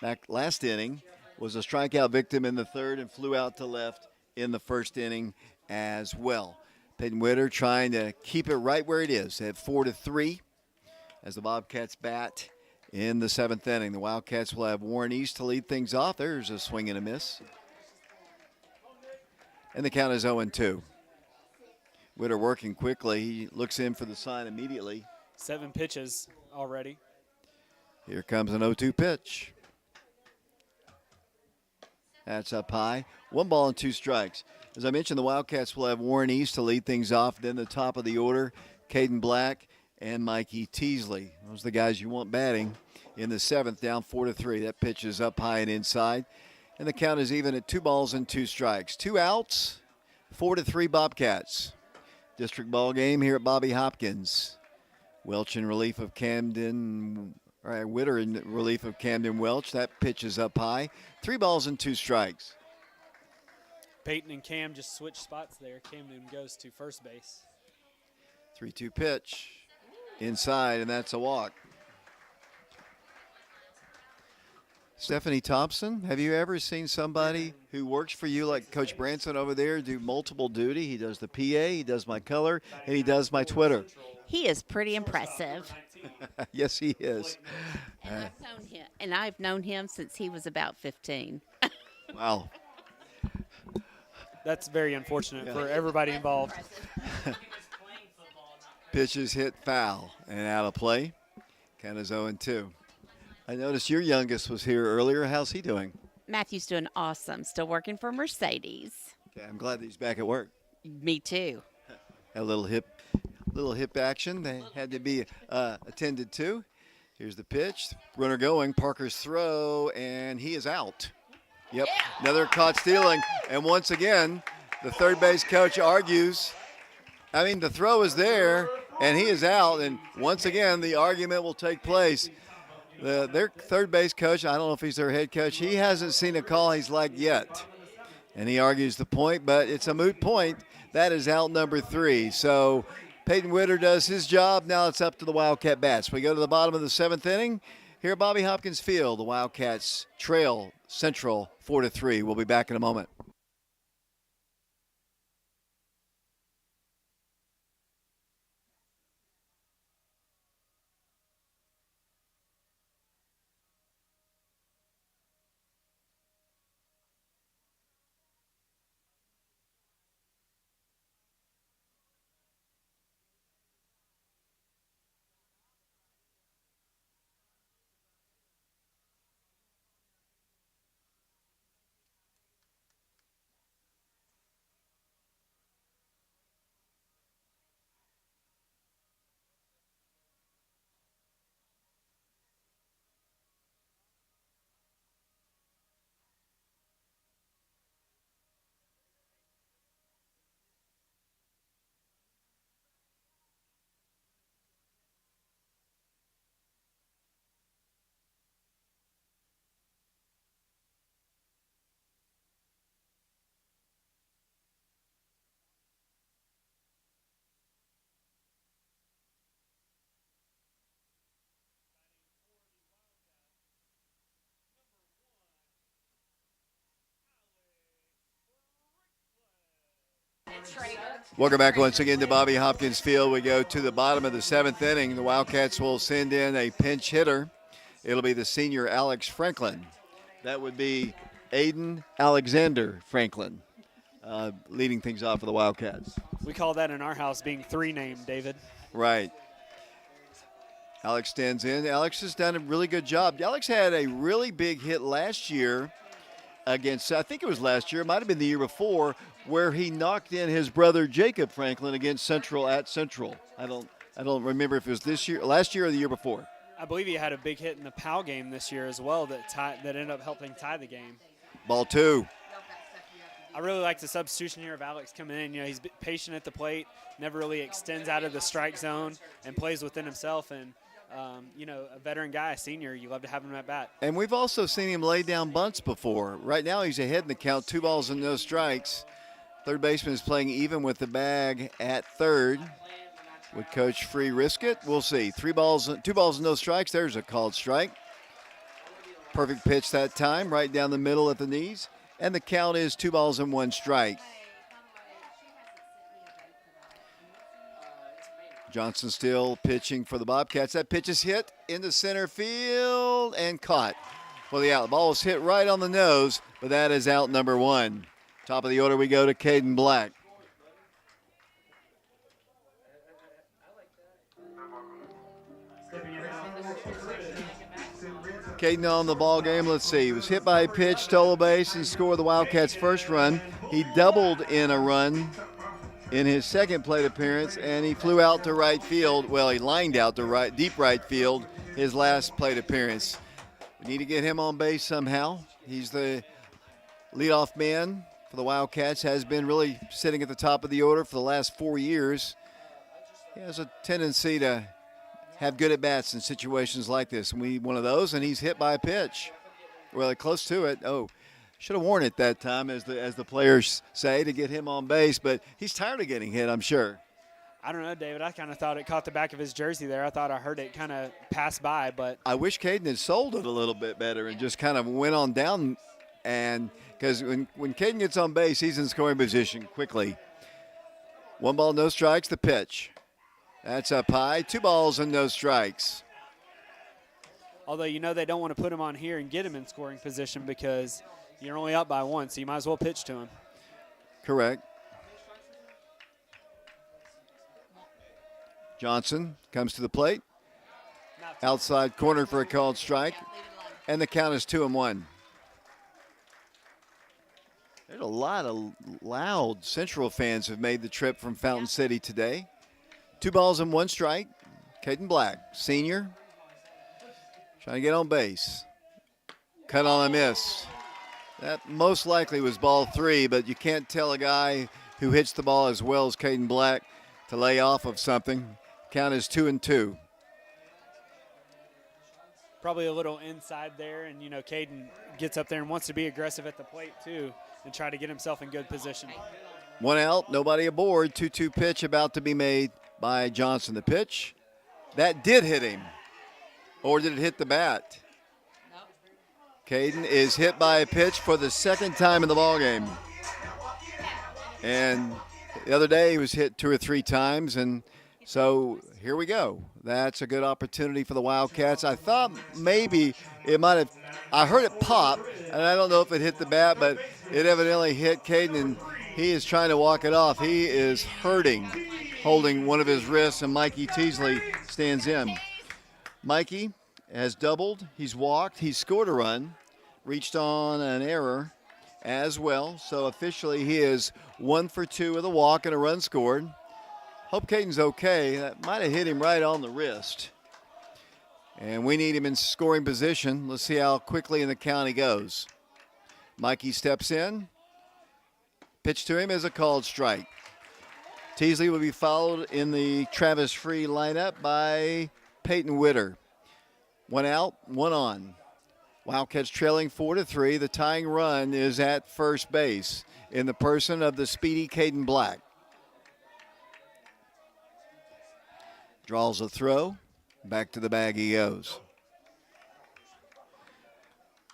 back last inning, was a strikeout victim in the 3rd, and flew out to left in the 1st inning as well. Peyton Witter trying to keep it right where it is at 4-3 as the Bobcats bat in the 7th inning. The Wildcats will have Warren East to lead things off. There's a swing and a miss. And the count is 0-2. Witter working quickly. He looks in for the sign immediately. 7 pitches already. Here comes an 0-2 pitch. That's up high. 1 ball and 2 strikes. As I mentioned, the Wildcats will have Warren East to lead things off. Then the top of the order, Caden Black and Mikey Teasley. Those are the guys you want batting in the 7th, down 4-3. That pitch is up high and inside. And the count is even at 2 balls and 2 strikes. 2 outs, 4-3 Bobcats. District ball game here at Bobby Hopkins. Welch in relief of Camden. All right, Witter in relief of Camden Welch. That pitch is up high. 3 balls and 2 strikes. Peyton and Cam just switch spots there. Camden goes to first base. 3-2 pitch inside, and that's a walk. Stephanie Thompson, have you ever seen somebody who works for you like Coach Branson over there do multiple duty? He does the PA, he does my color, and he does my Twitter. He is pretty impressive. Yes, he is. And I've known him since he was about 15. Wow. That's very unfortunate for everybody involved. Pitches hit foul and out of play. Count is 0-2. I noticed your youngest was here earlier. How's he doing? Matthew's doing awesome. Still working for Mercedes. Okay, I'm glad that he's back at work. Me too. A little hip action. They had to be attended to. Here's the pitch. Runner going. Parker's throw, and he is out. Yep, another caught stealing. And once again, the third base coach argues. I mean, the throw is there, and he is out. And once again, the argument will take place. Their third base coach, I don't know if he's their head coach, he hasn't seen a call he's liked yet. And he argues the point, but it's a moot point. That is out number 3. So Peyton Witter does his job. Now it's up to the Wildcat bats. We go to the bottom of the 7th inning. Here at Bobby Hopkins Field, the Wildcats trail Central 4-3. We'll be back in a moment. Welcome back once again to Bobby Hopkins Field. We go to the bottom of the 7th inning. The Wildcats will send in a pinch hitter. It'll be the senior Alex Franklin. That would be Aiden Alexander Franklin leading things off for the Wildcats. We call that in our house being three named, David. Right. Alex stands in. Alex has done a really good job. Alex had a really big hit last year against, I think it was last year, it might have been the year before, where he knocked in his brother Jacob Franklin against Central at Central. I don't remember if it was this year, last year or the year before. I believe he had a big hit in the POW game this year as well that ended up helping tie the game. Ball 2. I really like the substitution here of Alex coming in. You know, he's patient at the plate, never really extends out of the strike zone, and plays within himself. And you know, a veteran guy, a senior, you love to have him at bat. And we've also seen him lay down bunts before. Right now he's ahead in the count, 2 balls and no strikes. Third baseman is playing even with the bag at third. Would Coach Free risk it? We'll see. 2 balls and no strikes. There's a called strike. Perfect pitch that time, right down the middle at the knees. And the count is 2 balls and 1 strike. Johnson still pitching for the Bobcats. That pitch is hit into center field and caught for the out. The ball was hit right on the nose, but that is out number 1. Top of the order we go to Caden Black. Caden on the ball game. Let's see. He was hit by a pitch, stole a base, and scored the Wildcats' first run. He doubled in a run in his second plate appearance, and he flew out to right field. Well, he lined out to deep right field his last plate appearance. We need to get him on base somehow. He's the leadoff man for the Wildcats, has been really sitting at the top of the order for the last 4 years. He has a tendency to have good at-bats in situations like this. And we need one of those, and he's hit by a pitch. Really close to it. Oh, should have worn it that time, as the players say, to get him on base. But he's tired of getting hit, I'm sure. I don't know, David. I kind of thought it caught the back of his jersey there. I thought I heard it kind of pass by, but I wish Caden had sold it a little bit better and just kind of went on down. And because when Caden gets on base, he's in scoring position quickly. 1 ball, no strikes, the pitch. That's up high. 2 balls and no strikes. although you know they don't want to put him on here and get him in scoring position because you're only up by 1, so you might as well pitch to him. Correct. Johnson comes to the plate. Outside corner for a called strike. And the count is 2-1. There's a lot of loud Central fans have made the trip from Fountain City today. 2 balls and 1 strike. Caden Black, senior, trying to get on base. Cut on a miss. That most likely was ball 3, but you can't tell a guy who hits the ball as well as Caden Black to lay off of something. Count is 2-2. Probably a little inside there, and, you know, Caden gets up there and wants to be aggressive at the plate, too, and try to get himself in good position. 1 out, nobody aboard. 2-2 pitch about to be made by Johnson. The pitch, that did hit him. Or did it hit the bat? Caden is hit by a pitch for the 2nd time in the ballgame. And the other day he was hit 2 or 3 times, and so here we go. That's a good opportunity for the Wildcats. I thought maybe it might have, I heard it pop, and I don't know if it hit the bat, but it evidently hit Caden, and he is trying to walk it off. He is hurting, holding one of his wrists, and Mikey Teasley stands in. Mikey has doubled, he's walked, he's scored a run, reached on an error as well. So officially he is 1 for 2 with a walk and a run scored. Hope Caden's okay. That might have hit him right on the wrist. And we need him in scoring position. Let's see how quickly in the count he goes. Mikey steps in. Pitch to him is a called strike. Teasley will be followed in the Travis Free lineup by Peyton Witter. 1 out, 1 on. Wildcats trailing 4-3. The tying run is at first base in the person of the speedy Caden Black. Draws a throw. Back to the bag he goes.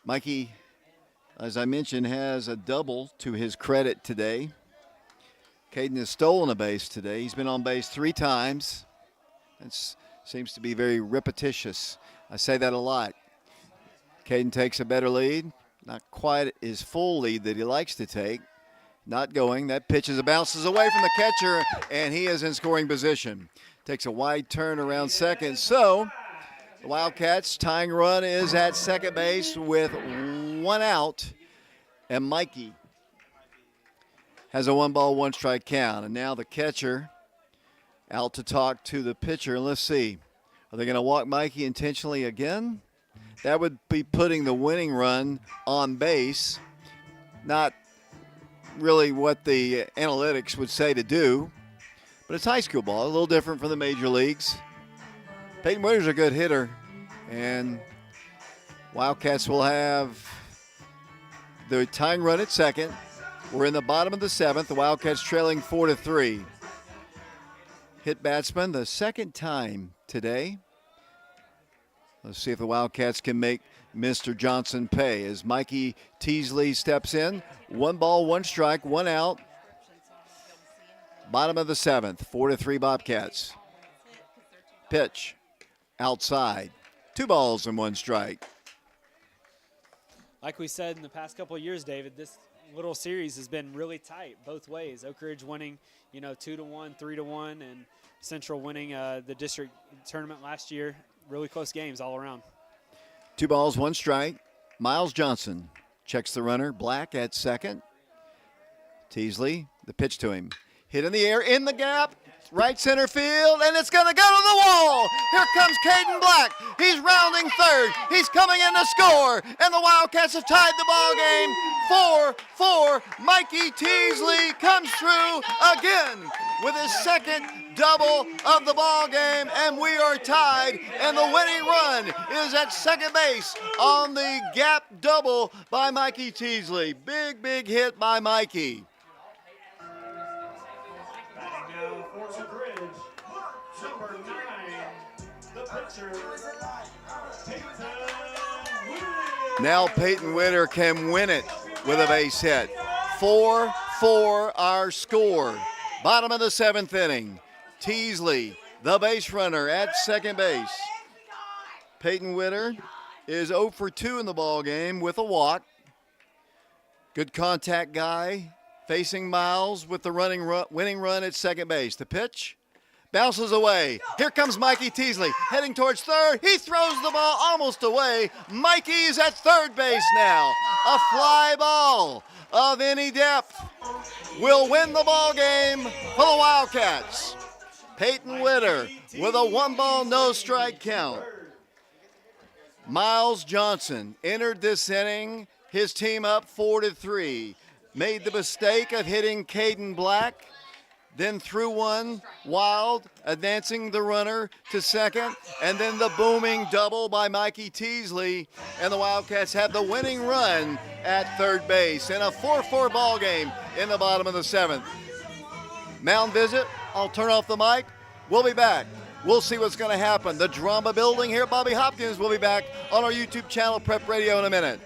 Mikey, as I mentioned, has a double to his credit today. Caden has stolen a base today. He's been on base 3 times. That seems to be very repetitious. I say that a lot. Caden takes a better lead. Not quite his full lead that he likes to take. Not going. That pitch bounces away from the catcher, and he is in scoring position. Takes a wide turn around second. So the Wildcats' tying run is at second base with 1 out. And Mikey has a 1-ball, 1-strike count. And now the catcher out to talk to the pitcher. Let's see. Are they going to walk Mikey intentionally again? That would be putting the winning run on base. Not really what the analytics would say to do. But it's high school ball, a little different from the major leagues. Peyton Witter's a good hitter. And Wildcats will have the tying run at second. We're in the bottom of the 7th. The Wildcats trailing 4-3. Hit batsman the second time today. Let's see if the Wildcats can make Mr. Johnson pay as Mikey Teasley steps in. 1 ball, 1 strike, 1 out. Bottom of the 7th, 4-3 Bobcats. Pitch outside. 2 balls and 1 strike. Like we said in the past couple of years, David, this little series has been really tight both ways. Oak Ridge winning, 2-1, 3-1, and Central winning the district tournament last year. Really close games all around. 2 balls, 1 strike. Miles Johnson checks the runner. Black at second. Teasley, the pitch to him. Hit in the air, in the gap, right center field, and it's going to go to the wall. Here comes Caden Black. He's rounding third. He's coming in to score, and the Wildcats have tied the ball game 4-4. Mikey Teasley comes through again with his second double of the ball game, and we are tied, and the winning run is at second base on the gap double by Mikey Teasley. Big hit by Mikey. Batting now for Oak Ridge, number 9, the pitcher, Peyton Williams. Now Peyton Witter can win it with a base hit. 4-4 our score. Bottom of the 7th inning. Teasley, the base runner at second base. Peyton Witter is 0 for 2 in the ball game with a walk. Good contact guy, facing Miles with the winning run at second base. The pitch bounces away. Here comes Mikey Teasley heading towards third. He throws the ball almost away. Mikey's at third base now. A fly ball of any depth will win the ball game for the Wildcats. Peyton Witter with a 1-ball, no strike count. Miles Johnson entered this inning, his team up 4-3. Made the mistake of hitting Caden Black, then threw one wild, advancing the runner to second, and then the booming double by Mikey Teasley, and the Wildcats have the winning run at third base in a 4-4 ball game in the bottom of the 7th. Mound visit. I'll turn off the mic. We'll be back. We'll see what's going to happen. The drama building here at Bobby Hopkins will be back on our YouTube channel, Prep Radio, in a minute.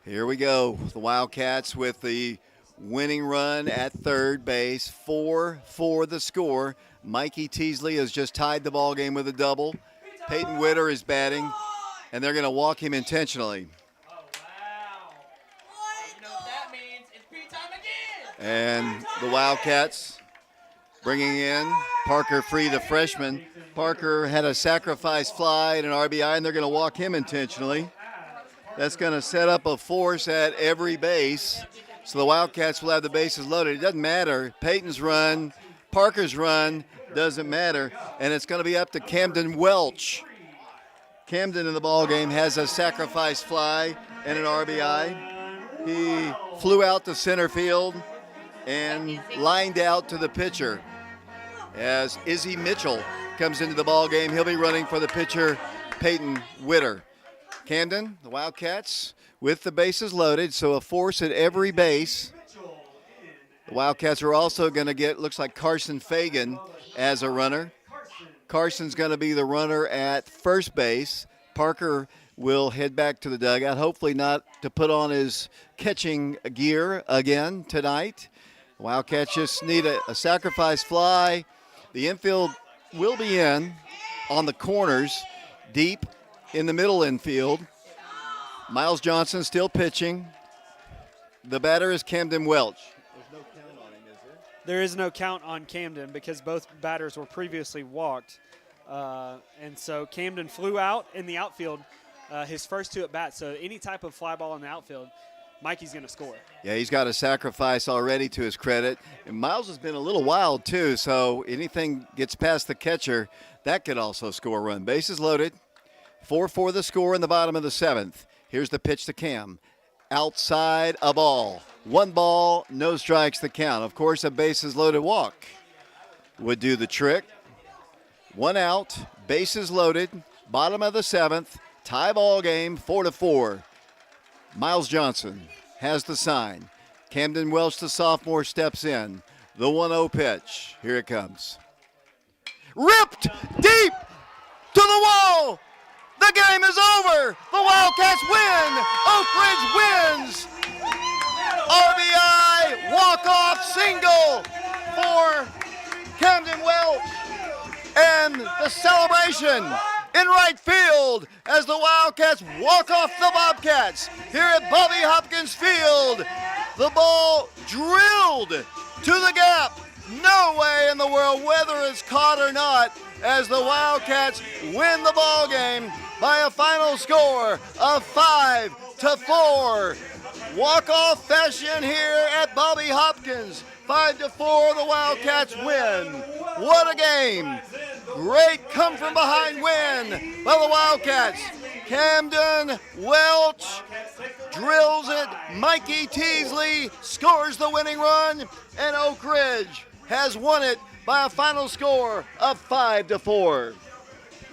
Here we go. The Wildcats with the winning run at third base. 4-4 the score. Mikey Teasley has just tied the ball game with a double. Peyton Witter is batting, and they're going to walk him intentionally. Oh, wow. You know what that means? It's P time again. And the Wildcats bringing in Parker Free, the freshman. Parker had a sacrifice fly and an RBI, and they're going to walk him intentionally. That's going to set up a force at every base. So the Wildcats will have the bases loaded. It doesn't matter. Peyton's run, Parker's run, doesn't matter. And it's going to be up to Camden Welch. Camden in the ball game has a sacrifice fly and an RBI. He flew out to center field and lined out to the pitcher. As Izzy Mitchell comes into the ball game, he'll be running for the pitcher, Peyton Witter. Camden, the Wildcats, with the bases loaded, so a force at every base. The Wildcats are also going to get, looks like Carson Fagan as a runner. Carson's going to be the runner at first base. Parker will head back to the dugout, hopefully not to put on his catching gear again tonight. The Wildcats just need a sacrifice fly. The infield will be in on the corners, deep in the middle infield. Miles Johnson still pitching. The batter is Camden Welch. There's no count on him, is there? There is no count on Camden because both batters were previously walked. And so Camden flew out in the outfield his first two at bats. So any type of fly ball in the outfield, Mikey's going to score. Yeah, he's got a sacrifice already to his credit. And Miles has been a little wild, too, so anything gets past the catcher, that could also score a run. Bases loaded. 4-4 the score in the bottom of the seventh. Here's the pitch to Cam. Outside, a ball. 1 ball, no strikes the count. Of course, a bases loaded walk would do the trick. 1 out, bases loaded, bottom of the seventh, tie ball game, 4-4. Miles Johnson has the sign. Camden Welch, the sophomore, steps in. The 1-0 pitch. Here it comes. Ripped deep to the wall. The game is over. The Wildcats win. Oak Ridge wins. RBI walk-off single for Camden Welch. And the celebration in right field as the Wildcats walk off the Bobcats here at Bobby Hopkins Field. The ball drilled to the gap. No way in the world, whether it's caught or not, as the Wildcats win the ball game by a final score of 5-4. Walk-off fashion here at Bobby Hopkins. 5-4, the Wildcats win. What a game. Great come-from-behind win by the Wildcats. Camden Welch drills it. Mikey Teasley scores the winning run. And Oak Ridge has won it by a final score of 5-4.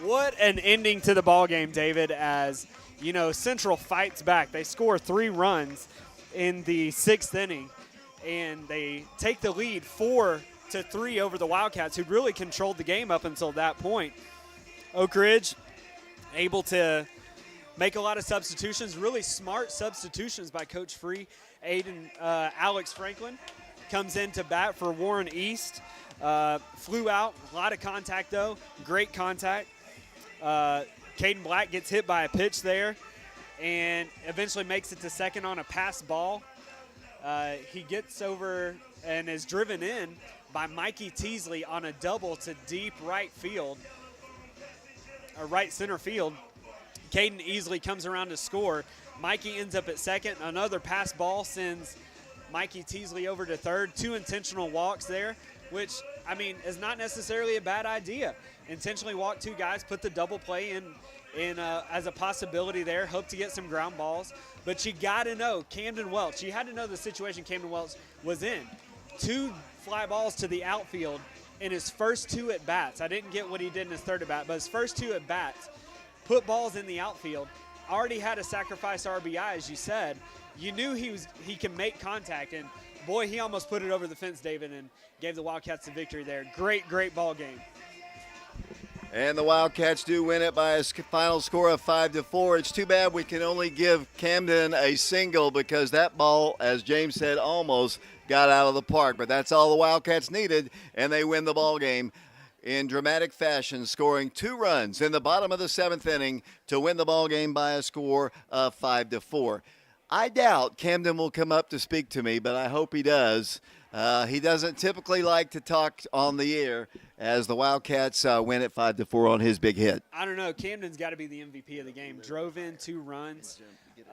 What an ending to the ball game, David, as, you know, Central fights back. They score 3 runs in the 6th inning, and they take the lead 4-3 over the Wildcats, who really controlled the game up until that point. Oak Ridge able to make a lot of substitutions, really smart substitutions by Coach Free. Alex Franklin comes in to bat for Warren East. Flew out, a lot of contact though, great contact. Caden Black gets hit by a pitch there and eventually makes it to second on a pass ball. He gets over and is driven in by Mikey Teasley on a double to deep right field, or right center field. Caden easily comes around to score. Mikey ends up at second. Another pass ball sends Mikey Teasley over to third. 2 intentional walks there, which, I mean, is not necessarily a bad idea. Intentionally walk 2 guys, put the double play in as a possibility there, hope to get some ground balls. But you got to know Camden Welch. You had to know the situation Camden Welch was in. 2 fly balls to the outfield in his first 2 at-bats. I didn't get what he did in his third at-bat, but his first 2 at-bats, put balls in the outfield, already had a sacrifice RBI, as you said. You knew he can make contact, and boy, he almost put it over the fence, David, and gave the Wildcats the victory there. Great ball game. And the Wildcats do win it by a final score of 5-4. It's too bad we can only give Camden a single because that ball, as James said, almost got out of the park. But that's all the Wildcats needed, and they win the ball game in dramatic fashion, scoring 2 runs in the bottom of the 7th inning to win the ball game by a score of 5-4. I doubt Camden will come up to speak to me, but I hope he does. He doesn't typically like to talk on the air as the Wildcats win at 5-4 on his big hit. I don't know. Camden's got to be the MVP of the game. Drove in 2 runs,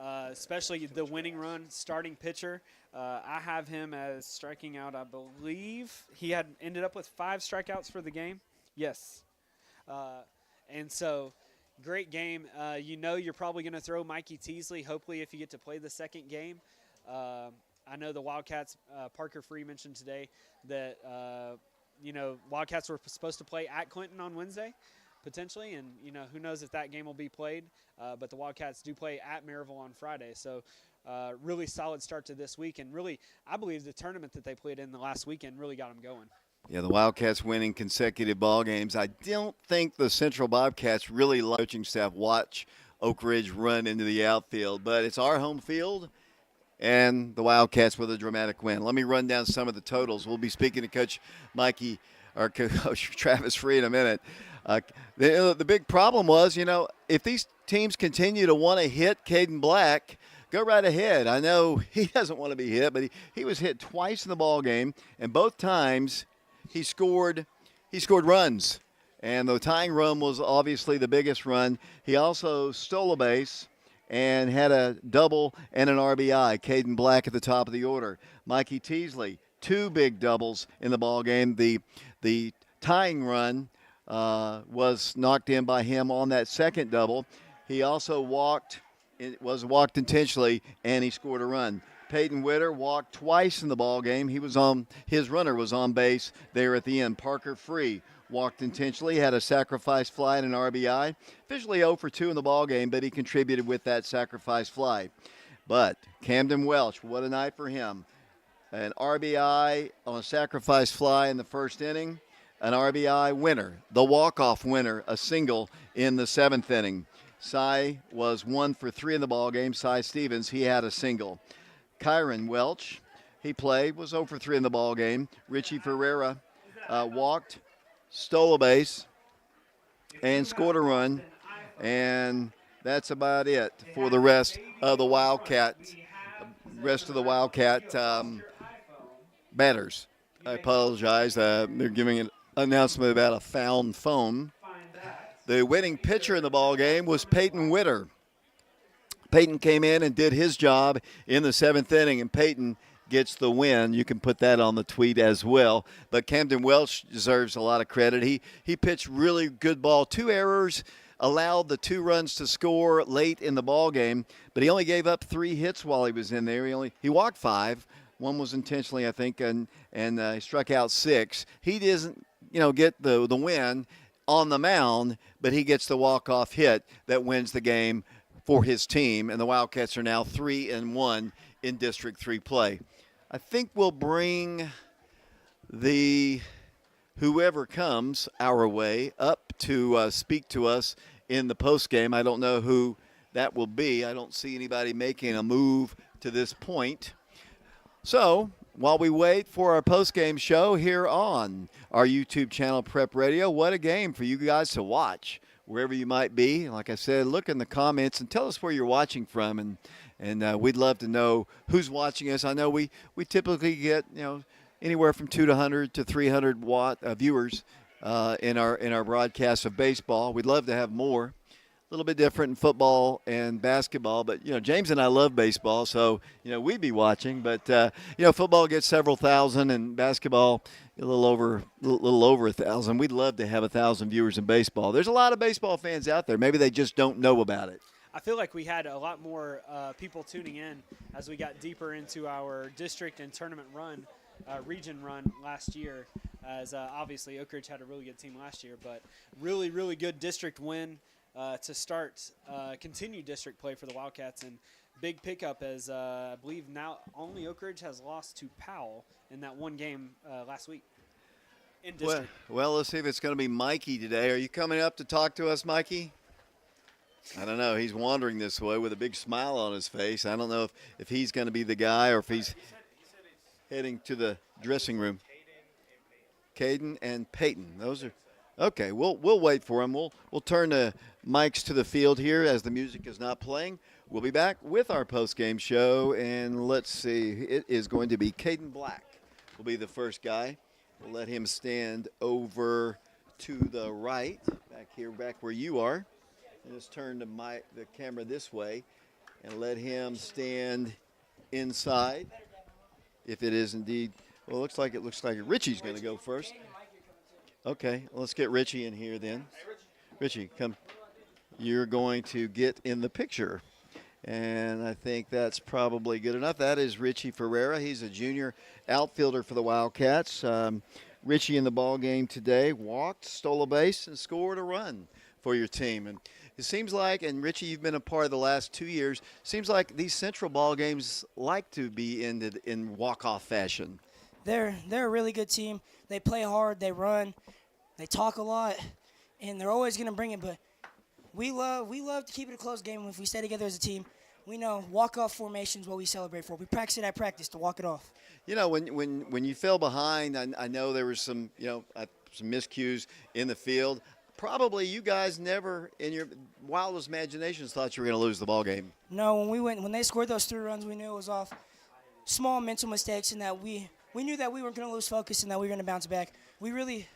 especially the winning run, starting pitcher. I have him as striking out, I believe. He had ended up with 5 strikeouts for the game. Yes. And so, great game. You know you're probably going to throw Mikey Teasley, hopefully, if you get to play the second game. I know the Wildcats, Parker Free mentioned today that, Wildcats were supposed to play at Clinton on Wednesday, potentially, and, who knows if that game will be played. But the Wildcats do play at Maryville on Friday. So, really solid start to this week. And really, I believe the tournament that they played in the last weekend really got them going. Yeah, the Wildcats winning consecutive ball games. I don't think the Central Bobcats really like coaching staff watch Oak Ridge run into the outfield, but it's our home field. And the Wildcats with a dramatic win. Let me run down some of the totals. We'll be speaking to Coach Travis Free in a minute. The big problem was, if these teams continue to want to hit Caden Black, go right ahead. I know he doesn't want to be hit, but he was hit twice in the ball game, and both times he scored runs. And the tying run was obviously the biggest run. He also stole a base and had a double and an RBI. Caden Black at the top of the order. Mikey Teasley, 2 big doubles in the ball game. The tying run was knocked in by him on that second double. He also walked intentionally, and he scored a run. Peyton Witter walked twice in the ball game. His runner was on base there at the end. Parker Free walked intentionally, had a sacrifice fly and an RBI. Officially 0 for 2 in the ball game, but he contributed with that sacrifice fly. But Camden Welch, what a night for him. An RBI on a sacrifice fly in the first inning, an RBI winner, the walk-off winner, a single in the 7th inning. Cy was 1 for 3 in the ball game. Cy Stevens, he had a single. Kyron Welch, he played, was 0 for 3 in the ball game. Richie Ferreira walked, stole a base, and scored a run. And that's about it for the rest of the Wildcat batters. I apologize. They're giving an announcement about a found phone. The winning pitcher in the ball game was Peyton Witter. Peyton came in and did his job in the 7th inning, and Peyton gets the win. You can put that on the tweet as well. But Camden Welch deserves a lot of credit. He pitched really good ball. 2 errors, allowed the 2 runs to score late in the ball game, but he only gave up 3 hits while he was in there. He walked 5. 1 was intentionally, I think, and he struck out 6. He doesn't, get the win on the mound, but he gets the walk-off hit that wins the game for his team, and the Wildcats are now 3-1 in District 3 play. I think we'll bring whoever comes our way up to speak to us in the postgame. I don't know who that will be. I don't see anybody making a move to this point. So while we wait for our postgame show here on our YouTube channel, Prep Radio, what a game for you guys to watch wherever you might be. Like I said, look in the comments and tell us where you're watching from, and we'd love to know who's watching us. I know we typically get anywhere from 200 to 300 viewers in our broadcast of baseball. We'd love to have more. A little bit different in football and basketball, but James and I love baseball, so we'd be watching. But football gets several thousand, and basketball a little over 1,000. We'd love to have 1,000 viewers in baseball. There's a lot of baseball fans out there. Maybe they just don't know about it. I feel like we had a lot more people tuning in as we got deeper into our district and tournament run, region run last year. As obviously Oak Ridge had a really good team last year, but really, really good district win. To start continued district play for the Wildcats, and big pickup as I believe now only Oak Ridge has lost to Powell in that one game last week. in district. Well, let's see if it's going to be Mikey today. Are you coming up to talk to us, Mikey? I don't know. He's wandering this way with a big smile on his face. I don't know if he's going to be the guy or if he's heading to the dressing room. Caden and Peyton. Those are okay. We'll wait for him. We'll turn the mics to the field here as the music is not playing. We'll be back with our post-game show, and let's see. It is going to be Caden Black will be the first guy. We'll let him stand over to the right, back where you are. And just turn the camera this way and let him stand inside. If it is indeed, well, it looks like Richie's going to go first. Okay, let's get Richie in here then. Richie, come. You're going to get in the picture. And I think that's probably good enough. That is Richie Ferreira. He's a junior outfielder for the Wildcats. Richie in the ball game today walked, stole a base, and scored a run for your team. And it seems like, and Richie, you've been a part of the last 2 years, seems like these Central ball games like to be ended in walk-off fashion. They're a really good team. They play hard, they run, they talk a lot, and they're always going to bring it. But we love to keep it a close game. If we stay together as a team, we know walk-off formation is what we celebrate for. We practice it at practice to walk it off. You know, when you fell behind, I know there was some miscues in the field. Probably you guys never, in your wildest imaginations, thought you were going to lose the ball game. No, when they scored those 3 runs, we knew it was off small mental mistakes, and that we knew that we weren't going to lose focus and that we were going to bounce back. We really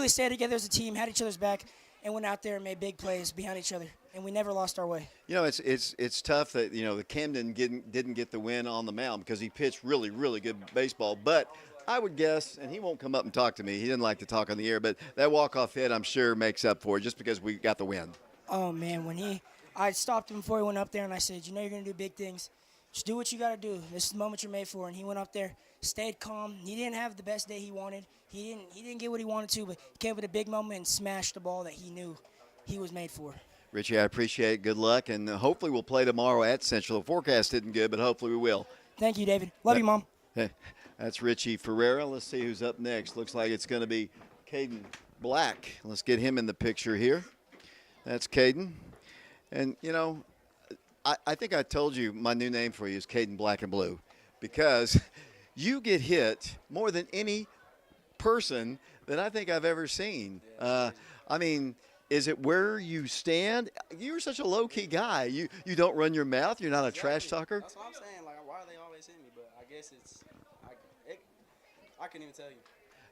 stayed together as a team, had each other's back, and went out there and made big plays behind each other, and we never lost our way. You know, it's tough that the Camden didn't get the win on the mound because he pitched really, really good baseball. But I would guess, and he won't come up and talk to me. He didn't like to talk on the air, but that walk-off hit, I'm sure, makes up for it just because we got the win. Oh, man, I stopped him before he went up there, and I said, you know you're going to do big things. Just do what you got to do. This is the moment you're made for. And he went up there, stayed calm. He didn't have the best day he wanted. He didn't get what he wanted to, but he came with a big moment and smashed the ball that he knew he was made for. Richie, I appreciate it. Good luck, and hopefully we'll play tomorrow at Central. The forecast isn't good, but hopefully we will. Thank you, David. Love you, Mom. Hey, that's Richie Ferreira. Let's see who's up next. Looks like it's going to be Caden Black. Let's get him in the picture here. That's Caden. And, I think I told you my new name for you is Caden Black and Blue because you get hit more than any person that I think I've ever seen. Is it where you stand? You're such a low-key guy. You don't run your mouth. You're not a trash talker. That's what I'm saying. Like, why are they always hitting me? But I guess I couldn't even tell you.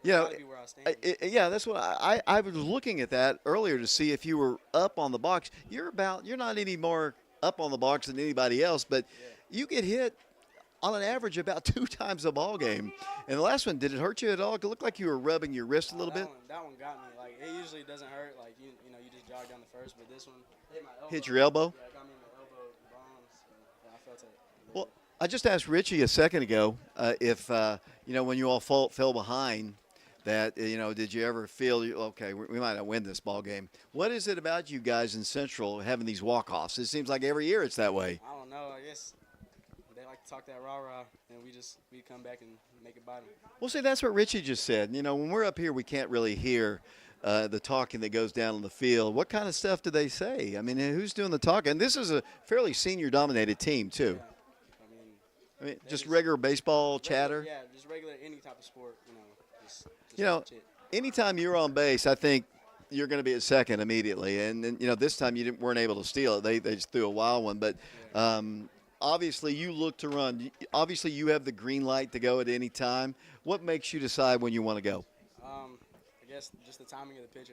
Gotta be where I stand. That's what I was looking at that earlier to see if you were up on the box. You're not any more up on the box than anybody else, but you get hit on an average about 2 times a ball game. And the last one, did it hurt you at all? It looked like you were rubbing your wrist a little bit. That one got me. Like, it usually doesn't hurt. Like, you just jog down the first, but this one hit my elbow. Hit your elbow? Yeah, it got me in the elbow bones. So, I felt it. Well, I just asked Richie a second ago if, when you all fell behind, that, did you ever feel, okay, we might not win this ball game. What is it about you guys in Central having these walk-offs? It seems like every year it's that way. I don't know. I guess they like to talk that rah-rah, and we come back and make it by them. Well, see, that's what Richie just said. When we're up here, we can't really hear the talking that goes down on the field. What kind of stuff do they say? I mean, who's doing the talking? And this is a fairly senior-dominated team, too. Yeah. Just regular baseball chatter? Yeah, just regular any type of sport, anytime you're on base, I think you're going to be at second immediately. And this time you weren't able to steal it. They just threw a wild one. But obviously you look to run. Obviously you have the green light to go at any time. What makes you decide when you want to go? I guess just the timing of the pitcher.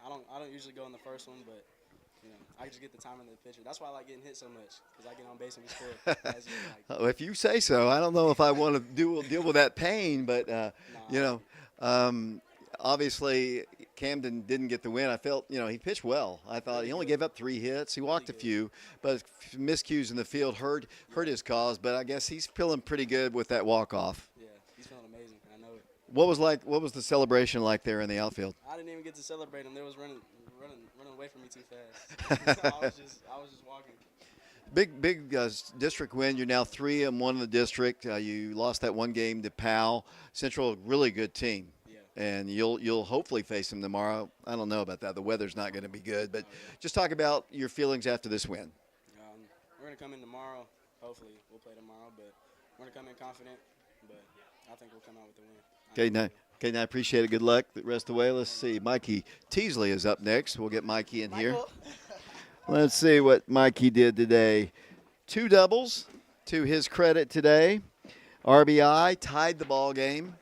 I don't usually go in the first one, but I just get the timing of the pitcher. That's why I like getting hit so much, because I get on base and we score. If you say so. I don't know if I want to deal with that pain, but obviously Camden didn't get the win. I felt, he pitched well. I thought he only gave up 3 hits. He walked a few, but miscues in the field hurt his cause. But I guess he's feeling pretty good with that walk-off. Yeah, he's feeling amazing. I know it. What was the celebration like there in the outfield? I didn't even get to celebrate him. They was running away from me too fast. I was just walking. Big district win. You're now 3-1 in the district. You lost that one game to Powell. Central, really good team. Yeah, and you'll hopefully face them tomorrow. I don't know about that. The weather's not going to be good, but just talk about your feelings after this win. We're going to come in tomorrow. Hopefully, we'll play tomorrow, but we're going to come in confident, but I think we'll come out with the win. Okay, now I appreciate it. Good luck the rest of the way. Let's see. Mikey Teasley is up next. We'll get Mikey in here. Let's see what Mikey did today. 2 doubles to his credit today. RBI, tied the ball game.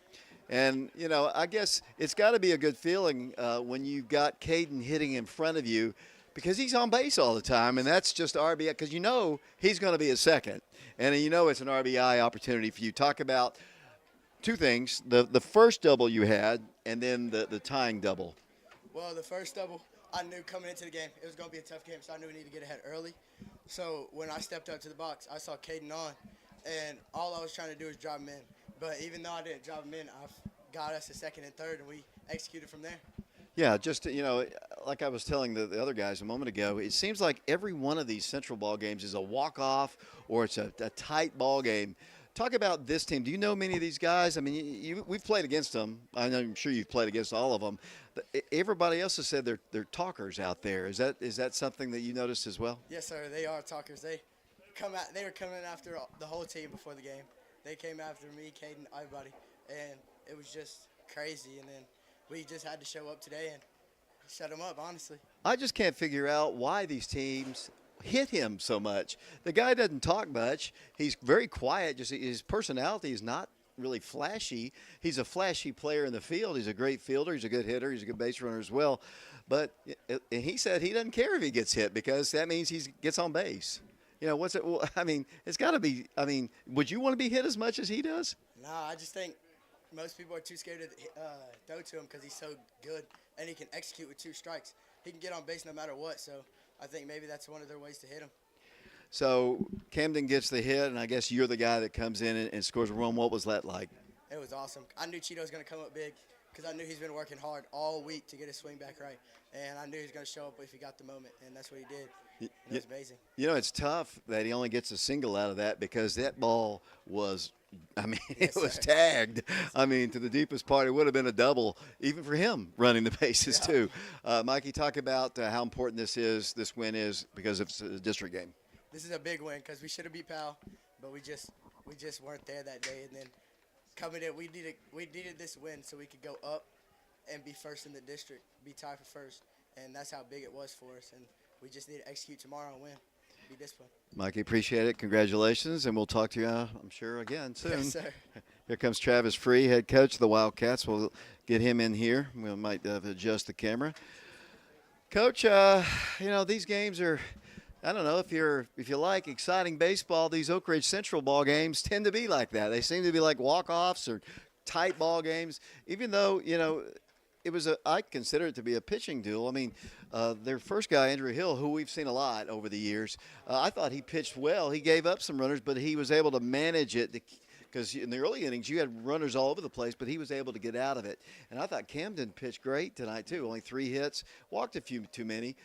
And, you know, I guess it's got to be a good feeling when you've got Caden hitting in front of you because he's on base all the time, and that's just RBI because you know he's going to be a second. And you know it's an RBI opportunity for you. Talk about 2 things, the first double you had and then the tying double. Well, the first double, I knew coming into the game it was going to be a tough game, so I knew we needed to get ahead early. So when I stepped up to the box, I saw Caden on, and all I was trying to do was drive him in. But even though I didn't drive him in, I got us a second and third, and we executed from there. Yeah, just, you know, like I was telling the other guys a moment ago, it seems like every one of these Central ball games is a walk-off or it's a tight ball game. Talk about this team. Do you know many of these guys? I mean, we've played against them. I'm sure you've played against all of them. Everybody else has said they're talkers out there. Is that something that you noticed as well? Yes, sir. They are talkers. They were coming after the whole team before the game. They came after me, Caden, everybody, and it was just crazy. And then we just had to show up today and shut them up, honestly. I just can't figure out why these teams hit him so much. The guy doesn't talk much. He's very quiet. Just his personality is not really flashy. He's a flashy player in the field. He's a great fielder. He's a good hitter. He's a good base runner as well. But he said he doesn't care if he gets hit because that means he gets on base. You know, what's it? Well, I mean, it's got to be. I mean, would you want to be hit as much as he does? No, I just think most people are too scared to throw to him because he's so good and he can execute with 2 strikes. He can get on base no matter what. So I think maybe that's one of their ways to hit him. So Camden gets the hit, and I guess you're the guy that comes in and scores a run. What was that like? It was awesome. I knew Cheeto was going to come up big because I knew he's been working hard all week to get his swing back right. And I knew he was going to show up if he got the moment, and that's what he did. And it was amazing. You know, it's tough that he only gets a single out of that because that ball was, I mean, Yes, it was sir. tagged. I mean, to the deepest part, it would have been a double, even for him running the bases too. Mikey, talk about how important this win is because it's a district game. This is a big win because we should have beat Powell, but we just weren't there that day. And then coming in, we needed this win so we could go up and be first in the district, be tied for first, and that's how big it was for us. And we just need to execute tomorrow and win, be disciplined. Mikey, appreciate it. Congratulations, and we'll talk to you, I'm sure, again soon. Yes, sir. Here comes Travis Free, head coach of the Wildcats. We'll get him in here. We might adjust the camera. Coach, you know, these games are, I don't know, if you like exciting baseball, these Oak Ridge Central ball games tend to be like that. They seem to be like walk-offs or tight ball games, even though, you know, I consider it to be a pitching duel. I mean, their first guy, Andrew Hill, who we've seen a lot over the years, I thought he pitched well. He gave up some runners, but he was able to manage it because in the early innings you had runners all over the place, but he was able to get out of it. And I thought Camden pitched great tonight too. Only 3 hits, walked a few too many.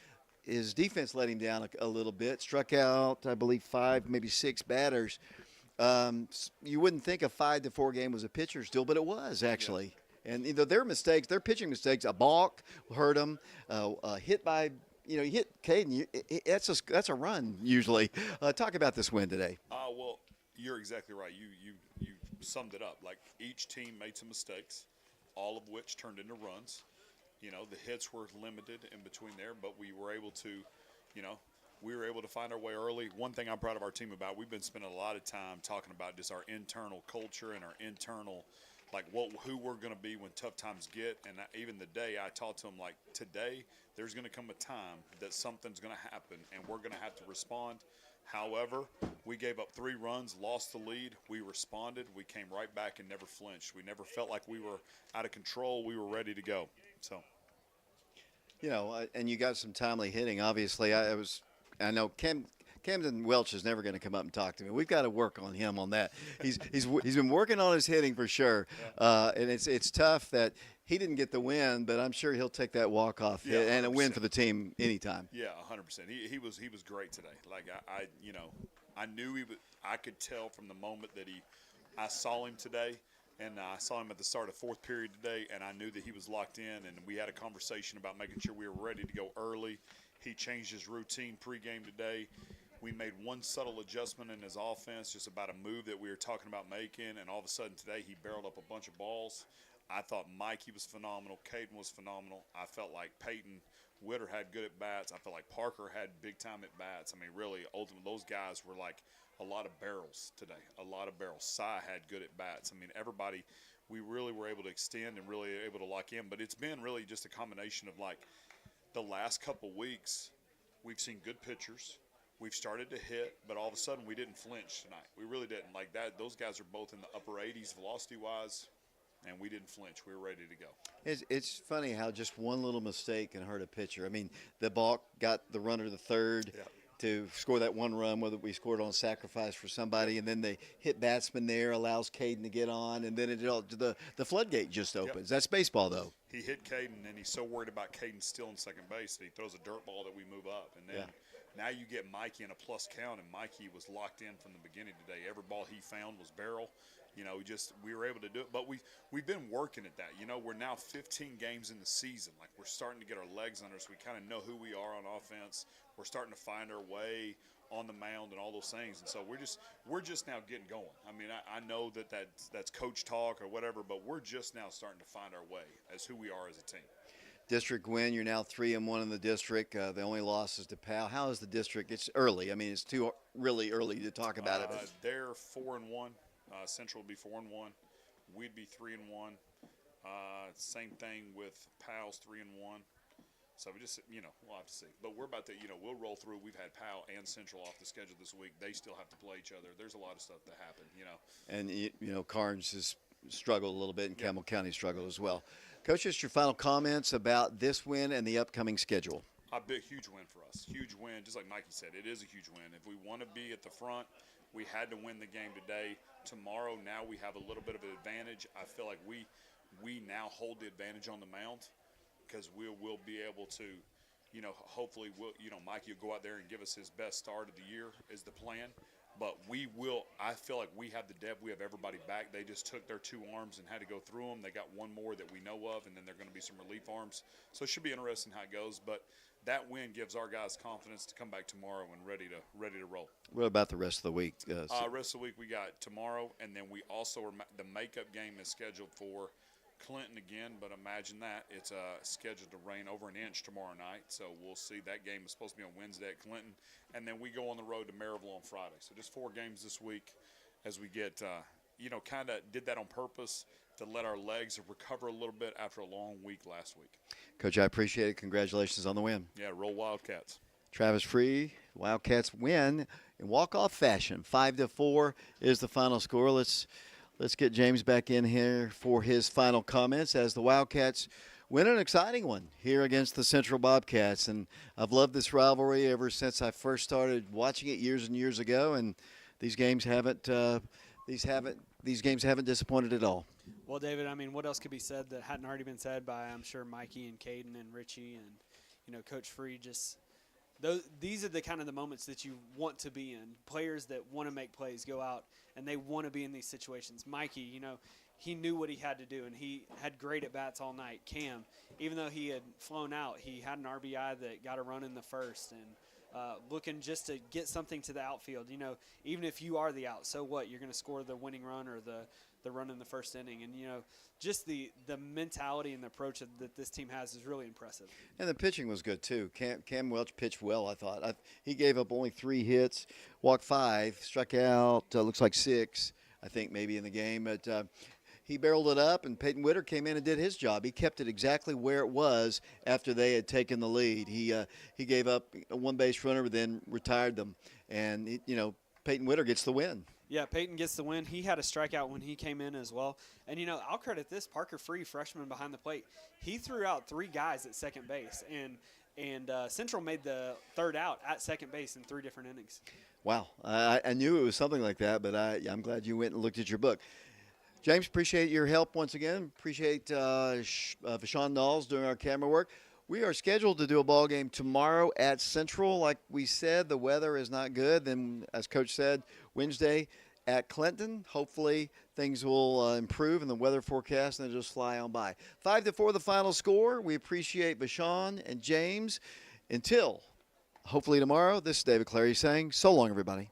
His defense let him down a little bit. Struck out, I believe, 5, maybe 6 batters. You wouldn't think a 5-4 game was a pitcher's duel, but it was actually. And you know, their pitching mistakes, a balk hurt them, hit by, you know, you hit Caden, that's a run usually. Talk about this win today. Well, you're exactly right. You summed it up. Like each team made some mistakes, all of which turned into runs. You know, the hits were limited in between there, but we were able to, you know, find our way early. One thing I'm proud of our team about, we've been spending a lot of time talking about just our internal culture and our internal, like who we're going to be when tough times get. And even the day I talked to them, like today, there's going to come a time that something's going to happen and we're going to have to respond. However, we gave up 3 runs, lost the lead. We responded. We came right back and never flinched. We never felt like we were out of control. We were ready to go. So, you know, and you got some timely hitting. Obviously, I know Camden Welch is never going to come up and talk to me. We've got to work on him on that. He's been working on his hitting for sure, and it's tough that he didn't get the win, but I'm sure he'll take that walk-off hit and a win for the team anytime. Yeah, 100%. He was great today. Like I knew I could tell from the moment that I saw him today And I saw him at the start of fourth period today, and I knew that he was locked in, and we had a conversation about making sure we were ready to go early. He changed his routine pregame today. We made one subtle adjustment in his offense, just about a move that we were talking about making, and all of a sudden today he barreled up a bunch of balls. I thought Mikey was phenomenal. Caden was phenomenal. I felt like Peyton Witter had good at bats. I felt like Parker had big time at bats. I mean, really, ultimately, those guys were like a lot of barrels today, a lot of barrels. Cy had good at bats. I mean, everybody, we really were able to extend and really able to lock in. But it's been really just a combination of like the last couple weeks, we've seen good pitchers. We've started to hit, but all of a sudden we didn't flinch tonight. We really didn't. Like that, those guys are both in the upper 80s velocity-wise, and we didn't flinch. We were ready to go. It's funny how just one little mistake can hurt a pitcher. I mean, the Balk got the runner to third. Yeah. To score that one run, whether we scored on sacrifice for somebody, and then they hit batsman there, allows Caden to get on, and then the floodgate just opens. That's baseball, though. He hit Caden, and he's so worried about Caden still in second base that he throws a dirt ball that we move up. And then now you get Mikey in a plus count, and Mikey was locked in from the beginning today. Every ball he found was barrel. You know, we were able to do it. But we've been working at that. You know, we're now 15 games in the season. Like, we're starting to get our legs under us. We kind of know who we are on offense. We're starting to find our way on the mound and all those things. And so we're just now getting going. I mean, I know that's coach talk or whatever, but we're just now starting to find our way as who we are as a team. District win. You're now 3-1 in the district. The only loss is to Powell. How is the district? It's early. I mean, it's too really early to talk about it. They're 4-1. Central would be 4-1. We'd be 3-1. Same thing with Powell's 3-1. So we just, we'll have to see. But we're about to, we'll roll through. We've had Powell and Central off the schedule this week. They still have to play each other. There's a lot of stuff that happen, And, Carnes has struggled a little bit, and Campbell County struggled as well. Coach, just your final comments about this win and the upcoming schedule. A big, huge win for us. Huge win. Just like Mikey said, it is a huge win. If we want to be at the front, we had to win the game today. Tomorrow, now we have a little bit of an advantage. I feel like we now hold the advantage on the mound, because we'll be able to, hopefully Mikey will go out there and give us his best start of the year is the plan. But I feel like we have the depth. We have everybody back. They just took their two arms and had to go through them. They got one more that we know of, and then there are going to be some relief arms. So it should be interesting how it goes. But that win gives our guys confidence to come back tomorrow and ready to roll. What about the rest of the week? Rest of the week we got tomorrow, and then we also the makeup game is scheduled for Clinton again, but imagine that. It's scheduled to rain over an inch tomorrow night, so we'll see. That game is supposed to be on Wednesday at Clinton, and then we go on the road to Maryville on Friday. So just 4 games this week as we get, kind of did that on purpose to let our legs recover a little bit after a long week last week. Coach, I appreciate it. Congratulations on the win. Yeah, roll Wildcats. Travis Free, Wildcats win in walk-off fashion. 5-4 is the final score. Let's get James back in here for his final comments as the Wildcats win an exciting one here against the Central Bobcats. And I've loved this rivalry ever since I first started watching it years and years ago. And these games haven't disappointed at all. Well, David, I mean, what else could be said that hadn't already been said by, I'm sure, Mikey and Caden and Richie and Coach Free? These are the kind of the moments that you want to be in. Players that want to make plays go out, and they want to be in these situations. Mikey, he knew what he had to do, and he had great at-bats all night. Cam, even though he had flown out, he had an RBI that got a run in the first, and looking just to get something to the outfield. Even if you are the out, so what? You're going to score the winning run or the run in the first inning. And, just the mentality and the approach that this team has is really impressive. And the pitching was good, too. Cam Welch pitched well, I thought. He gave up only 3 hits, walked 5, struck out, looks like 6, I think, maybe in the game. But he barreled it up, and Peyton Witter came in and did his job. He kept it exactly where it was after they had taken the lead. He gave up a one-base runner, but then retired them. And, Peyton Witter gets the win. Yeah, Peyton gets the win. He had a strikeout when he came in as well. And, I'll credit this. Parker Free, freshman behind the plate, he threw out 3 guys at second base. And Central made the third out at second base in 3 different innings. Wow. I knew it was something like that, but I'm glad you went and looked at your book. James, appreciate your help once again. Appreciate Vashawn Knowles doing our camera work. We are scheduled to do a ball game tomorrow at Central. Like we said, the weather is not good. Then, as Coach said, Wednesday at Clinton. Hopefully things will improve in the weather forecast and they'll just fly on by. 5-4 the final score. We appreciate Bashan and James. Until hopefully tomorrow, this is David Clary saying so long, everybody.